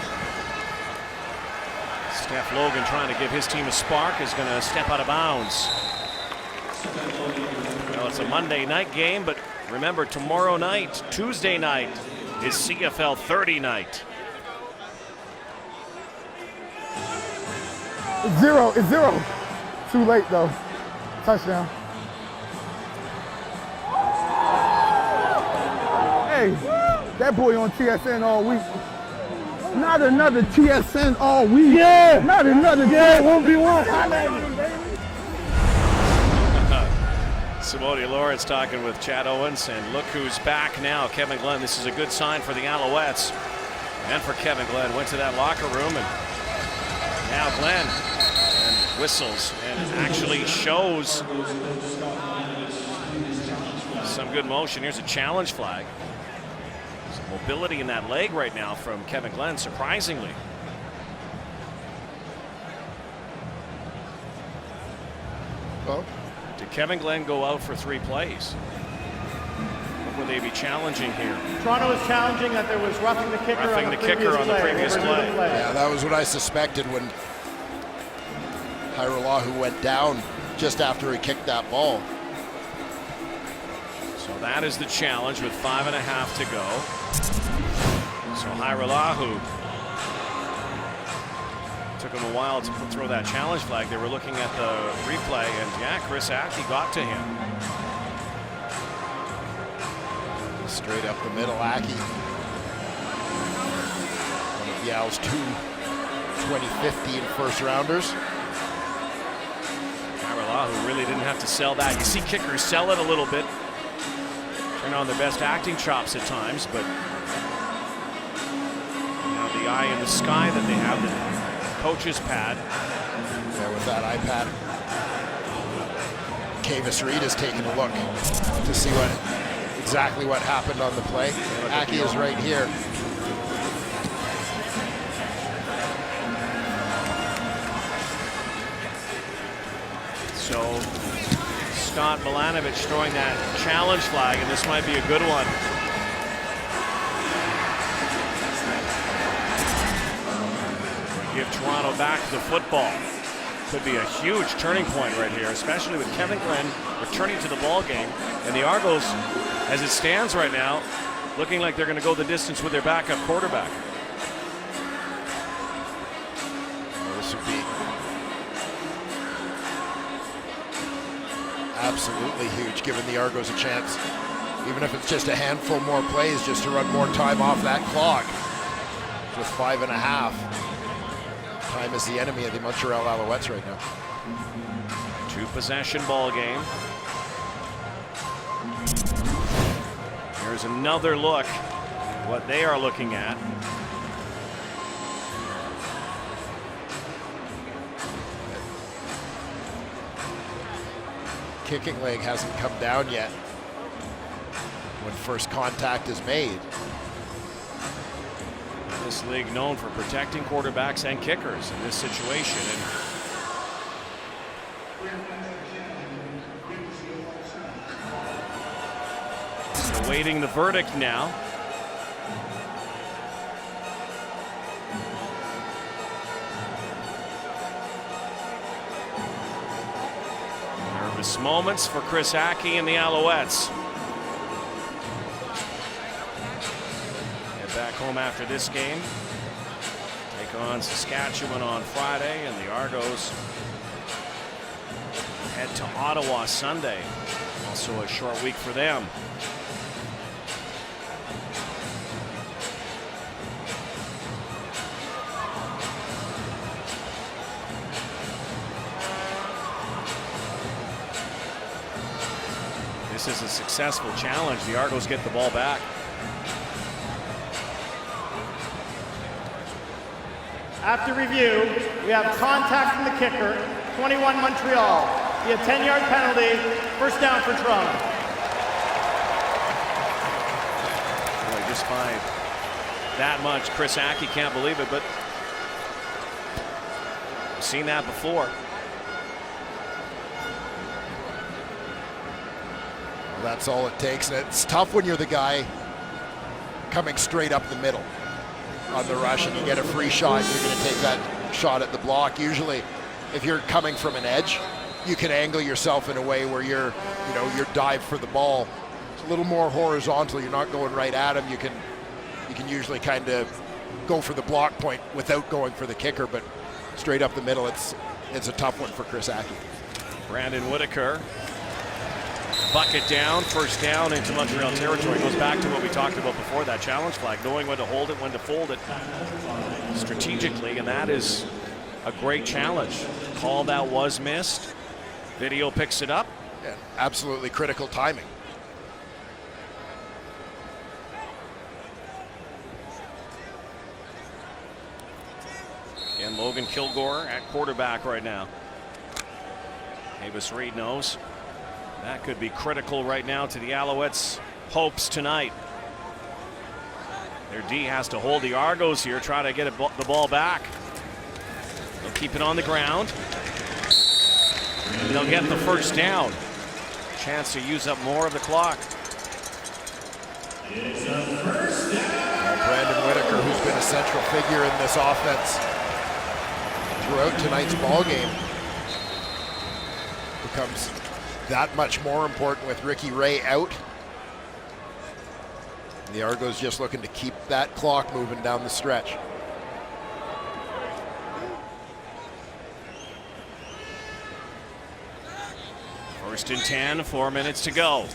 Steph Logan, trying to give his team a spark, is going to step out of bounds. Well, it's a Monday night game, but remember, tomorrow night, Tuesday night, is CFL 30 night. It's zero. Too late, though. Touchdown. Hey, that boy on TSN all week. Not another TSN all week. Yeah. Not another. Yeah, 1v1. Simone Lawrence talking with Chad Owens, and look who's back now, Kevin Glenn. This is a good sign for the Alouettes and for Kevin Glenn. Went to that locker room, and now Glenn and whistles and actually shows some good motion. Here's a challenge flag. Some mobility in that leg right now from Kevin Glenn, surprisingly. Well, did Kevin Glenn go out for 3 plays? What would they be challenging here? Toronto is challenging that there was roughing the kicker on the previous play. Yeah, that was what I suspected when Hairelahu went down just after he kicked that ball. So that is the challenge with 5.5 to go. So Hairelahu, took him a while to throw that challenge flag. They were looking at the replay, and yeah, Chris Ackie got to him. Straight up the middle, Ackie. One of the Owls' 2 2015 first rounders. Who really didn't have to sell that. You see kickers sell it a little bit, turn on their best acting chops at times, but the eye in the sky that they have, the coach's pad. Yeah, with that iPad. Kavis Reed is taking a look to see exactly what happened on the play. Aki is right here. So Scott Milanovic throwing that challenge flag, and this might be a good one. Give Toronto back the football. Could be a huge turning point right here, especially with Kevin Glenn returning to the ball game. And the Argos, as it stands right now, looking like they're going to go the distance with their backup quarterback. Well, this would be absolutely huge, giving the Argos a chance, even if it's just a handful more plays, just to run more time off that clock. With 5.5. Time is the enemy of the Montreal Alouettes right now. 2-possession ball game. Here's another look at what they are looking at. Kicking leg hasn't come down yet when first contact is made. This league known for protecting quarterbacks and kickers in this situation. And awaiting the verdict now. Nervous moments for Chris Aki and the Alouettes. Back home after this game. Take on Saskatchewan on Friday, and the Argos head to Ottawa Sunday. Also a short week for them. This is a successful challenge. The Argos get the ball back. After review, we have contact from the kicker, 21 Montreal. Be a 10-yard penalty, first down for Toronto. Boy, just by that much, Chris Aki can't believe it, but we've seen that before. Well, that's all it takes. And it's tough when you're the guy coming straight up the middle on the rush and you get a free shot. You're going to take that shot at the block. Usually, if you're coming from an edge, you can angle yourself in a way where your dive for the ball is a little more horizontal. You're not going right at him. You can usually kind of go for the block point without going for the kicker, but straight up the middle, it's a tough one for Chris Aki. Brandon Whitaker. Bucket down, first down into Montreal territory. Goes back to what we talked about before, that challenge flag, knowing when to hold it, when to fold it strategically, and that is a great challenge. Call that was missed. Video picks it up. Yeah, absolutely critical timing. And Logan Kilgore at quarterback right now. Kavis Reed knows that could be critical right now to the Alouettes' hopes tonight. Their D has to hold the Argos here, try to get the ball back. They'll keep it on the ground. And they'll get the first down. Chance to use up more of the clock. Brandon Whitaker, who's been a central figure in this offense throughout tonight's ball game, becomes that much more important with Ricky Ray out. The Argos just looking to keep that clock moving down the stretch. First and 10, 4 minutes to go.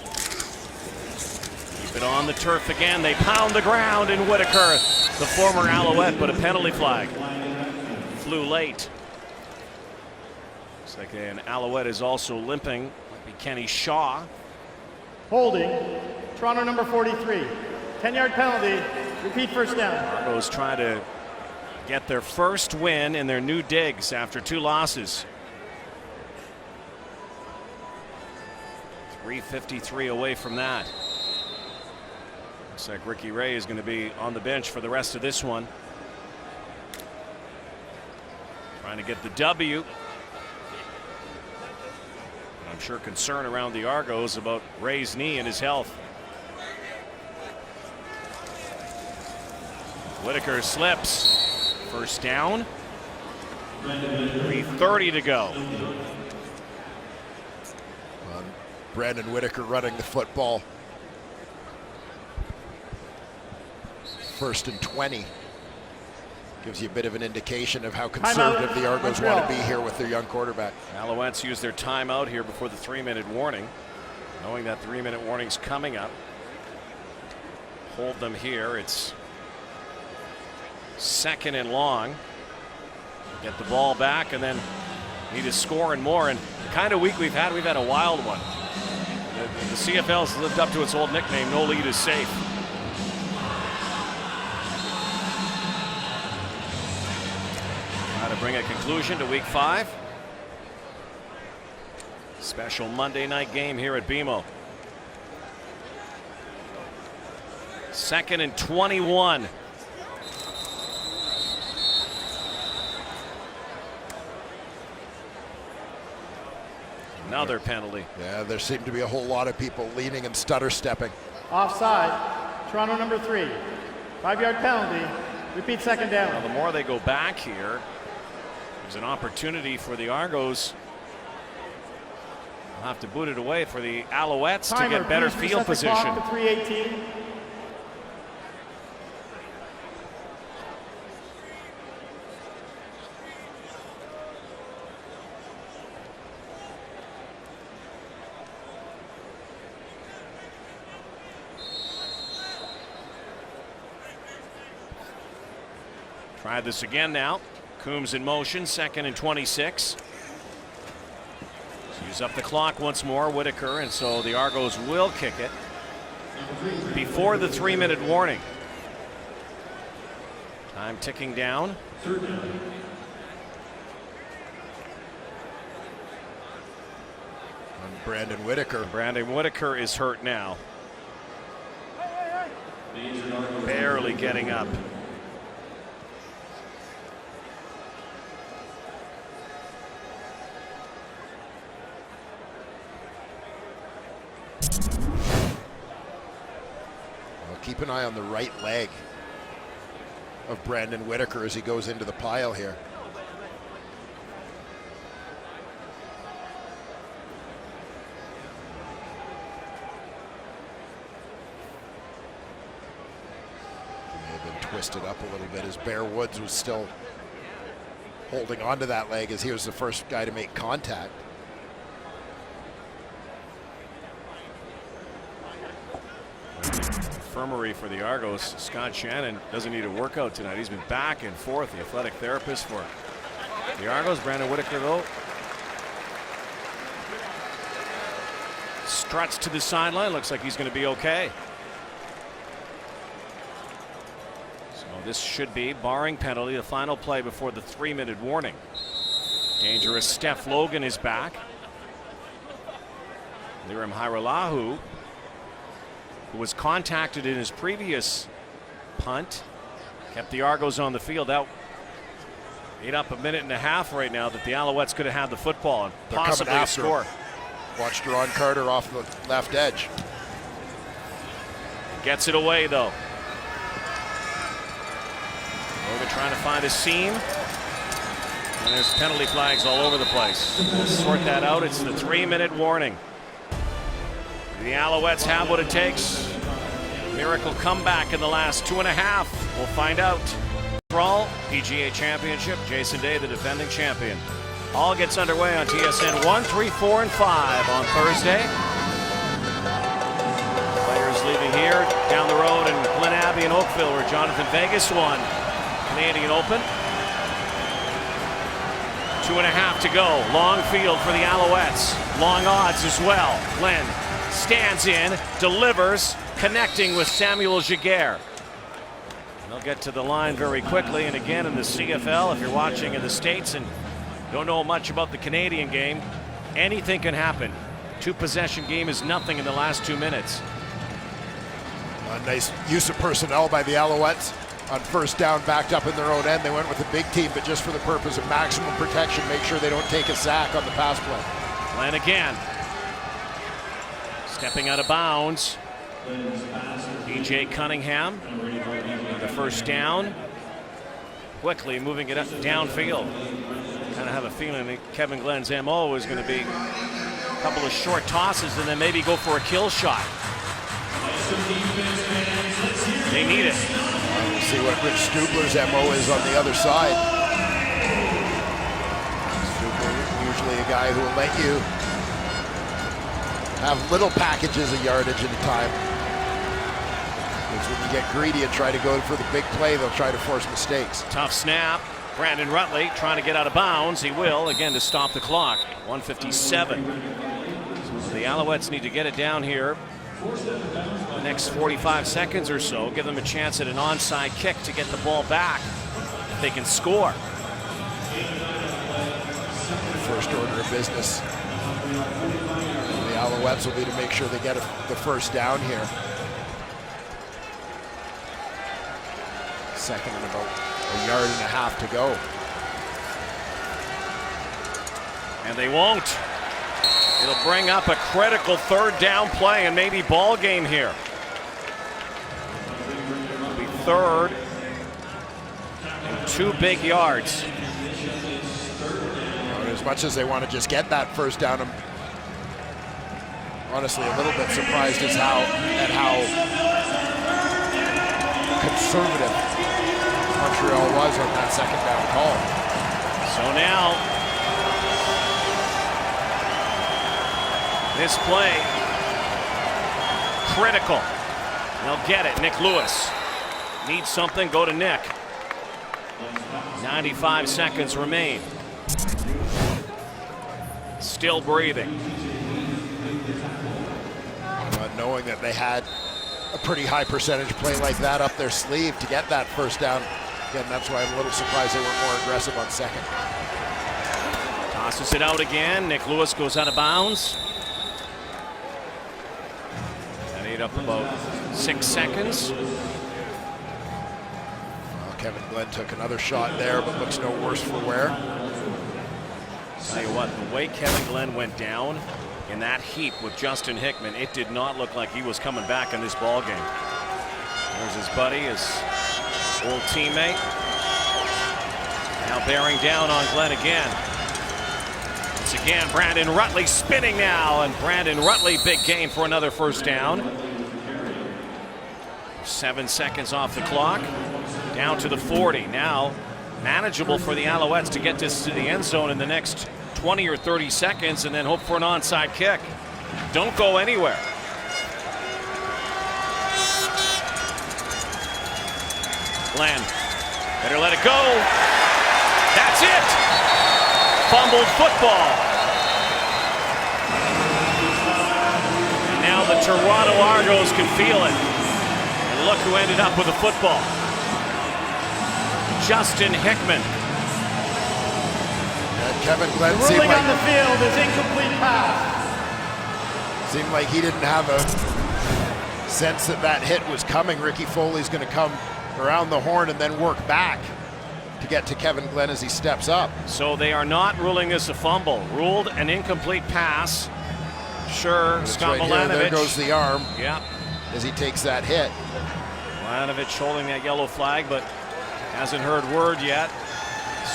Keep it on the turf again. They pound the ground, and Whitaker, the former Alouette, but a penalty flag. flew late. Looks like an Alouette is also limping. Might be Kenny Shaw. Holding. Toronto number 43. 10-yard penalty. Repeat first down. Argos trying to get their first win in their new digs after 2 losses. 3:53 away from that. Looks like Ricky Ray is going to be on the bench for the rest of this one. Trying to get the W. I'm sure concern around the Argos about Ray's knee and his health. Whitaker slips. First down. 3:30 to go. Brandon Whitaker running the football. 1st and 20. Gives you a bit of an indication of how conservative the Argos want to be here with their young quarterback. Alouettes use their timeout here before the 3-minute warning, knowing that 3-minute warning's coming up. Hold them here. It's 2nd and long. Get the ball back and then need to score and more. And the kind of week we've had a wild one. The CFL's lived up to its old nickname, no lead is safe. Try to bring a conclusion to week 5. Special Monday night game here at BMO. 2nd and 21. Another penalty. Yeah, there seem to be a whole lot of people leaning and stutter stepping. Offside. Toronto number 3. 5-yard penalty. Repeat second down. Well, the more they go back here, there's an opportunity for the Argos. They'll have to boot it away for the Alouettes to get better field position. 3:18. Try this again now. Coombs in motion, 2nd and 26. Use up the clock once more, Whitaker, and so the Argos will kick it before the 3-minute warning. Time ticking down. And Brandon Whitaker. Brandon Whitaker is hurt now. Barely getting up. Well, keep an eye on the right leg of Brandon Whitaker as he goes into the pile here. He may have been twisted up a little bit as Bear Woods was still holding onto that leg as he was the first guy to make contact. Infirmary for the Argos. Scott Shannon doesn't need a workout tonight. He's been back and forth, the athletic therapist for the Argos. Brandon Whitaker, though, struts to the sideline. Looks like he's going to be okay. So this should be, barring penalty, the final play before the 3-minute warning. Dangerous Steph Logan is back. Lirim Hairolahu, who was contacted in his previous punt, kept the Argos on the field. That ate up a minute and a half right now that the Alouettes could have had the football and possibly score. Watch Deron Carter off the left edge. Gets it away though. Logan trying to find a seam. And there's penalty flags all over the place. We'll sort that out. It's the 3-minute warning. The Alouettes have what it takes. Miracle comeback in the last 2.5. We'll find out. Montreal PGA Championship. Jason Day, the defending champion. All gets underway on TSN 1, 3, 4, and 5 on Thursday. Players leaving here down the road in Glen Abbey and Oakville, where Jonathan Vegas won Canadian Open. 2.5 to go. Long field for the Alouettes. Long odds as well. Glenn stands in, delivers, connecting with Samuel Giguère. They'll get to the line very quickly. And again, in the CFL, if you're watching in the States and don't know much about the Canadian game, anything can happen. 2-possession game is nothing in the last 2 minutes. A nice use of personnel by the Alouettes. On first down, backed up in their own end. They went with a big team, but just for the purpose of maximum protection, make sure they don't take a sack on the pass play. Glenn again. Stepping out of bounds. B.J. Cunningham. The first down. Quickly moving it up downfield. Kind of have a feeling that Kevin Glenn's MO is going to be a couple of short tosses and then maybe go for a kill shot. They need it. We'll see what Rich Stubler's MO is on the other side. Stubler, usually a guy who will let you have little packages of yardage at a time. Because when you get greedy and try to go for the big play, they'll try to force mistakes. Tough snap. Brandon Rutley trying to get out of bounds. He will, again, to stop the clock. 1:57. So the Alouettes need to get it down here the next 45 seconds or so. Give them a chance at an onside kick to get the ball back if they can score. First order of business. The Alouettes will be to make sure they get the first down here. Second and about 1.5 yards to go. And they won't. It'll bring up a critical third down play and maybe ball game here. It'll be third and 2 big yards. As much as they want to just get that first down, I'm honestly a little bit surprised at how conservative Montreal was on that second down call. So now, this play, critical. They'll get it. Nick Lewis needs something, go to Nick. 95 seconds remain. Still breathing. Knowing that they had a pretty high percentage play like that up their sleeve to get that first down. Again, that's why I'm a little surprised they weren't more aggressive on second. Tosses it out again. Nick Lewis goes out of bounds. That ate up about 6 seconds. Well, Kevin Glenn took another shot there, but looks no worse for wear. Tell you what, the way Kevin Glenn went down in that heap with Justin Hickman, it did not look like he was coming back in this ball game. There's his buddy, his old teammate. Now bearing down on Glenn again. Once again, Brandon Rutley spinning now, and Brandon Rutley, big gain for another first down. 7 seconds off the clock. Down to the 40. Now manageable for the Alouettes to get this to the end zone in the next 20 or 30 seconds and then hope for an onside kick. Don't go anywhere. Glenn, better let it go. That's it. Fumbled football. And now the Toronto Argonauts can feel it. And look who ended up with the football. Justin Hickman. Kevin Glenn the ruling on the field is incomplete pass. Seemed like he didn't have a sense that that hit was coming. Ricky Foley's going to come around the horn and then work back to get to Kevin Glenn as he steps up. So they are not ruling this a fumble. Ruled an incomplete pass. Sure, Scott Milanovich. There goes the arm. Yeah. As he takes that hit. Milanovich holding that yellow flag, but hasn't heard word yet.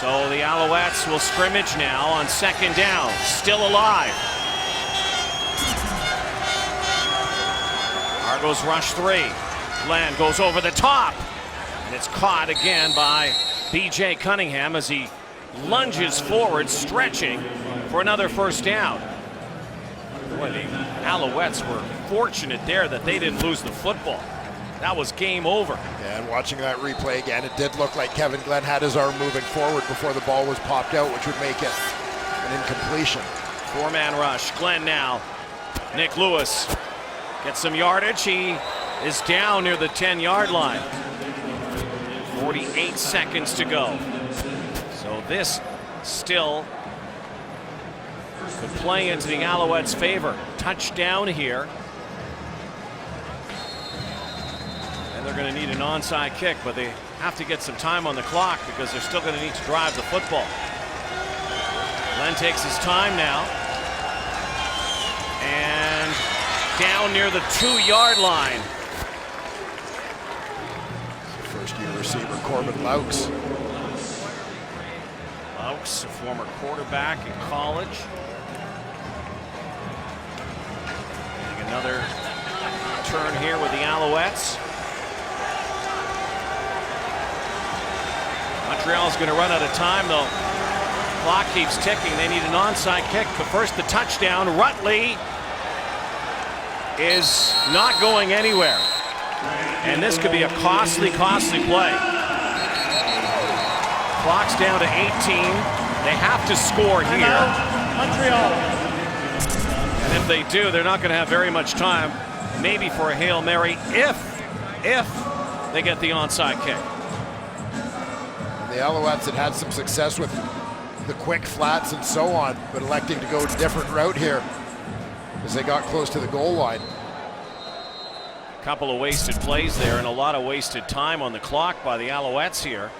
So the Alouettes will scrimmage now on second down. Still alive. Argos rush 3. Glenn goes over the top. And it's caught again by B.J. Cunningham as he lunges forward, stretching for another first down. Boy, the Alouettes were fortunate there that they didn't lose the football. that was game over. Yeah, and watching that replay again, it did look like Kevin Glenn had his arm moving forward before the ball was popped out, which would make it an incompletion. 4-man rush. Glenn now. Nick Lewis gets some yardage. He is down near the 10-yard line. 48 seconds to go. So this still could play into the Alouettes' favor. Touchdown here. And they're going to need an onside kick, but they have to get some time on the clock because they're still going to need to drive the football. Glenn takes his time now. And down near the 2-yard line. First-year receiver Corbin Laux. Laux, a former quarterback in college. Getting another turn here with the Alouettes. Montreal's going to run out of time, though. Clock keeps ticking. They need an onside kick, but first the touchdown. Rutley is not going anywhere. And this could be a costly play. Clock's down to 18. They have to score here. Montreal. And if they do, they're not going to have very much time. Maybe for a Hail Mary if they get the onside kick. The Alouettes had some success with the quick flats and so on, but electing to go a different route here as they got close to the goal line. A couple of wasted plays there and a lot of wasted time on the clock by the Alouettes here.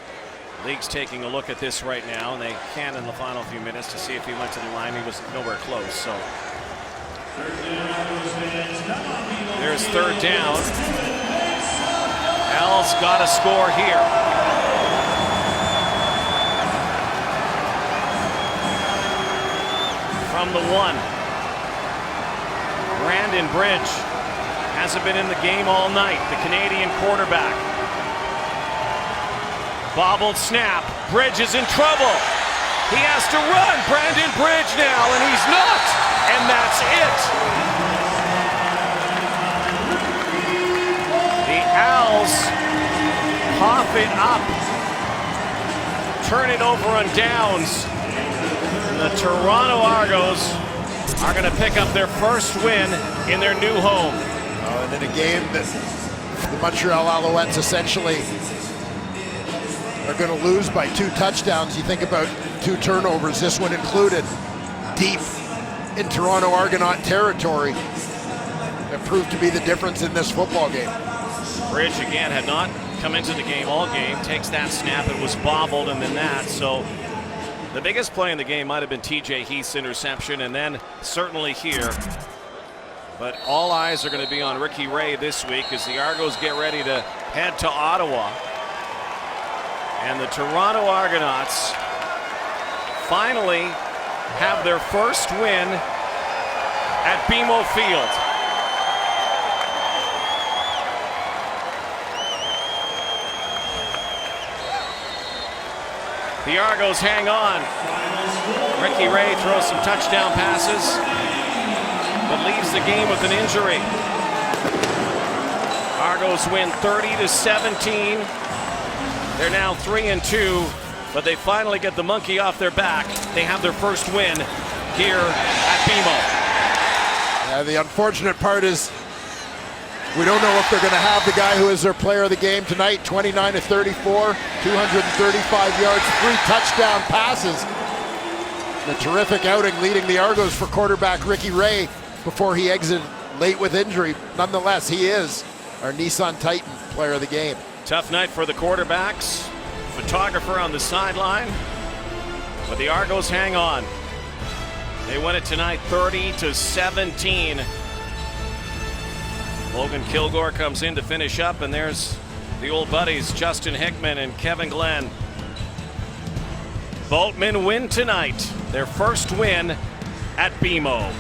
League's taking a look at this right now, and they can in the final few minutes to see if he went to the line. He was nowhere close, so. There's third down. Al's got to score here. From the 1. Brandon Bridge hasn't been in the game all night. The Canadian quarterback. Bobbled snap. Bridge is in trouble. He has to run. Brandon Bridge now, and he's not. And that's it. The Owls pop it up. Turn it over on downs. The Toronto Argos are going to pick up their first win in their new home. And in a game that the Montreal Alouettes essentially are going to lose by 2 touchdowns. You think about 2 turnovers, this one included, deep in Toronto Argonaut territory. That proved to be the difference in this football game. Bridge again had not come into the game all game. Takes that snap. It was bobbled and then that. So the biggest play in the game might have been TJ Heath's interception, and then certainly here. But all eyes are going to be on Ricky Ray this week as the Argos get ready to head to Ottawa. And the Toronto Argonauts finally have their first win at BMO Field. The Argos hang on. Ricky Ray throws some touchdown passes, but leaves the game with an injury. Argos win 30-17. They're now 3-2, but they finally get the monkey off their back. They have their first win here at BMO. Yeah, the unfortunate part is we don't know if they're going to have the guy who is their player of the game tonight. 29-34, 235 yards, 3 touchdown passes. A terrific outing leading the Argos for quarterback Ricky Ray before he exited late with injury. Nonetheless, he is our Nissan Titan player of the game. Tough night for the quarterbacks. Photographer on the sideline. But the Argos hang on. They win it tonight 30-17. Logan Kilgore comes in to finish up, and there's the old buddies Justin Hickman and Kevin Glenn. Boltman win tonight, their first win at BMO.